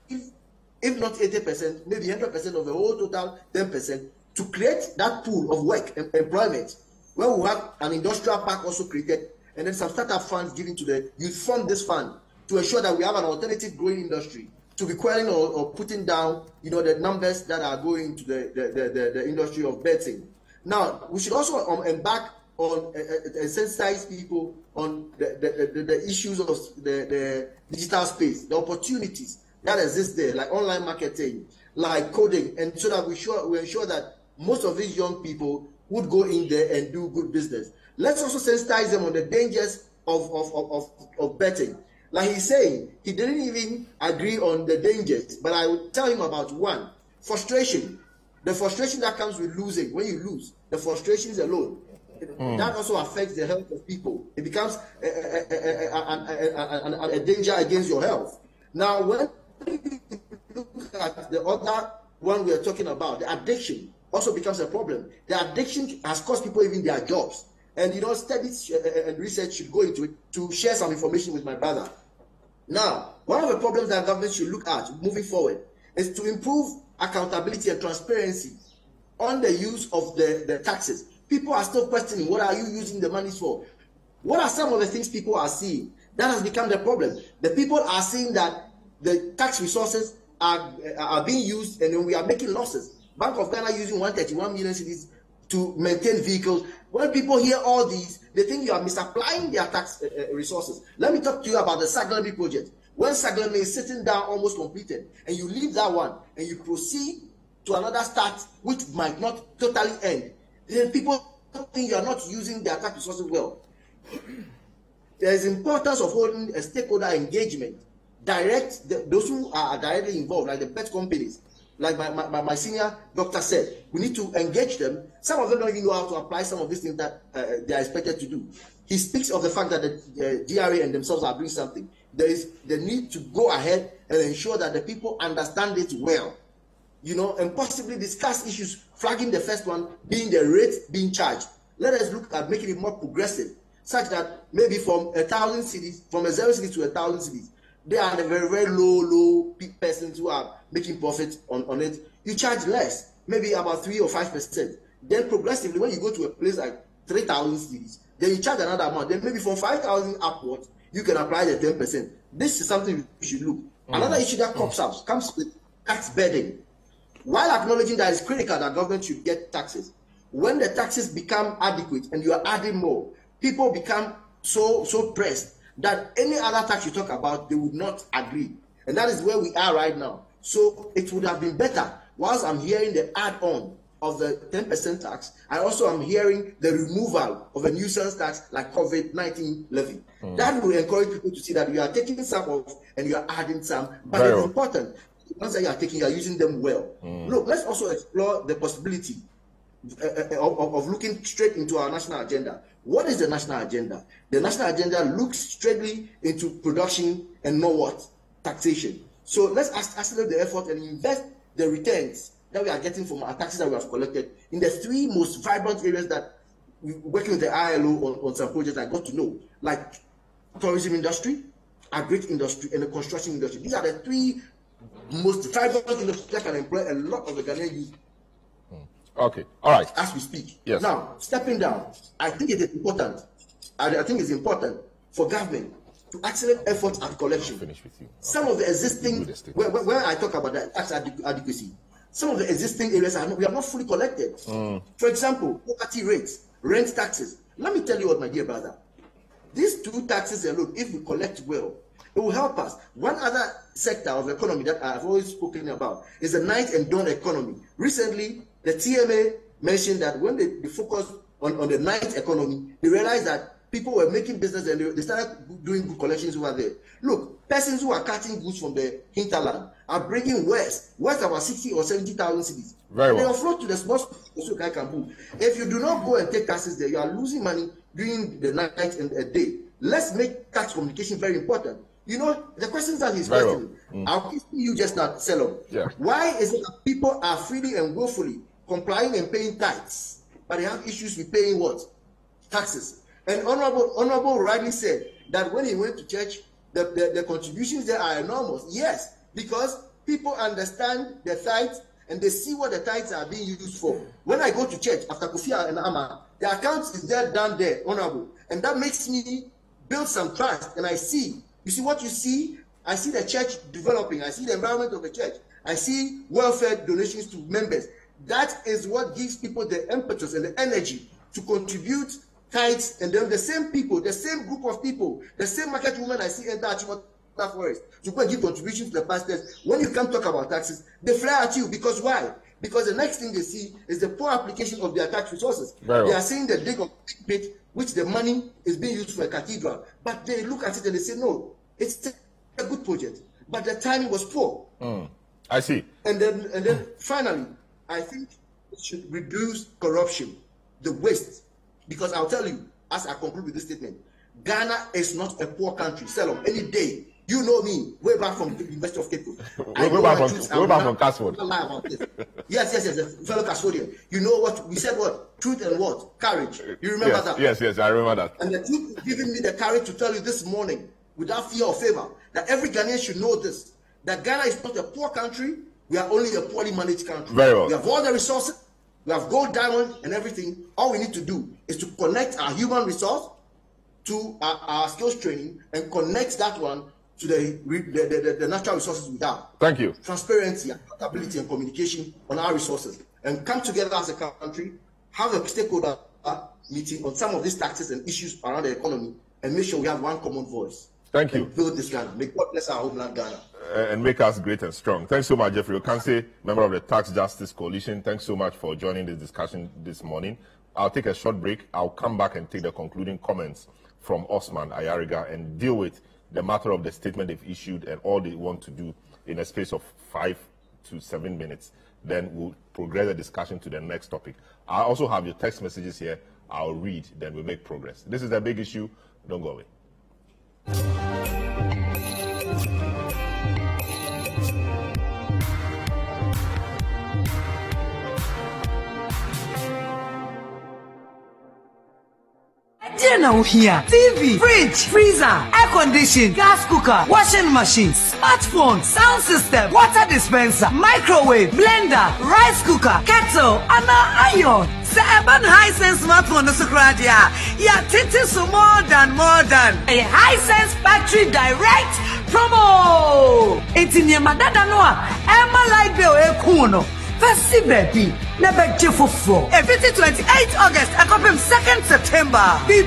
if not 80%, maybe 100% of the whole total 10%, to create that pool of work and employment, where we have an industrial park also created, and then some startup funds given to the youth. Fund this fund to ensure that we have an alternative growing industry to be quelling or putting down, the numbers that are going to the industry of betting. Now, we should also embark on sensitize people on the issues of the digital space, the opportunities that exist there, like online marketing, like coding, and so that we ensure that most of these young people would go in there and do good business. Let's also sensitize them on the dangers of betting. Like he's saying, he didn't even agree on the dangers, but I will tell him about one: frustration. The frustration that comes with losing. When you lose, the frustrations alone, that also affects the health of people. It becomes a danger against your health. Now, when you look at the other one we are talking about, the addiction also becomes a problem. The addiction has cost people even their jobs. And studies and research should go into it to share some information with my brother. Now, one of the problems that government should look at moving forward is to improve accountability and transparency on the use of the taxes. People are still questioning, what are you using the money for? What are some of the things people are seeing? That has become the problem. The people are seeing that the tax resources are being used and then we are making losses. Bank of Ghana using 131 million cedis to maintain vehicles. When people hear all these, they think you are misapplying their tax resources. Let me talk to you about the Saglami project. When Saglami is sitting down almost completed, and you leave that one, and you proceed to another start, which might not totally end, then people think you are not using their tax resources well. There is importance of holding a stakeholder engagement. Those who are directly involved, like the bet companies, like my senior doctor said, we need to engage them. Some of them don't even know how to apply some of these things that they are expected to do. He speaks of the fact that the DRA and themselves are doing something. There is the need to go ahead and ensure that the people understand it well, and possibly discuss issues, flagging the first one being the rate being charged. Let us look at making it more progressive, such that maybe from 1,000 cities, from a 0 city to 1,000 cities, they are the very, very low persons who are making profit on it. You charge less, maybe about 3 or 5%. Then progressively, when you go to a place like 3,000 cities, then you charge another amount. Then maybe from 5,000 upwards, you can apply the 10%. This is something we should look. Another issue that comes with tax burden. While acknowledging that it's critical that government should get taxes, when the taxes become adequate and you are adding more, people become so pressed that any other tax you talk about, they would not agree. And that is where we are right now. So it would have been better, whilst I'm hearing the add-on of the 10% tax, I also am hearing the removal of a nuisance tax like COVID-19 levy. That will encourage people to see that you are taking some off and you are adding some, but it's important. The ones that you are taking, you are using them well. Look, let's also explore the possibility of looking straight into our national agenda. What is the national agenda? The national agenda looks straightly into production and not what? Taxation. So let's accelerate the effort and invest the returns that we are getting from our taxes that we have collected in the 3 most vibrant areas that we're working with the ILO on some projects I got to know, like tourism industry, agri industry, and the construction industry. These are the 3 most vibrant industries that can employ a lot of the Ghanaian youth. Okay, all right. As we speak. Yes. Now, stepping down, I think it is important. I think it's important for government to accelerate efforts at collection. Finish with you. Some of the existing, when I talk about that tax adequacy, some of the existing areas we have not fully collected. For example, property rates, rent taxes. Let me tell you what, my dear brother. These 2 taxes alone, if we collect well, it will help us. One other sector of the economy that I've always spoken about is the night and dawn economy. Recently, the TMA mentioned that when they focus on the night economy, they realized that people were making business and they started doing good collections over there. Look, persons who are cutting goods from the hinterland are bringing worth about 60 or 70,000 cities. Very well. They offload to the small people. If you do not go and take taxes there, you are losing money during the night and the day. Let's make tax communication very important. You know, the questions that he's questioning, I'll give you just now, Selom. Yeah. Why is it that people are freely and willfully complying and paying tithes, but they have issues with paying what? Taxes. And Honorable rightly said that when he went to church, the contributions there are enormous. Yes, because people understand the tithes and they see what the tithes are being used for. When I go to church after Kofia and Amma, the account is there down there, Honorable, and that makes me build some trust. And I see, you see what you see? I see the church developing. I see the environment of the church. I see welfare donations to members. That is what gives people the impetus and the energy to contribute tithes. And then the same people, the same group of people, the same market women I see enter Achimota Forest to go and give contributions to the pastors. When you come talk about taxes, they fly at you. Because why? Because the next thing they see is the poor application of their tax resources. They are seeing the dig of pit, which the money is being used for a cathedral. But they look at it and they say, no, it's a good project. But the timing was poor. I see. And then finally, I think it should reduce corruption, the waste. Because I'll tell you, as I conclude with this statement, Ghana is not a poor country. Salom, any day, you know me, way back from the University of Cape Town. Way back from Casford. Yes, fellow custodian. You know what we said? What truth and what courage? You remember that? Yes, I remember that. And the truth is giving me the courage to tell you this morning, without fear or favor, that every Ghanaian should know this: that Ghana is not a poor country. We are only a poorly managed country. Very well. We have all the resources. We have gold, diamond, and everything. All we need to do is to connect our human resource to our skills training and connect that one to the natural resources we have. Thank you. Transparency, accountability, and communication on our resources, and come together as a country, have a stakeholder meeting on some of these taxes and issues around the economy, and make sure we have one common voice. Thank you. Build this Ghana. May God bless our homeland, Ghana. And make us great and strong. Thanks so much, Jeffrey Okanse, member of the Tax Justice Coalition. Thanks so much for joining this discussion this morning. I'll take a short break. I'll come back and take the concluding comments from Osman Ayariga and deal with the matter of the statement they've issued and all they want to do in a space of 5 to 7 minutes. Then we'll progress the discussion to the next topic. I also have your text messages here. I'll read, then we'll make progress. This is a big issue. Don't go away. Dinner here. TV, fridge, freezer, air condition, gas cooker, washing machine, smartphone, sound system, water dispenser, microwave, blender, rice cooker, kettle, and iron. Seven Hisense smartphone is yeah, Titi so more than a Hisense factory direct promo. It's in your madada noa. Emma like bill kuno. Fasi baby, never for. Every 28 August, I come 2nd September. Be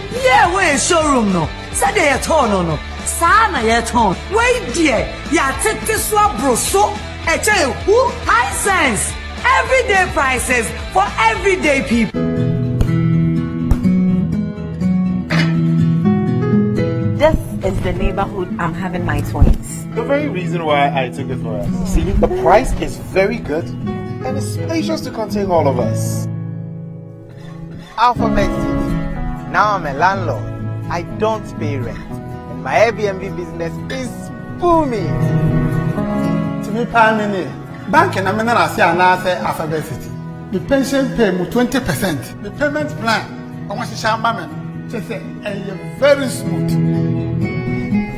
way showroom no. Saturday at home no. Sana yet home. Wait dear, ya take this one bro so. Who Hisense. Everyday prices for everyday people. This is the neighborhood I'm having my twins. The very reason why I took it for us. See, the price is very good and it's spacious to contain all of us. Alphabet City. Now I'm a landlord. I don't pay rent. And my Airbnb business is booming. To me, Palmini. Bank and I'm not say Alphabet City. The pension pay me 20%. The payment plan, I want to share just say very smooth.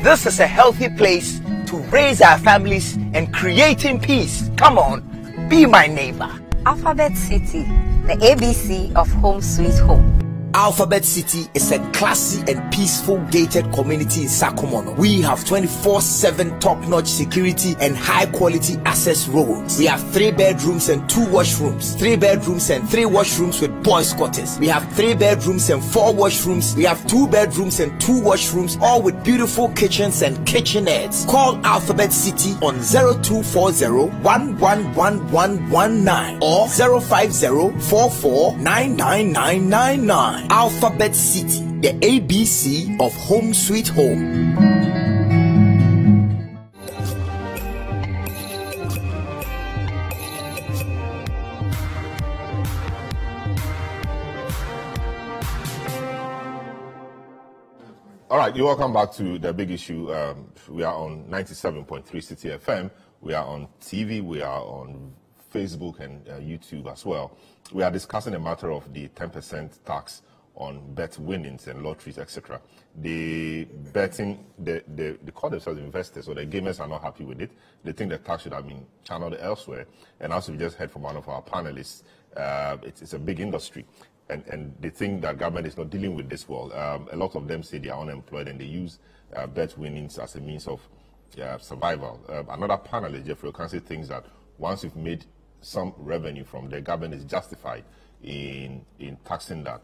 This is a healthy place to raise our families and creating peace. Come on, be my neighbor. Alphabet City, the ABC of home sweet home. Alphabet City is a classy and peaceful gated community in Sakomono. We have 24/7 top-notch security and high-quality access roads. We have 3 bedrooms and 2 washrooms, 3 bedrooms and 3 washrooms with boys' quarters. We have 3 bedrooms and 4 washrooms. We have 2 bedrooms and 2 washrooms, all with beautiful kitchens and kitchenettes. Call Alphabet City on 0240-111119 or 050449999. Alphabet City, the ABC of home sweet home. All right, you're welcome back to the big issue. We are on 97.3 Citi FM. We are on TV. We are on Facebook and YouTube as well. We are discussing a matter of the 10% tax on bet winnings and lotteries, etc. The betting, they call themselves investors, so the gamers are not happy with it. They think the tax should have been channeled elsewhere. And as we just heard from one of our panelists, it's a big industry. And they think that government is not dealing with this well. A lot of them say they are unemployed and they use bet winnings as a means of survival. Another panelist, Jeffrey Okansi, thinks that once you've made some revenue from the government is justified in taxing that.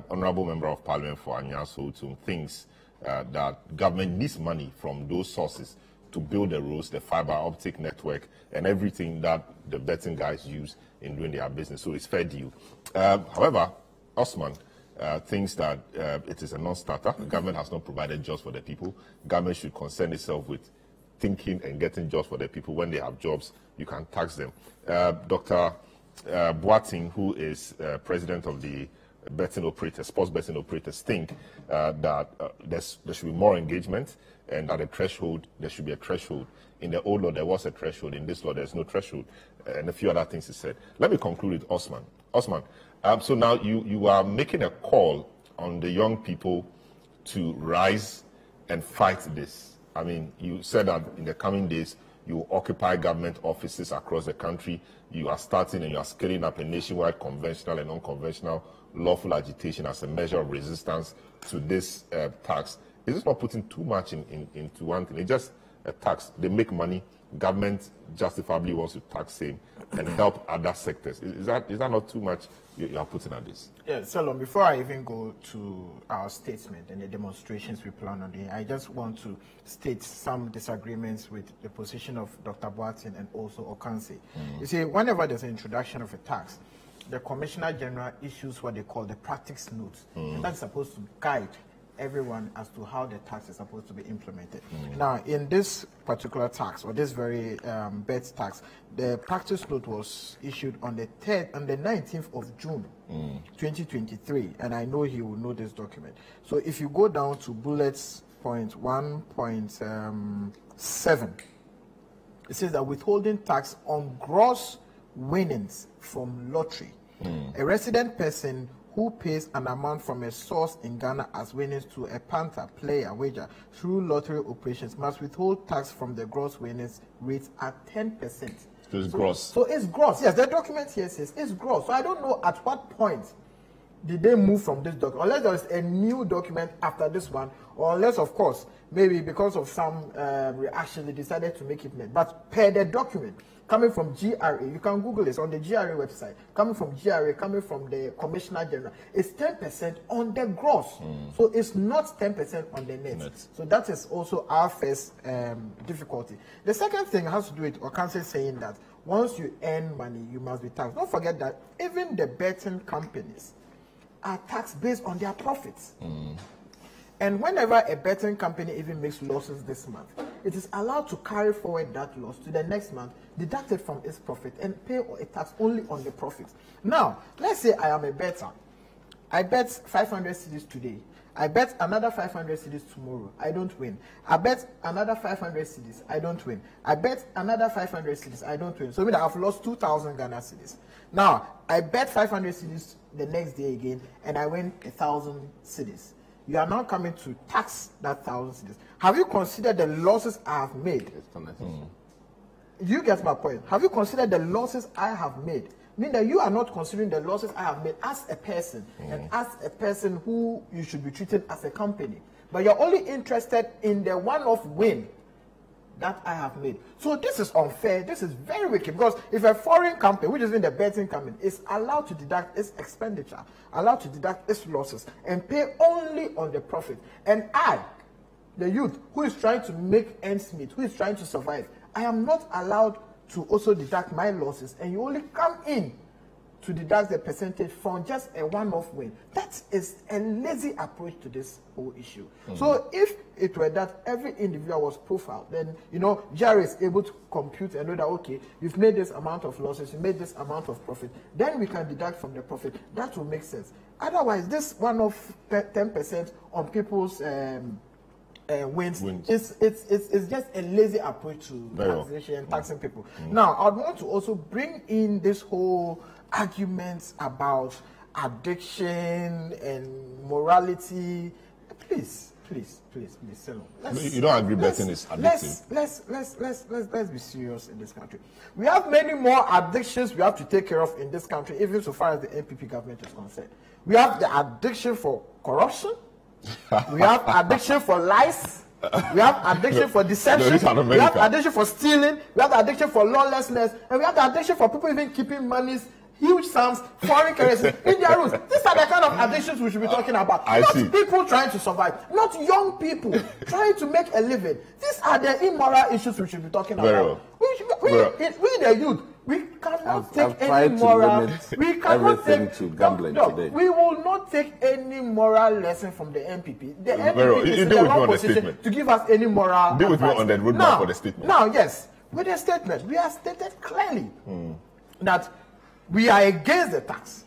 Honorable Member of Parliament for Anyaso thinks that government needs money from those sources to build the roads, the fiber optic network, and everything that the betting guys use in doing their business. So it's fair deal. However, Osman thinks that it is a non-starter. Government has not provided jobs for the people. Government should concern itself with thinking and getting jobs for the people. When they have jobs, you can tax them. Dr. Boateng, who is president of the betting operators, sports betting operators, think that there should be more engagement and at a threshold, there should be a threshold. In the old law, there was a threshold. In this law, there's no threshold. And a few other things he said. Let me conclude with Osman. Osman, so now you are making a call on the young people to rise and fight this. I mean, you said that in the coming days, you occupy government offices across the country. You are starting and you are scaling up a nationwide conventional and unconventional lawful agitation as a measure of resistance to this tax. Is this not putting too much into one thing? It's just a tax. They make money. Government justifiably wants to tax same and help other sectors. Is that not too much you are putting at this? Yeah, Salom, before I even go to our statement and the demonstrations we plan on here, I just want to state some disagreements with the position of Dr. Boateng and also Okansi. You see, whenever there's an introduction of a tax, the Commissioner General issues what they call the practice notes. And that's supposed to guide everyone as to how the tax is supposed to be implemented. Now, in this particular tax, or this very bet tax, the practice note was issued on the 19th of June, 2023, and I know he will know this document. So if you go down to bullets point 1.7, it says that withholding tax on gross winnings from lottery. A resident person who pays an amount from a source in Ghana as winnings to a panther player wager through lottery operations must withhold tax from the gross winnings rate at 10%. So it's gross. So it's gross. Yes, the document here says it's gross. So I don't know at what point did they move from this document, unless there is a new document after this one, or unless, of course, maybe because of some reaction, they decided to make it net. But per the document, coming from GRA, you can Google this on the GRA website, coming from GRA, coming from the Commissioner General, it's 10% on the gross. So it's not 10% on the net. So that is also our first difficulty. The second thing has to do with Okansi saying that once you earn money, you must be taxed. Don't forget that even the betting companies are taxed based on their profits. And whenever a betting company even makes losses this month, it is allowed to carry forward that loss to the next month, deduct it from its profit, and pay a tax only on the profit. Now, let's say I am a bettor. I bet 500 cedis today. I bet another 500 cedis tomorrow. I don't win. I bet another 500 cedis. I don't win. I bet another 500 cedis. I don't win. So I mean I've lost 2,000 Ghana cedis. Now, I bet 500 cedis the next day again, and I win 1,000 cedis. You are now coming to tax that 1,000 cedis. Have you considered the losses I have made? You get my point. Have you considered the losses I have made mean that you are not considering the losses I have made as a person and as a person who you should be treated as a company. But you're only interested in the one-off win that I have made. So this is unfair. This is very wicked, because if a foreign company, which is in the betting company, is allowed to deduct its expenditure, allowed to deduct its losses, and pay only on the profit, and I, the youth who is trying to make ends meet, who is trying to survive, I am not allowed to also deduct my losses, and you only come in to deduct the percentage from just a one-off win. That is a lazy approach to this whole issue. So if it were that every individual was profiled, then, you know, Jerry is able to compute and know that, okay, you've made this amount of losses, you made this amount of profit, then we can deduct from the profit. That will make sense. Otherwise, this one-off 10% on people's wins. It's just a lazy approach to taxation and taxing people. Now, I would want to also bring in this whole arguments about addiction and morality. Please, Selom. You don't agree betting is addictive? Let's be serious in this country. We have many more addictions we have to take care of in this country, even so far as the NPP government is concerned. We have the addiction for corruption. We have addiction for lies. We have addiction for deception. We have addiction for stealing. We have the addiction for lawlessness. And we have the addiction for people even keeping monies, huge sums, foreign currencies in their rooms. These are the kind of addictions we should be talking about. Not people trying to survive. Not young people trying to make a living. These are the immoral issues we should be talking about. We the youth, we cannot take any moral. We cannot take to gambling today. We will not take any moral lesson from the NPP. The NPP is in the wrong position to give us any moral. Deal with me on the roadmap for the statement. Now, yes, with the statement, we have stated clearly that we are against the tax.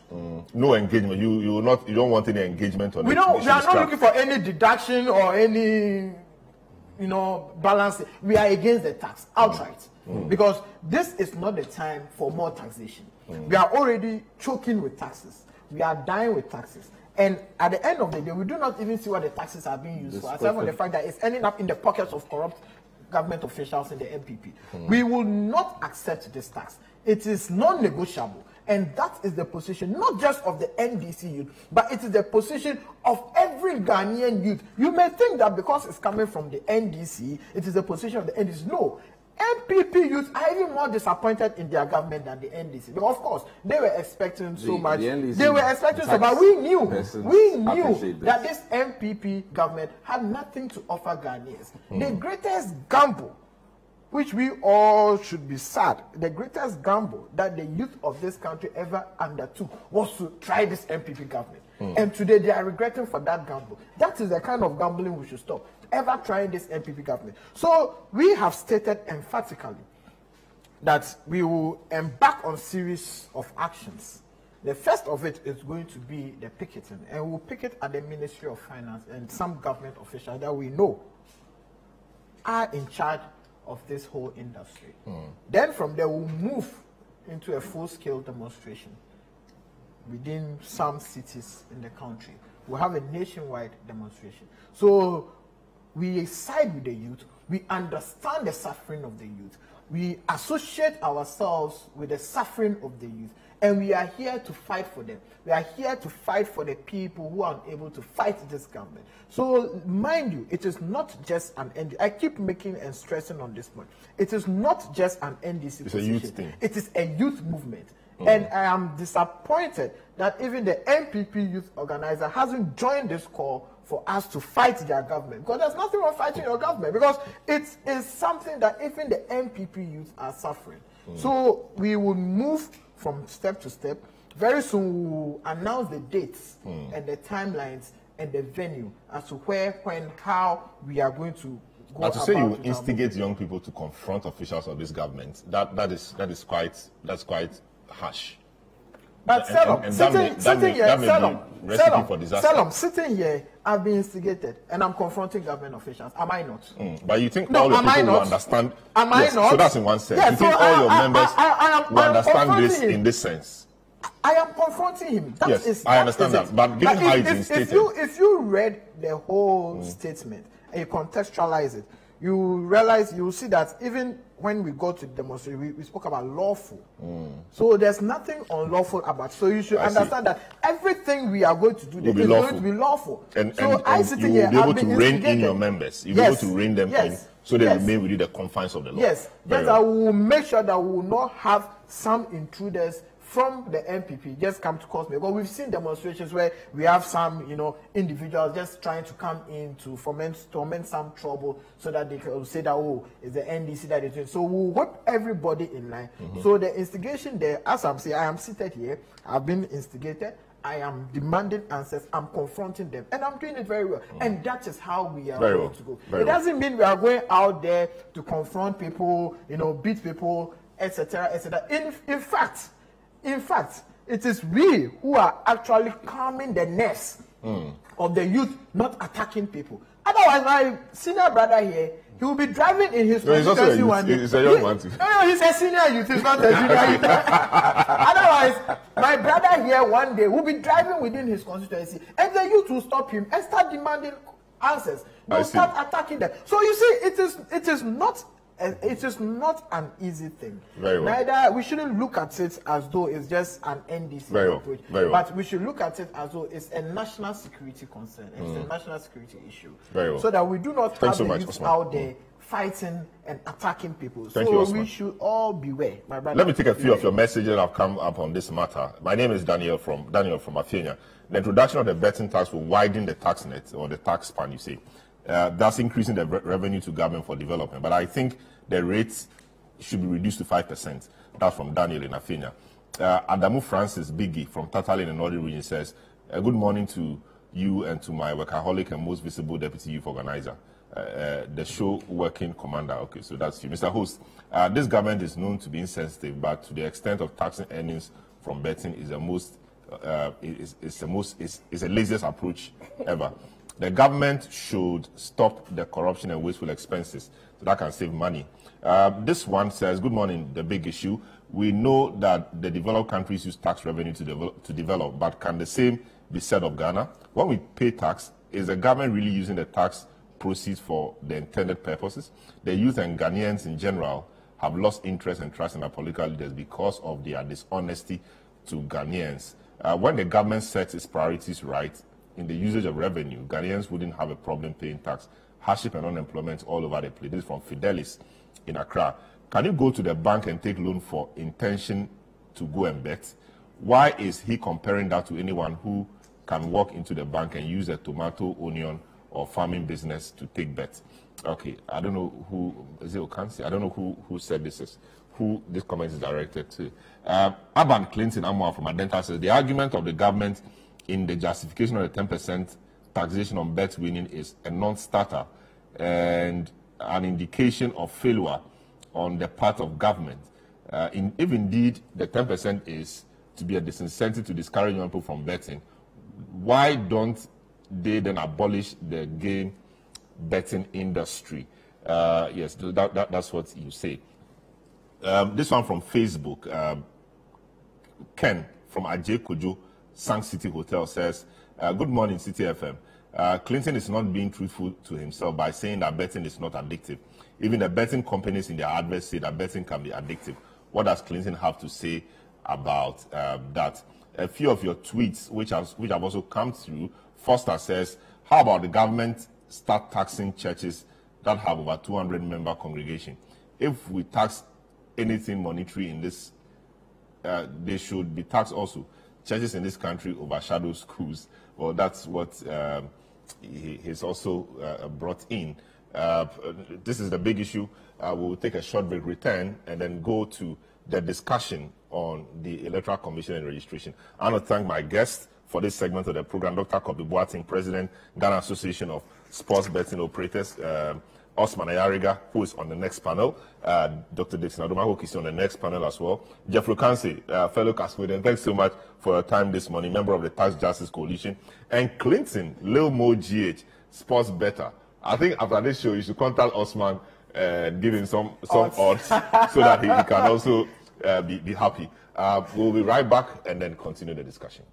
No engagement. You don't want any engagement on it. We are not looking for any deduction or any, balance. We are against the tax outright. Because this is not the time for more taxation. We are already choking with taxes. We are dying with taxes. And at the end of the day, we do not even see what the taxes are being used for, aside from the fact that it's ending up in the pockets of corrupt government officials in the NPP. We will not accept this tax. It is non-negotiable. And that is the position, not just of the NDC youth, but it is the position of every Ghanaian youth. You may think that because it's coming from the NDC, it is the position of the NDC. No. NPP youth are even more disappointed in their government than the NDC. Because, of course, they were expecting so much. They were expecting so much. But we knew that this NPP government had nothing to offer Ghanaians. The greatest gamble, which we all should be sad, the greatest gamble that the youth of this country ever undertook was to try this NPP government. And today they are regretting for that gamble. That is the kind of gambling we should stop, ever trying this NPP government. So we have stated emphatically that we will embark on a series of actions. The first of it is going to be the picketing, and we'll picket at the Ministry of Finance and some government officials that we know are in charge of this whole industry. Then from there we'll move into a full-scale demonstration within some cities in the country. We'll have a nationwide demonstration. So we side with the youth. We understand the suffering of the youth. We associate ourselves with the suffering of the youth. And we are here to fight for them. We are here to fight for the people who are unable to fight this government. So, mind you, it is not just an NDC. I keep making and stressing on this point. It is not just an NDC It's position. a youth thing. It is a youth movement. And I am disappointed that even the NPP youth organizer hasn't joined this call for us to fight their government. Because there's nothing wrong fighting your government. Because it is something that even the NPP youth are suffering. So we will move from step to step. Very soon we will announce the dates and the timelines and the venue as to where, when, how we are going to go. But to say you instigate young people to confront officials of this government, that's quite harsh. But sitting here, I've been instigated and I'm confronting government officials. Am I not? But you think all the people will understand? Am I not? So that's in one sense. Yes, you think so all your members will understand this in this sense? I am confronting him. I understand that. But given how it's been stated, if you read the whole statement and you contextualize it, you realize, you see that even when we go to demonstration, we spoke about lawful. So there's nothing unlawful about. So you should understand that everything we are going to do is going to be lawful. And so you will be able to rein in your members. You'll be able to rein them in, so they remain within the confines of the law. Yes, but I will make sure that we will not have some intruders from the MPP just come to cause me, because we've seen demonstrations where we have some, individuals just trying to come in to foment some trouble so that they can say that, oh, it's the NDC that is doing. So we'll whip everybody in line. So the instigation there, as I'm saying, I am seated here, I've been instigated, I am demanding answers, I'm confronting them, and I'm doing it very well. And that is how we are going to go. It doesn't mean we are going out there to confront people, beat people, etc., etc. In fact, it is we who are actually calming the nerves of the youth, not attacking people. Otherwise, my senior brother here, he will be driving in his constituency one day. He's a young man too. No, he's a senior youth. He's not a junior youth. Otherwise, my brother here one day will be driving within his constituency, and the youth will stop him and start demanding answers. They'll start attacking them. So you see, it is not an easy thing. Very well. Neither we shouldn't look at it as though it's just an NDC approach, but we should look at it as though it's a national security concern. It's a national security issue. Very well. So that we do not have the youth out there fighting and attacking people. So we should all beware. My brother. Let me take a few of your messages that have come up on this matter. My name is Daniel from Afenia. The introduction of the betting tax will widen the tax net, or the tax span, you say. That's increasing the revenue to government for development. But I think the rates should be reduced to 5%. That's from Daniel in Afenia. Adamu Francis Biggie from Tatali in the Northern region says, good morning to you and to my workaholic and most visible deputy youth organizer, the show working commander. Okay, so that's you. Mr. Host, this government is known to be insensitive, but to the extent of taxing earnings from betting is the laziest approach ever. The government should stop the corruption and wasteful expenses so that can save money. This one says, good morning, the big issue. We know that the developed countries use tax revenue to develop, but can the same be said of Ghana? When we pay tax, is the government really using the tax proceeds for the intended purposes? The youth and Ghanaians in general have lost interest and trust in our political leaders because of their dishonesty to Ghanaians. When the government sets its priorities right in the usage of revenue, Ghanaians wouldn't have a problem paying tax. Hardship and unemployment all over the place. This is from Fidelis in Accra. Can you go to the bank and take loan for intention to go and bet? Why is he comparing that to anyone who can walk into the bank and use a tomato, onion, or farming business to take bets? Okay, I don't know who, is it Okansi? I don't know who said this is, who this comment is directed to. Aban Clinton Amwa from Adenta says, the argument of the government in the justification of the 10% taxation on bet winning is a non-starter and an indication of failure on the part of government. If indeed the 10% is to be a disincentive to discourage young people from betting, why don't they then abolish the game betting industry? Yes, that's what you say. This one from Facebook. Ken from Ajay Kojo, Sang City Hotel says, good morning, Citi FM. Clinton is not being truthful to himself by saying that betting is not addictive. Even the betting companies in their adverts say that betting can be addictive. What does Clinton have to say about that? A few of your tweets, which have also come through. Foster says, how about the government start taxing churches that have over 200 member congregation? If we tax anything monetary in this, they should be taxed also. Churches in this country overshadow schools. Well, that's what he's also brought in. This is the big issue. We'll take a short break, return, and then go to the discussion on the Electoral Commission and registration. I want to thank my guest for this segment of the program, Dr. Kobe Boateng, President, Ghana Association of Sports Betting Operators, Osman Ayariga, who is on the next panel, Dr. Dixon Adomahok is on the next panel as well, Jeffrey Kansi, fellow Cascadian, thanks so much for your time this morning, member of the Tax Justice Coalition, and Clinton, Lil Mo GH, sports better. I think after this show, you should contact Osman and give him some odds so that he can also be happy. We'll be right back and then continue the discussion.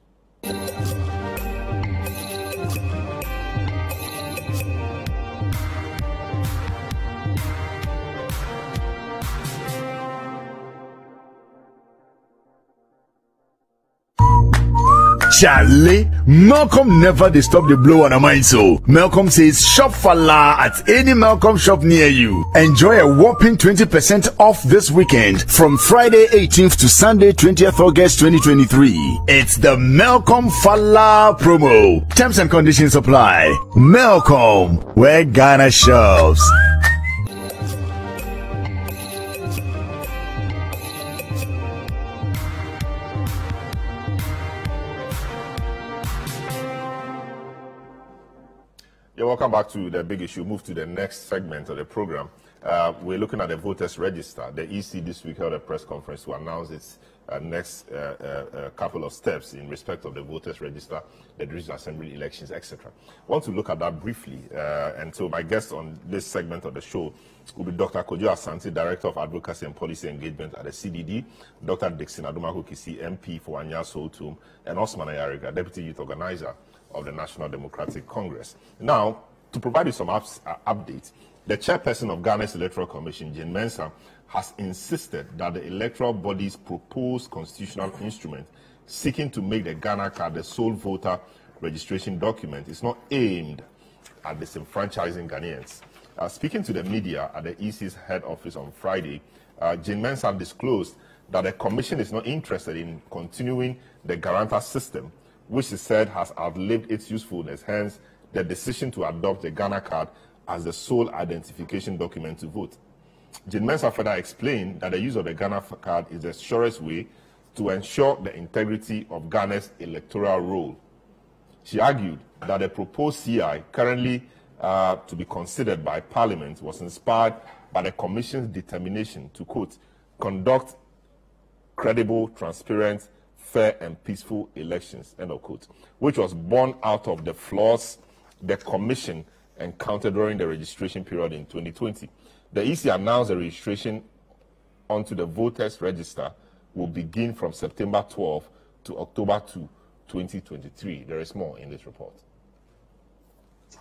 Charlie, Malcolm never they stop the blow on a mind so. Malcolm says shop fala at any Malcolm shop near you. Enjoy a whopping 20% off this weekend from Friday 18th to Sunday 20th August 2023. It's the Malcolm Fala promo. Terms and conditions apply. Malcolm, where Ghana shops. Yeah, welcome back to the big issue. Move to the next segment of the program. We're looking at the voters register. The EC this week held a press conference to announce its next couple of steps in respect of the voters register, the district assembly elections, etc. I want to look at that briefly. And so my guest on this segment of the show will be Dr. Kojo Asante, Director of Advocacy and Policy Engagement at the CDD, Dr. Dixon Aduma-Hukisi, MP for Anya Soutum, and Osman Ayariga, Deputy Youth Organizer of the National Democratic Congress. Now, to provide you some updates, the chairperson of Ghana's Electoral Commission, Jane Mensah, has insisted that the electoral body's proposed constitutional instrument seeking to make the Ghana card the sole voter registration document is not aimed at disenfranchising Ghanaians. Speaking to the media at the EC's head office on Friday, Jane Mensah disclosed that the commission is not interested in continuing the guarantor system, which is said has outlived its usefulness, hence the decision to adopt the Ghana card as the sole identification document to vote. Jane Mensah further explained that the use of the Ghana card is the surest way to ensure the integrity of Ghana's electoral roll. She argued that the proposed CI, currently to be considered by Parliament, was inspired by the Commission's determination to, quote, conduct credible, transparent, fair and peaceful elections, end of quote, which was born out of the flaws the Commission encountered during the registration period in 2020. The EC announced the registration onto the voters register will begin from September 12 to October 2, 2023. There is more in this report.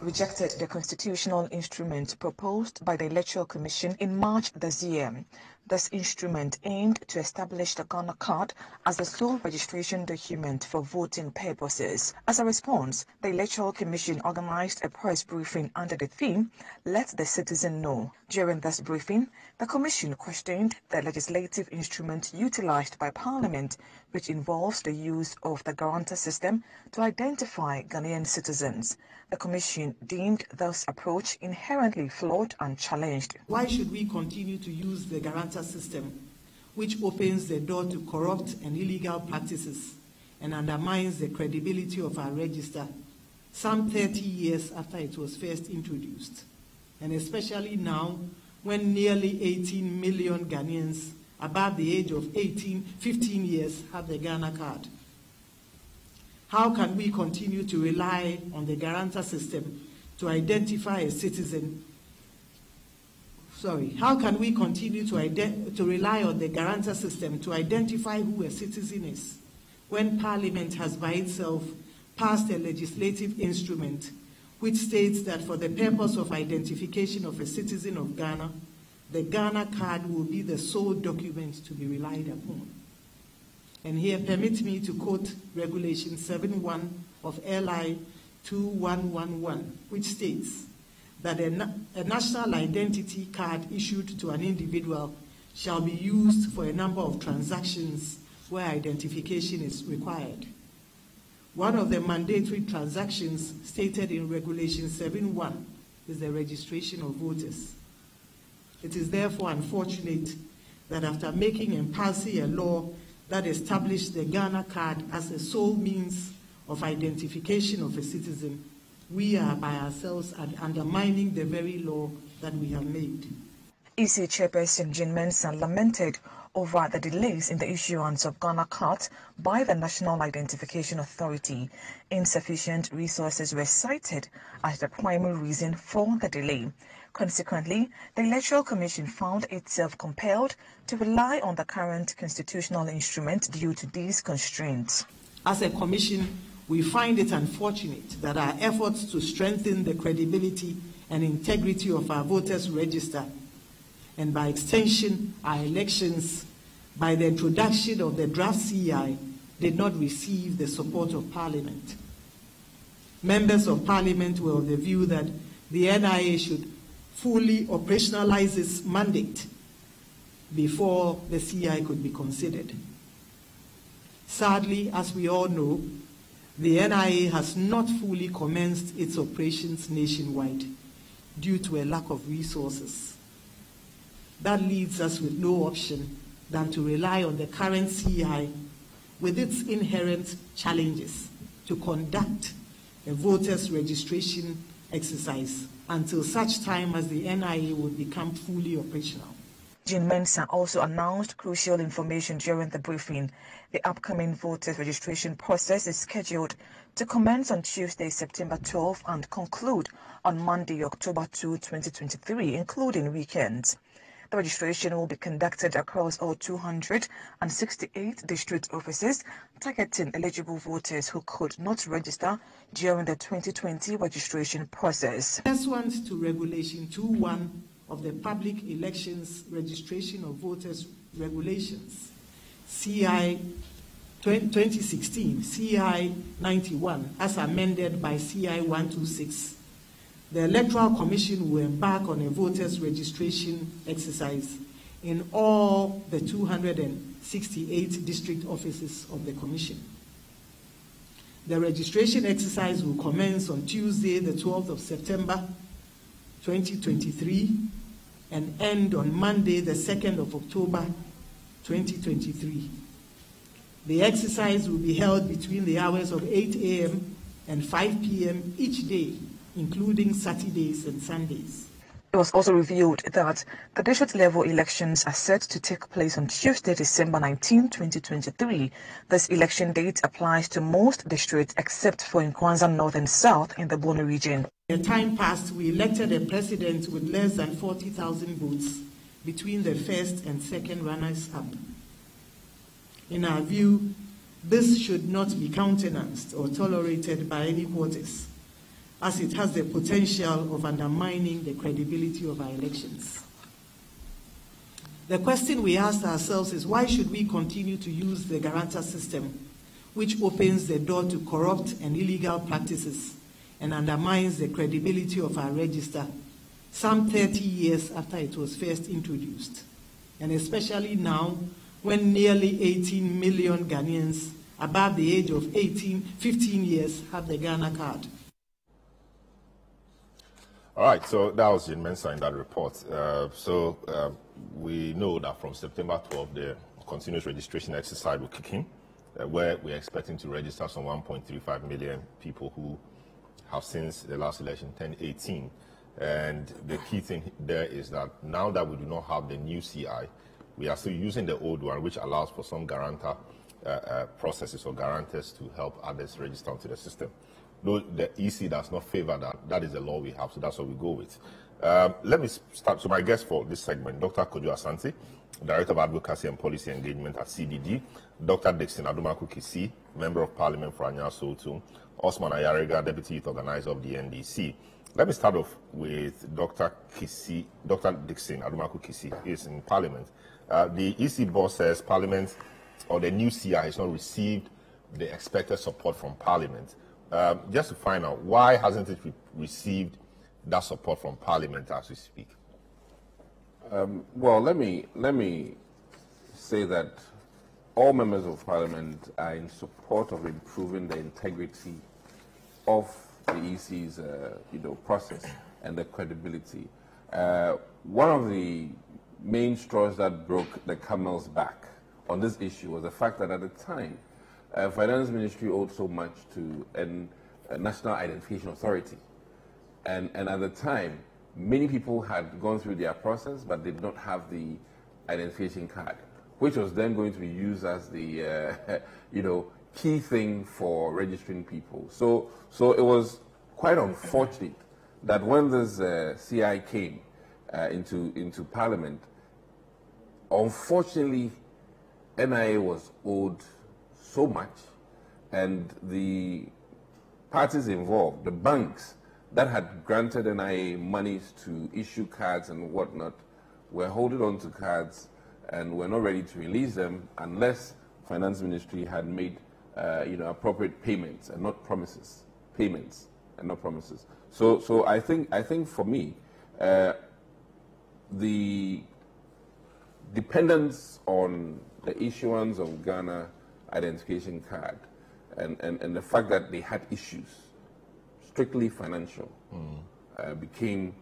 Rejected the constitutional instrument proposed by the Electoral Commission in March this year. This instrument aimed to establish the Ghana card as the sole registration document for voting purposes. As a response, the Electoral Commission organized a press briefing under the theme, Let the Citizen Know. During this briefing, the Commission questioned the legislative instrument utilized by Parliament, which involves the use of the guarantor system to identify Ghanaian citizens. The Commission deemed this approach inherently flawed and challenged. Why should we continue to use the guarantor system, which opens the door to corrupt and illegal practices and undermines the credibility of our register, some 30 years after it was first introduced, and especially now when nearly 18 million Ghanaians above the age of 15 years have the Ghana card? How can we continue to rely on the guarantor system to identify a citizen? How can we continue to rely on the guarantor system to identify who a citizen is when Parliament has by itself passed a legislative instrument which states that for the purpose of identification of a citizen of Ghana, the Ghana card will be the sole document to be relied upon? And here, permit me to quote Regulation 7.1 of LI 2111, which states that a national identity card issued to an individual shall be used for a number of transactions where identification is required. One of the mandatory transactions stated in Regulation 7.1 is the registration of voters. It is therefore unfortunate that after making and passing a law that established the Ghana card as the sole means of identification of a citizen, we are by ourselves undermining the very law that we have made. EC Chairperson Jane Mensah lamented over the delays in the issuance of Ghana cards by the National Identification Authority. Insufficient resources were cited as the primary reason for the delay. Consequently, the Electoral Commission found itself compelled to rely on the current constitutional instrument due to these constraints. As a commission, we find it unfortunate that our efforts to strengthen the credibility and integrity of our voters register, and by extension our elections, by the introduction of the draft CI, did not receive the support of Parliament. Members of Parliament were of the view that the NIA should fully operationalize its mandate before the CI could be considered. Sadly, as we all know, the NIA has not fully commenced its operations nationwide due to a lack of resources. That leaves us with no option than to rely on the current CI with its inherent challenges to conduct a voters registration exercise until such time as the NIA would become fully operational. Jean Mensah also announced crucial information during the briefing. The upcoming voters registration process is scheduled to commence on Tuesday, September 12 and conclude on Monday, October 2, 2023, including weekends. The registration will be conducted across all 268 district offices, targeting eligible voters who could not register during the 2020 registration process. Pursuant to Regulation 2.1 of the Public Elections Registration of Voters Regulations, CI 2016, CI 91, as amended by CI 126, the Electoral Commission will embark on a voters registration exercise in all the 268 district offices of the Commission. The registration exercise will commence on Tuesday, the 12th of September, 2023, and end on Monday, the 2nd of October, 2023. The exercise will be held between the hours of 8 a.m. and 5 p.m. each day, including Saturdays and Sundays. It was also revealed that the district-level elections are set to take place on Tuesday, December 19, 2023. This election date applies to most districts except for Nkwanza North and South in the Bono region. In time past, we elected a president with less than 40,000 votes between the first and second runners-up. In our view, this should not be countenanced or tolerated by any quarters, as it has the potential of undermining the credibility of our elections. The question we asked ourselves is, why should we continue to use the guarantor system, which opens the door to corrupt and illegal practices and undermines the credibility of our register some 30 years after it was first introduced, and especially now when nearly 18 million Ghanaians above the age of 15 years have the Ghana card. All right, so that was Jean Mensah in that report. We know that from September 12, the continuous registration exercise will kick in, where we're expecting to register some 1.35 million people who have since the last election turned 18. And the key thing there is that now that we do not have the new CI, we are still using the old one, which allows for some guarantor processes or guarantors to help others register onto the system. Though the EC does not favor that, that is the law we have, so that's what we go with. Let me start. So my guest for this segment, Dr. Kojo Asante, Director of Advocacy and Policy Engagement at CDD, Dr. Dixon Adumaku-Kisi, Member of Parliament for Anya Sotu, Osman Ayariga, Deputy Youth Organizer of the NDC. Let me start off with Dr. Dixon Adumaku-Kisi. He is in Parliament. The EC boss says Parliament, or the new CI, has not received the expected support from Parliament. Just to find out, why hasn't it received that support from Parliament as we speak? Well, let me say that all members of Parliament are in support of improving the integrity of the EC's process and the credibility. One of the main straws that broke the camel's back on this issue was the fact that at the time, Finance Ministry owed so much to a National Identification Authority. And at the time, many people had gone through their process but did not have the identification card, which was then going to be used as the key thing for registering people. So it was quite unfortunate that when this CI came into Parliament, unfortunately, NIA was owed so much, and the parties involved, the banks that had granted NIA monies to issue cards and whatnot, were holding on to cards and were not ready to release them unless Finance Ministry had made appropriate payments and not promises. Payments and not promises. So I think for me, the dependence on the issuance of Ghana identification card and the fact that they had issues, strictly financial, became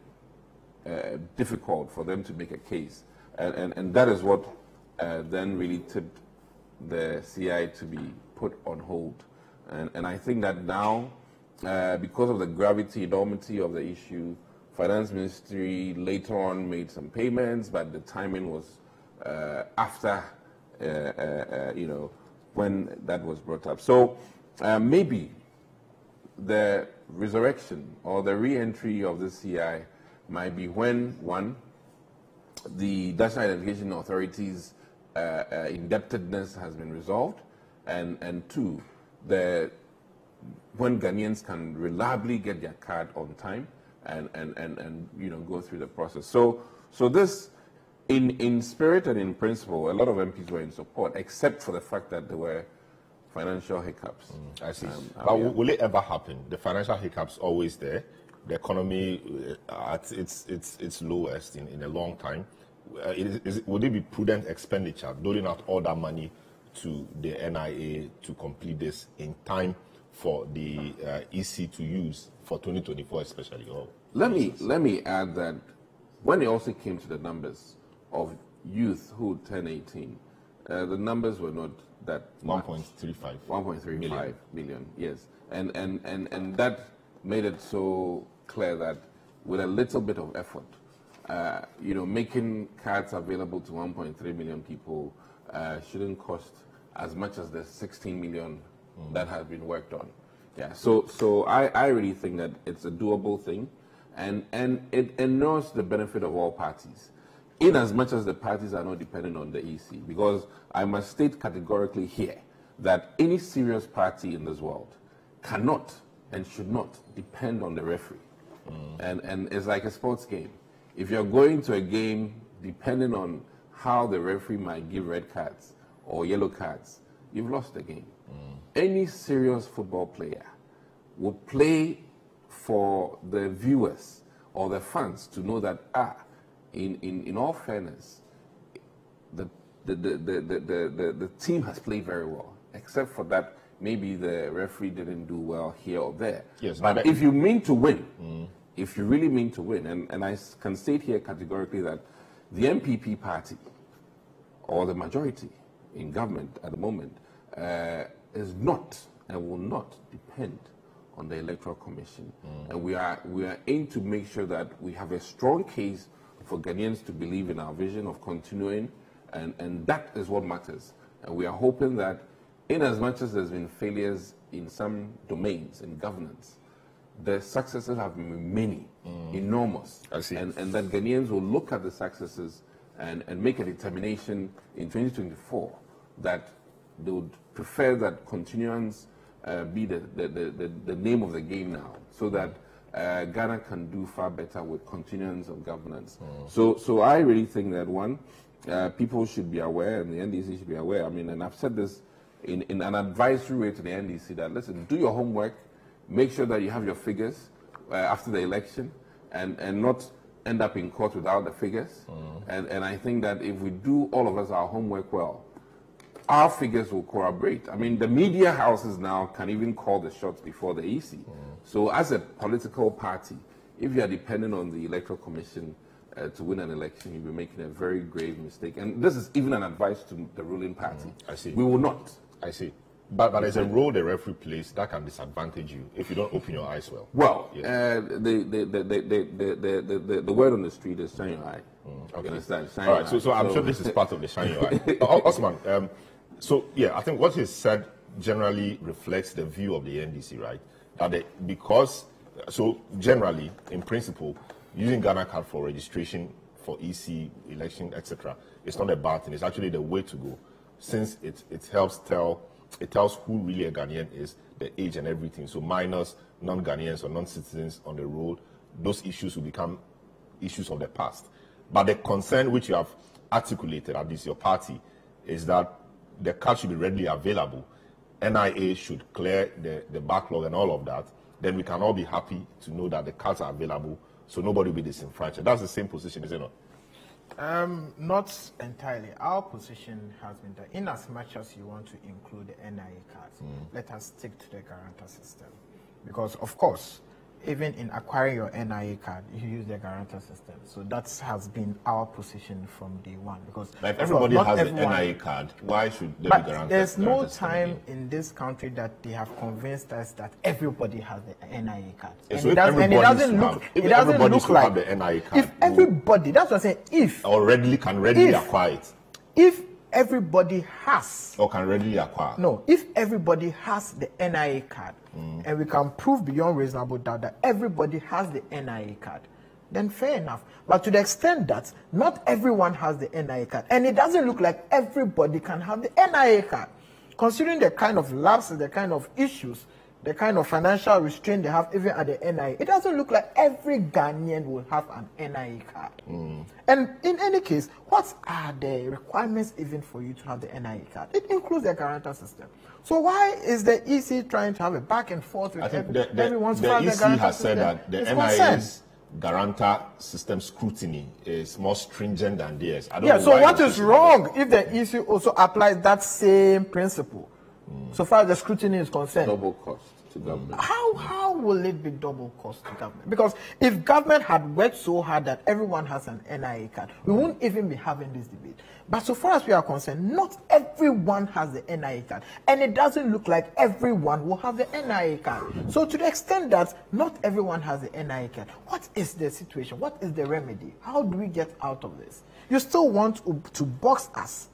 difficult for them to make a case. And that is what then really tipped the CI to be put on hold. And I think that now, because of the gravity, enormity of the issue, Finance Ministry later on made some payments, but the timing was after, when that was brought up. So maybe the resurrection or the re-entry of the CI might be when, one, the National Identification Authority's indebtedness has been resolved, and two, when Ghanaians can reliably get their card on time and go through the process. So this, in spirit and in principle, a lot of MPs were in support, except for the fact that there were financial hiccups. I see. But will it ever happen? The financial hiccups always there. The economy at its lowest in a long time. Would it be prudent expenditure, doling out all that money to the NIA to complete this in time for the EC to use for 2024 especially? Let me add that when it also came to the numbers of youth who turn 18, the numbers were not that 1.35 million, yes, and that made it so clear that with a little bit of effort, making cards available to 1.3 million people shouldn't cost as much as the 16 million that has been worked on. Yeah, so I really think that it's a doable thing, and it endures the benefit of all parties, in as much as the parties are not dependent on the EC. Because I must state categorically here that any serious party in this world cannot and should not depend on the referee. And it's like a sports game. If you're going to a game depending on how the referee might give red cards or yellow cards, you've lost the game. Any serious football player would play for the viewers or the fans to know that, in all fairness, the team has played very well, except for that maybe the referee didn't do well here or there. Yes, but if you mean to win, if you really mean to win, and I can state here categorically that the MPP party, or the majority in government at the moment, is not and will not depend on the Electoral Commission. And we are aimed to make sure that we have a strong case for Ghanaians to believe in our vision of continuing, and that is what matters. And we are hoping that in as much as there's been failures in some domains in governance, the successes have been many, enormous. I see. And that Ghanaians will look at the successes and make a determination in 2024 that they would prefer that continuance be the name of the game now, so that Ghana can do far better with continuance of governance. So I really think that, one, people should be aware, and the NDC should be aware. I mean, and I've said this in an advisory way to the NDC, that, listen, do your homework, make sure that you have your figures after the election, and not end up in court without the figures. And I think that if we do, all of us, our homework well, our figures will corroborate. I mean, the media houses now can even call the shots before the EC. So as a political party, if you are dependent on the Electoral Commission to win an election, you'll be making a very grave mistake. And this is even an advice to the ruling party. I see. We will not. I see. But there's a role the referee plays that can disadvantage you if you don't open your eyes well. Well, yes. The word on the street is shine your eye. Okay. You understand? Shine All your right. eye. So I'm sure this is part of the shine your eye. Osman, so yeah, I think what he said generally reflects the view of the NDC, right? That so generally, in principle, using Ghana card for registration for EC, election, etc., it's not a bad thing. It's actually the way to go, since it tells who really a Ghanaian is, the age and everything. So minors, non-Ghanaians or non-citizens on the road, those issues will become issues of the past. But the concern which you have articulated, at least your party, is that the card should be readily available NIA should clear the backlog and all of that, then we can all be happy to know that the cards are available, so nobody will be disenfranchised. That's the same position, is it not? Not entirely. Our position has been that in as much as you want to include the NIA cards, let us stick to the guarantor system. Because, of course, even in acquiring your NIA card, you use the guarantor system. So that has been our position from day one. Because if everybody has the NIA card, why should there be guarantor? There's no time in this country that they have convinced us that everybody has the NIA card. And it doesn't look like the NIA card. If everybody, that's what I'm saying, if or can readily acquire it. If everybody has or can readily acquire. No, if everybody has the NIA card and we can prove beyond reasonable doubt that everybody has the NIA card, then fair enough. But to the extent that not everyone has the NIA card, and it doesn't look like everybody can have the NIA card, considering the kind of lapses, the kind of issues, the kind of financial restraint they have even at the NIA, it doesn't look like every Ghanaian will have an NIA card. And in any case, what are the requirements even for you to have the NIA card? It includes the guarantor system. So why is the EC trying to have a back and forth with everyone? The EC has said that the NIA's guarantor system scrutiny is more stringent than theirs. So what is wrong if the EC also applies that same principle? So far as the scrutiny is concerned. Double cost to government. How will it be double cost to government? Because if government had worked so hard that everyone has an NIA card, we wouldn't even be having this debate. But so far as we are concerned, not everyone has the NIA card. And it doesn't look like everyone will have the NIA card. So to the extent that not everyone has the NIA card, what is the situation? What is the remedy? How do we get out of this? You still want to box us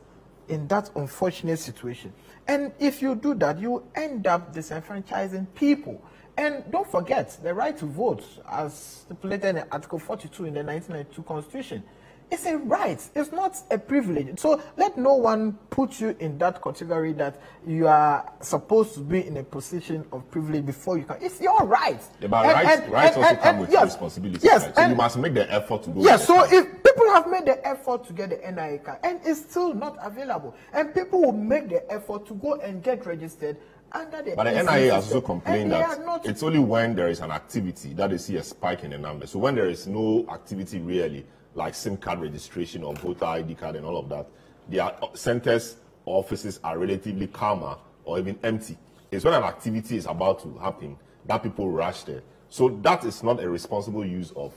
in that unfortunate situation. And if you do that, you end up disenfranchising people. And don't forget, the right to vote, as stipulated in Article 42 in the 1992 Constitution, it's a right. It's not a privilege. So let no one put you in that category that you are supposed to be in a position of privilege before you can. It's your right. Yeah, but rights also come with responsibilities. Yes, right? So you must make the effort to go. Yes, so if people have made the effort to get the NIA card and it's still not available, and people will make the effort to go and get registered under the. But the NIA has also complained that it's only when there is an activity that they see a spike in the numbers. So when there is no activity really, like SIM card registration or voter ID card and all of that, their centers or offices are relatively calmer or even empty. It's when an activity is about to happen that people rush there. So that is not a responsible use of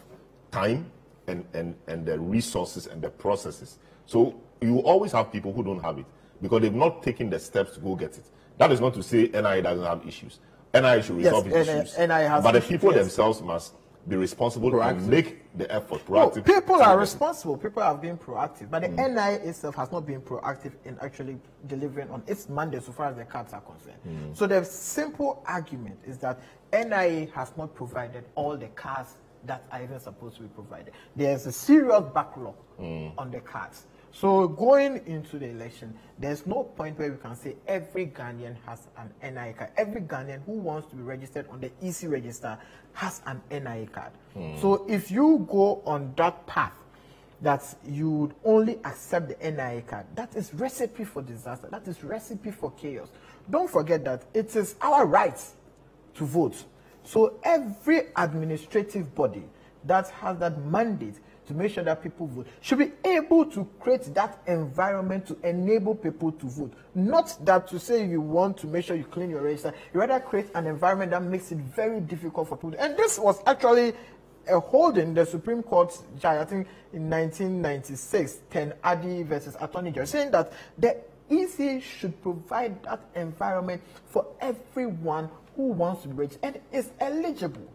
time and the resources and the processes. So you always have people who don't have it because they've not taken the steps to go get it. That is not to say NIA doesn't have issues. NIA should resolve its issues. But the people themselves must be responsible to make the effort proactive. No, people are responsible. People have been proactive. But the NIA itself has not been proactive in actually delivering on its mandate so far as the cards are concerned. So the simple argument is that NIA has not provided all the cards that are even supposed to be provided. There's a serious backlog on the cards. So going into the election, there's no point where we can say every Ghanaian has an NIA card. Every Ghanaian who wants to be registered on the EC register has an NIA card. So if you go on that path, that you would only accept the NIA card, that is recipe for disaster. That is recipe for chaos. Don't forget that it is our right to vote. So every administrative body that has that mandate to make sure that people vote should be able to create that environment to enable people to vote. Not that to say you want to make sure you clean your register, you rather create an environment that makes it very difficult for people. And this was actually a holding the Supreme Court, I think in 1996, 10 Adi versus Attorney General, saying that the EC should provide that environment for everyone who wants to be registered and is eligible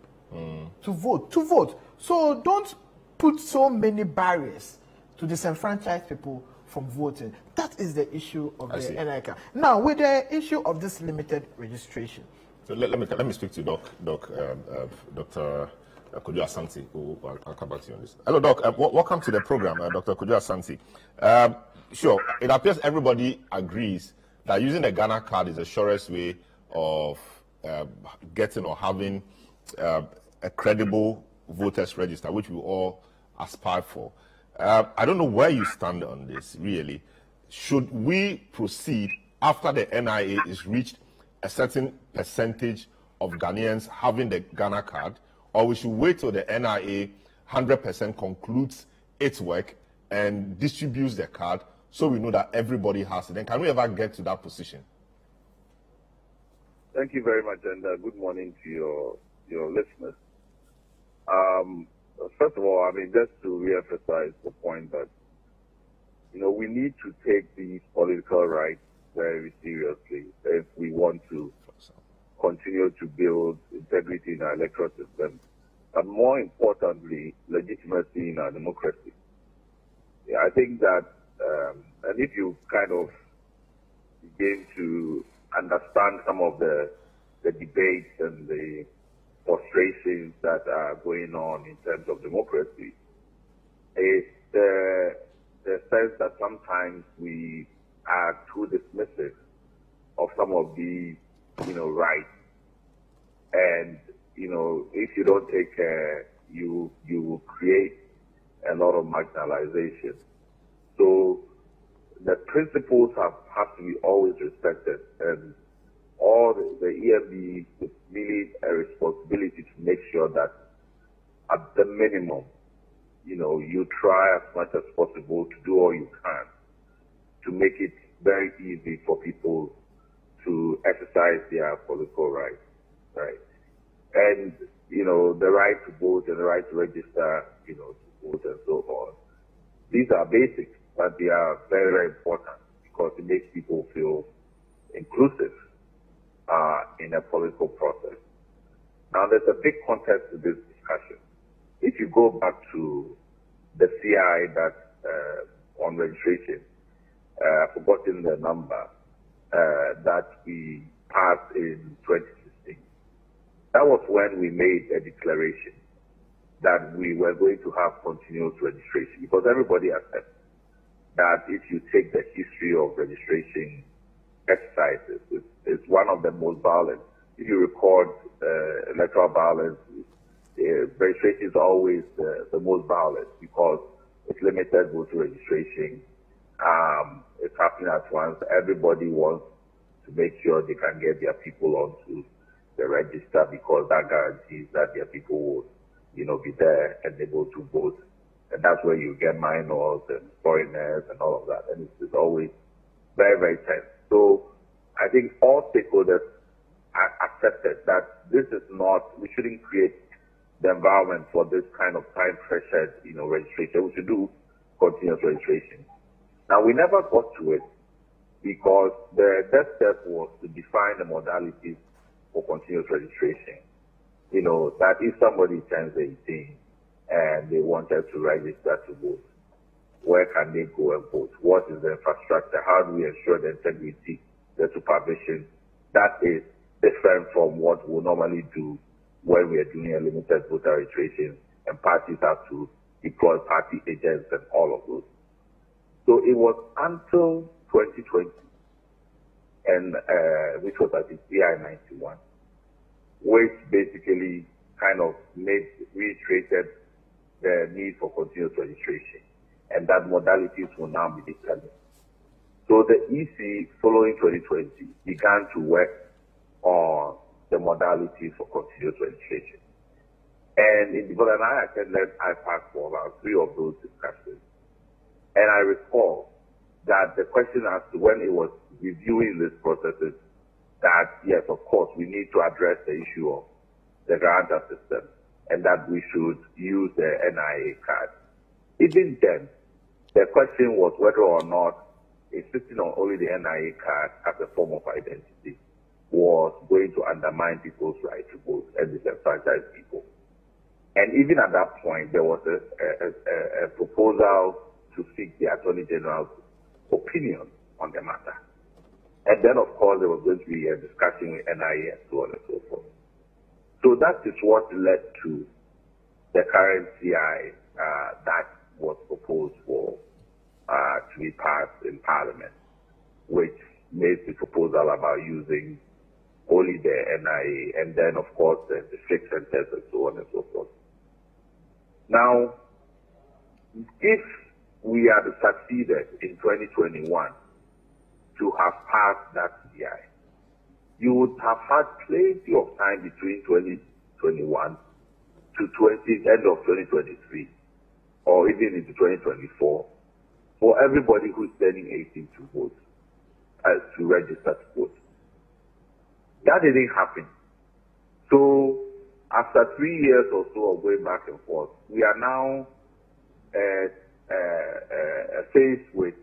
to vote. So don't put so many barriers to disenfranchise people from voting. That is the issue of the NIA card. Now, with the issue of this limited registration. So let me speak to Dr. Kojo Asante. I'll come back to you on this. Hello, Doc. Welcome to the program, Dr. Kojo Asante. Sure, it appears everybody agrees that using the Ghana card is the surest way of getting or having a credible voters register, which we all aspire for. I don't know where you stand on this, really. Should we proceed after the NIA is reached a certain percentage of Ghanaians having the Ghana card, or we should wait till the NIA 100% concludes its work and distributes the card so we know that everybody has it? Then can we ever get to that position? Thank you very much, and good morning to your listeners. First of all, I mean, just to re-emphasize the point that, we need to take these political rights very seriously if we want to continue to build integrity in our electoral system, and more importantly, legitimacy in our democracy. Yeah, I think that, and if you kind of begin to understand some of the debates and the frustrations that are going on in terms of democracy, it's the sense that sometimes we are too dismissive of some of these, rights. And, if you don't take care, you will create a lot of marginalization. So the principles have to be always respected, and all the EMB is really a responsibility to make sure that at the minimum, you try as much as possible to do all you can to make it very easy for people to exercise their political rights, right? And, the right to vote and the right to register, to vote and so on. These are basic, but they are very, very important because it makes people feel inclusive in a political process. Now, there's a big context to this discussion. If you go back to the CI that on registration, I've forgotten the number that we passed in 2016. That was when we made a declaration that we were going to have continuous registration, because everybody accepts that if you take the history of registration exercises, it's one of the most violent. If you record electoral violence, registration is always the most violent because it's limited voter registration. It's happening at once. Everybody wants to make sure they can get their people onto the register because that guarantees that their people will, be there and able to vote. And that's where you get minors and foreigners and all of that. And it's always very, very tense. So I think all stakeholders accepted that this is not, we shouldn't create the environment for this kind of time-pressured, registration. We should do continuous registration. Now, we never got to it because the next step was to define the modalities for continuous registration. That if somebody turns 18 and they wanted to register to vote, where can they go and vote? What is the infrastructure? How do we ensure the integrity, the supervision? That is different from what we normally do when we are doing a limited voter registration and parties have to deploy party agents and all of those. So it was until 2020, and which was at the CI 91, which basically kind of reiterated the need for continuous registration, and that modalities will now be determined. So the EC, following 2020, began to work on the modalities for continuous registration. And in the and I attended IPAC for about 3 of those discussions. And I recall that the question as to when it was reviewing these processes, that yes, of course, we need to address the issue of the grantor system and that we should use the NIA card. Even then, the question was whether or not insisting on only the NIA card as a form of identity was going to undermine people's right to vote and disenfranchise people. And even at that point, there was a proposal to seek the Attorney General's opinion on the matter. And then, of course, there was going to be a discussion with NIA and so on and so forth. So that is what led to the current CI that was proposed for to be passed in Parliament, which made the proposal about using only the NIA and then, of course, the district centers and so on and so forth. Now, if we had succeeded in 2021 to have passed that CI, you would have had plenty of time between 2021 to end of 2023, or even into 2024, for everybody who's turning 18 to vote, to register to vote. That didn't happen. So after 3 years or so of going back and forth, we are now faced with,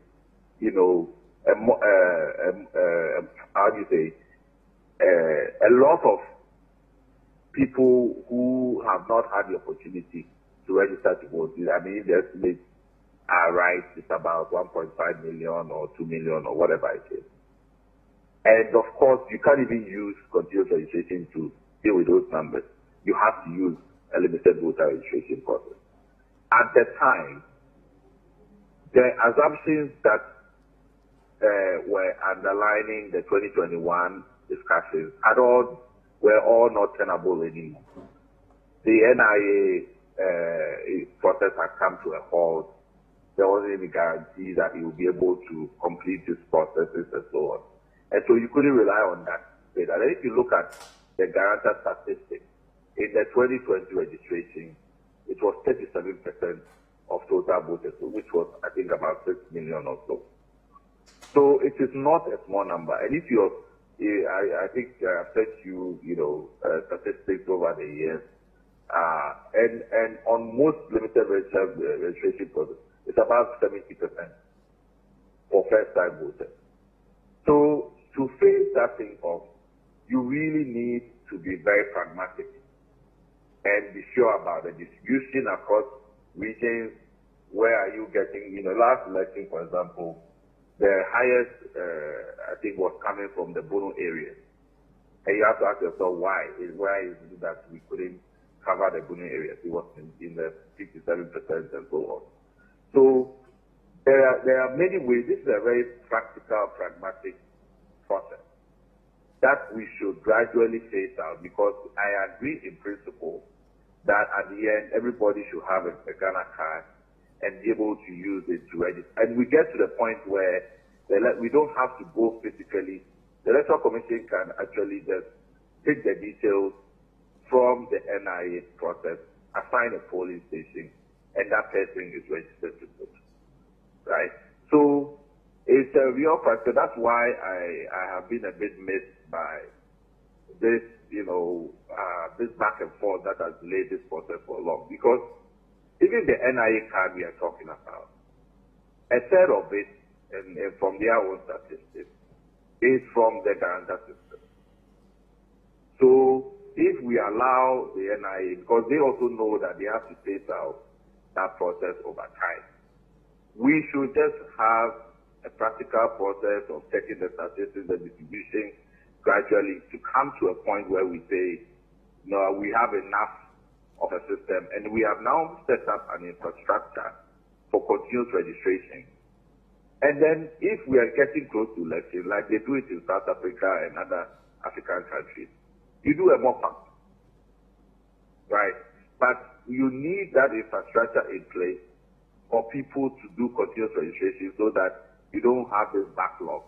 a lot of people who have not had the opportunity to register to vote. I mean, the estimates are right. It's about 1.5 million or 2 million or whatever it is. And of course, you can't even use continuous registration to deal with those numbers. You have to use a limited voter registration process. At the time, the assumptions that were underlining the 2021 discussions were all not tenable anymore. The NIA process had come to a halt. There wasn't any guarantee that you would be able to complete these processes and so on. And so you couldn't rely on that data. And if you look at the guarantor statistics, in the 2020 registration, it was 37% of total voters, which was, I think, about 6 million or so. So it is not a small number. And if you're, I think I've said to you, statistics over the years, and on most limited registration process, it's about 70% for first-time voters. So to face that thing off, you really need to be very pragmatic and be sure about the distribution across regions. Where are you getting, last election, for example, the highest, I think, was coming from the Bono area. And you have to ask yourself why is it that we couldn't cover the Bono areas? It was in the 57% and so on. So there are many ways. This is a very practical, pragmatic process that we should gradually phase out, because I agree in principle that at the end, everybody should have a Ghana card and be able to use it to register. And we get to the point where we don't have to go physically. The Electoral Commission can actually just take the details from the NIA process, assign a polling station, and that person is registered to vote. Right? So it's a real practice. That's why I have been a bit missed by this, this back and forth that has delayed this process for long. Because even the NIA card we are talking about, a third of it, and from their own statistics, is from the guarantor system. So if we allow the NIA, because they also know that they have to phase out that process over time, we should just have a practical process of checking the statistics and distribution gradually to come to a point where we say, no, we have enough of a system, and we have now set up an infrastructure for continuous registration. And then if we are getting close to election, like they do it in South Africa and other African countries, you do a mock-up, right? But you need that infrastructure in place for people to do continuous registration so that you don't have this backlog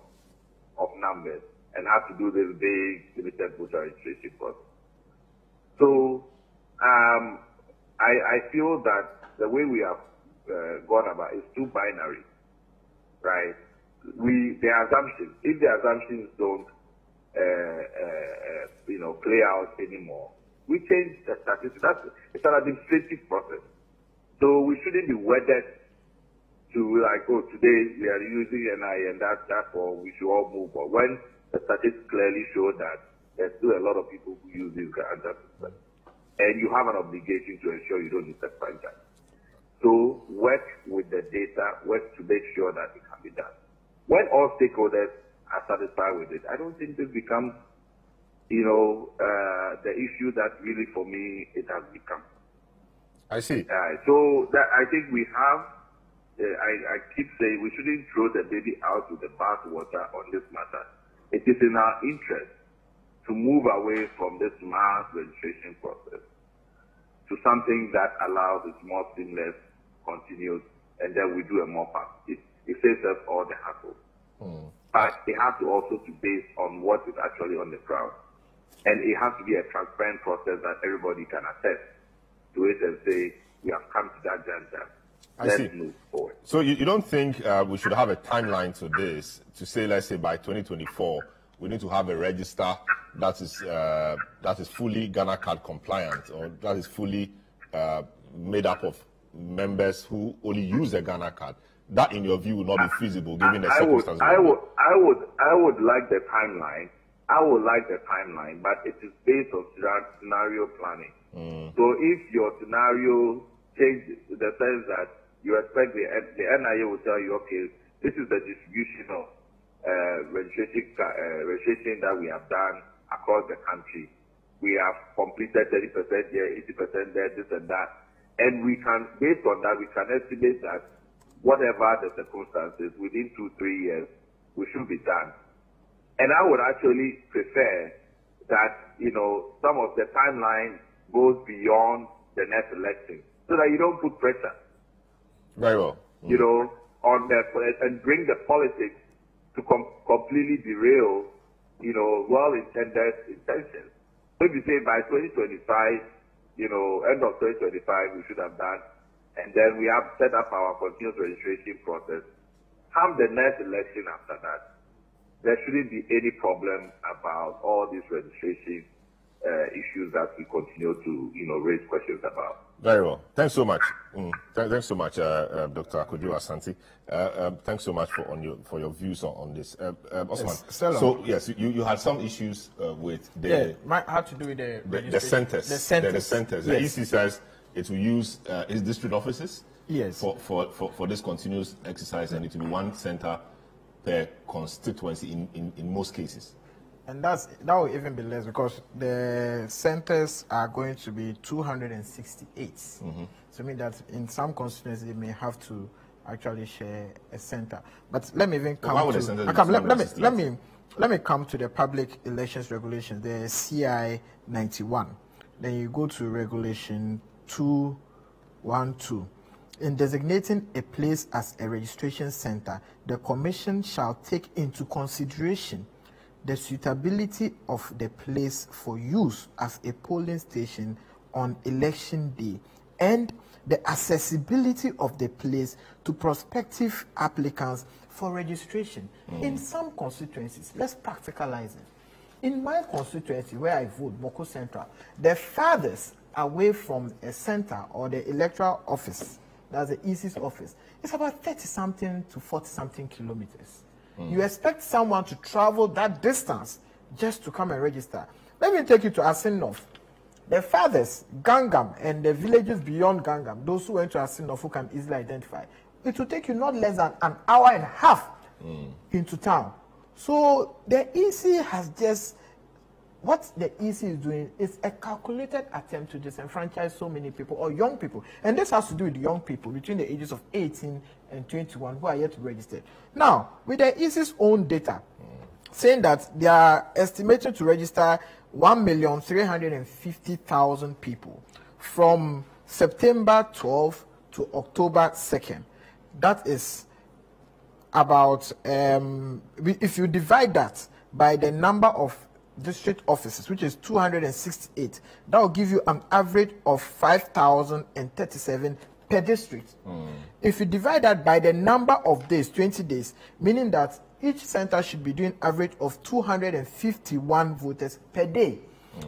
of numbers and have to do this big limited voter registration process. So I feel that the way we have gone about is too binary, right? The assumptions, if the assumptions don't, play out anymore, we change the statistics. It's an administrative process. So we shouldn't be wedded to today we are using NI and that's all, we should all move on. When the statistics clearly show that there's still a lot of people who use this guarantor system, and you have an obligation to ensure you don't disadvantage. So work with the data, work to make sure that it can be done. When all stakeholders are satisfied with it, I don't think this becomes, the issue that really for me it has become. I see. So that I think we have, I keep saying we shouldn't throw the baby out with the bathwater on this matter. It is in our interest to move away from this mass registration process to something that allows it more seamless, continuous, and then we do a mop-up. It saves us all the hassle. but it has to also be based on what is actually on the ground. And it has to be a transparent process that everybody can attest to it and say, we have come to that juncture. Let's move forward. So you don't think we should have a timeline to this, to say, let's say by 2024, we need to have a register that is fully Ghana card compliant, or that is fully made up of members who only use the Ghana card? That, in your view, would not be feasible given the circumstances. I would like the timeline. I would like the timeline, but it is based on scenario planning. So if your scenario changes in the sense that you expect the NIA will tell you, okay, this is the distribution of registration that we have done across the country. We have completed 30% here, 80% there, this and that. And we can, based on that, we can estimate that whatever the circumstances, within 2-3 years, we should be done. And I would actually prefer that, some of the timeline goes beyond the next election, so that you don't put pressure. Very well. On and bring the politics to completely derail, well-intended intentions. So if you say by 2025, end of 2025, we should have done, and then we have set up our continuous registration process. Come the next election after that, there shouldn't be any problem about all these registration issues that we continue to, raise questions about. Very well. Thanks so much. Thanks so much, Dr. Akodwo Asante. Thanks so much for your views on this. Osman, so yes, you had some issues with the had to do with the centers. The centers. Yes. The EC says it will use its district offices. Yes. For this continuous exercise, and it will be one center per constituency in most cases. And that will even be less, because the centers are going to be 268. So I mean that in some constituencies they may have to actually share a center. But let me even come let me come to the public elections regulations, the CI 91. Then you go to regulation 212. In designating a place as a registration center, the Commission shall take into consideration the suitability of the place for use as a polling station on election day and the accessibility of the place to prospective applicants for registration. In some constituencies, let's practicalize it. In my constituency where I vote, Boko Central, the farthest away from a center or the electoral office, that's the EC's office, it's about 30-something to 40-something kilometers. You expect someone to travel that distance just to come and register. Let me take you to Asinof. The farthest, Gangam, and the villages beyond Gangam, those who went to Asinof who can easily identify, it will take you not less than an hour and a half into town. So the EC has just, what the EC is doing is a calculated attempt to disenfranchise so many people, or young people. And this has to do with young people between the ages of 18 and 21 who are yet to register. Now, with the EC's own data, saying that they are estimated to register 1,350,000 people from September 12th to October 2nd. That is about, if you divide that by the number of district offices, which is 268, that will give you an average of 5,037 per district. If you divide that by the number of days, 20 days, meaning that each center should be doing average of 251 voters per day.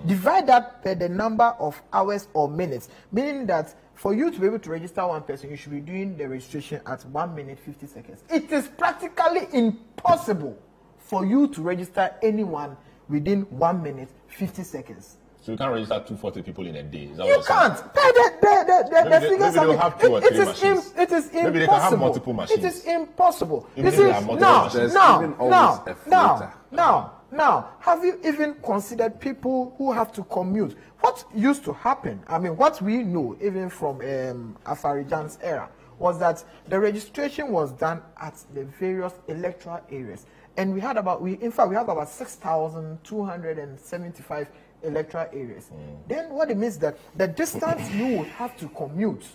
Divide that per the number of hours or minutes, meaning that for you to be able to register one person, you should be doing the registration at 1 minute 50 seconds. It is practically impossible for you to register anyone within 1 minute 50 seconds. So you can't register 240 people in a day. Is that you can't. The figures maybe they'll have 2 or 3 machines. It is impossible. Maybe they can have multiple machines. It is impossible. Now, have you even considered people who have to commute? What used to happen, I mean, what we know, even from Afarijan's era, was that the registration was done at the various electoral areas. And we have about 6,275 electoral areas. Then what it means that the distance you would have to commute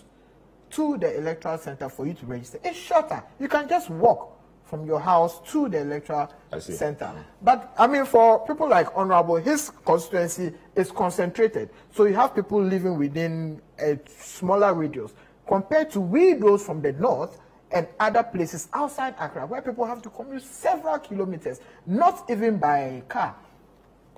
to the electoral center for you to register is shorter. You can just walk from your house to the electoral center. But I mean, for people like Honorable, his constituency is concentrated. So you have people living within a smaller radius compared to those from the north and other places outside Accra, where people have to commute several kilometers, not even by car.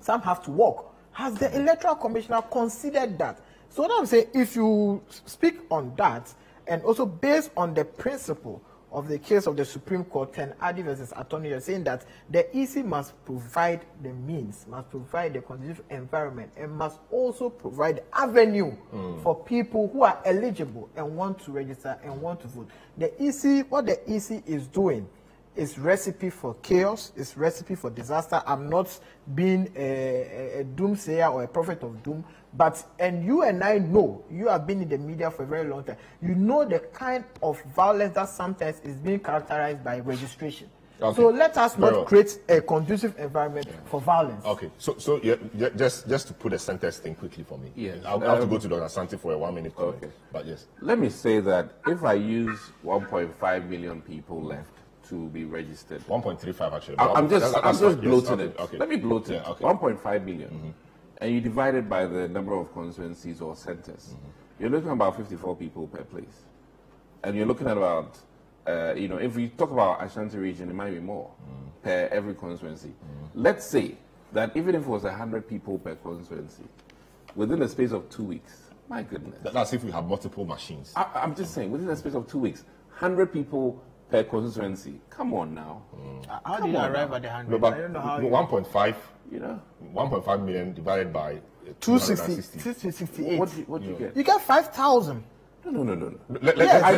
Some have to walk. Has the Electoral Commissioner considered that? So what I'm saying, if you speak on that, and also based on the principle of the case of the Supreme Court, Ten Adi versus Attorney, you're saying that the EC must provide the means, must provide the conducive environment, and must also provide avenue for people who are eligible and want to register and want to vote. The EC, what the EC is doing is recipe for chaos, is recipe for disaster. I'm not being a doomsayer or a prophet of doom, but, and you and I know, you have been in the media for a very long time, you know the kind of violence that sometimes is being characterized by registration. Okay. So let us not create a conducive environment for violence. Okay, so yeah, just to put a sentence thing quickly for me. Yes. I'll have to go to Dr. Santi for a 1 minute comment. Okay. But yes. Let me say that if I use 1.5 million people left to be registered. 1.35 actually. I'm just bloating it. Okay. Let me bloat it. Yeah, okay. 1.5 million. And you divide it by the number of constituencies or centers. You're looking at about 54 people per place. And you're looking at about, if we talk about Ashanti region, it might be more per every constituency. Let's say that even if it was 100 people per constituency, within the space of 2 weeks, my goodness. That's if we have multiple machines. I'm just saying, within the space of 2 weeks, 100 people per constituency. Come on now. How did you arrive at the 100? No, but I don't know how 1.5, 1.5 million divided by 268. What do you get? You get 5,000. No. I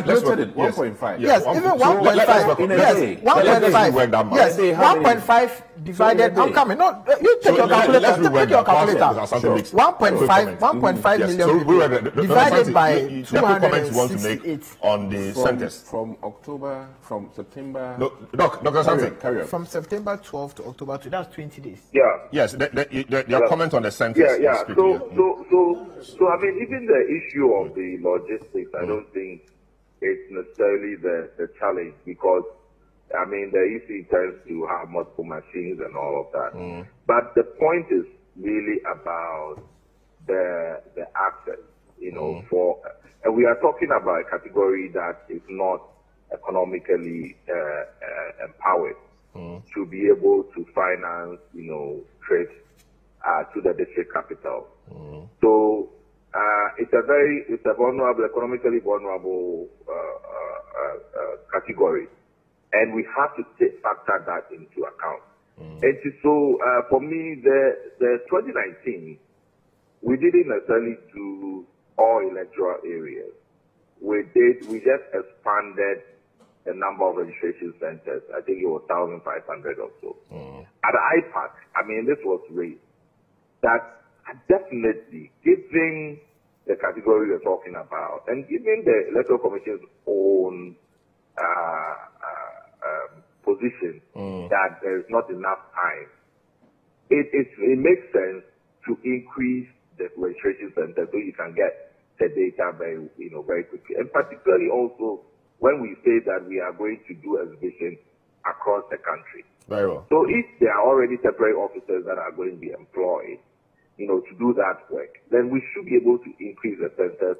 bloated it. 1.5. Yes, even 1.5. Yes, 1.5. Yes, 1.5 divided. I'm coming. No, you take your calculator. Take your calculator. 1.5 million people divided by 268 on the centers from September. No, Dr. Santi, carry on. From September 12 to October 2. That's 20 days. Yeah. Yes, your comment on the centers. Yeah. So I mean, even the issue of the logistics, I don't think it's necessarily the challenge, because I mean the EC tends to have multiple machines and all of that. But the point is really about the access, and we are talking about a category that is not economically empowered to be able to finance, trips to the district capital. So it's a vulnerable, economically vulnerable category, and we have to factor that into account. And so for me, the 2019, we didn't necessarily do all electoral areas. We just expanded the number of registration centers. I think it was 1,500 or so. At the IPAC, I mean, this was raised. That definitely, given the category we're talking about, and given the Electoral Commission's own position that there is not enough time, it makes sense to increase the registration center so you can get the data very quickly. And particularly also when we say that we are going to do exhibitions across the country. Very well. So if there are already temporary officers that are going to be employed, to do that work, then we should be able to increase the centers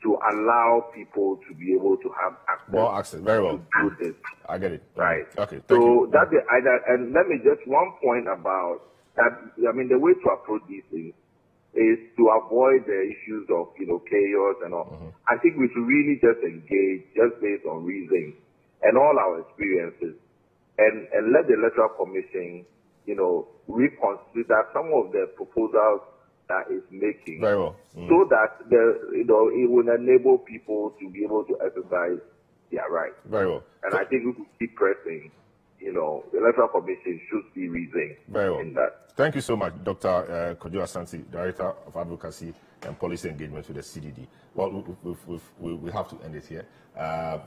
to allow people to be able to have access. More access. Very well. To do this. I get it. Right. Okay. So that's the idea. And let me just one point about that. I mean, the way to approach these things is to avoid the issues of chaos and all. I think we should really just engage just based on reason and all our experiences, and let the Electoral Commission reconsider some of the proposals that it's making. Very well. So that it will enable people to be able to exercise their rights. Very well. And I think we could keep pressing. The Electoral Commission should see reason in that. Thank you so much, Dr. Kojo Asante, Director of Advocacy and Policy Engagement with the CDD. Well, we have to end it here.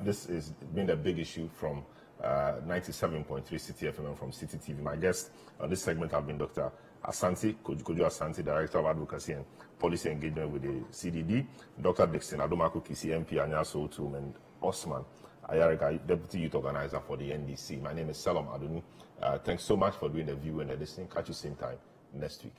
This has been a big issue from 97.3 Citi FM and from Citi TV. My guests on this segment have been Dr. Asante, Kojo Asante, Director of Advocacy and Policy Engagement with the CDD, Dr. Dixon Adomako Kisi, MP, Anyaso Otum, and Osman Ayarika, Deputy Youth Organizer for the NDC. My name is Salom Aduni. Thanks so much for doing the view and the listening. Catch you same time next week.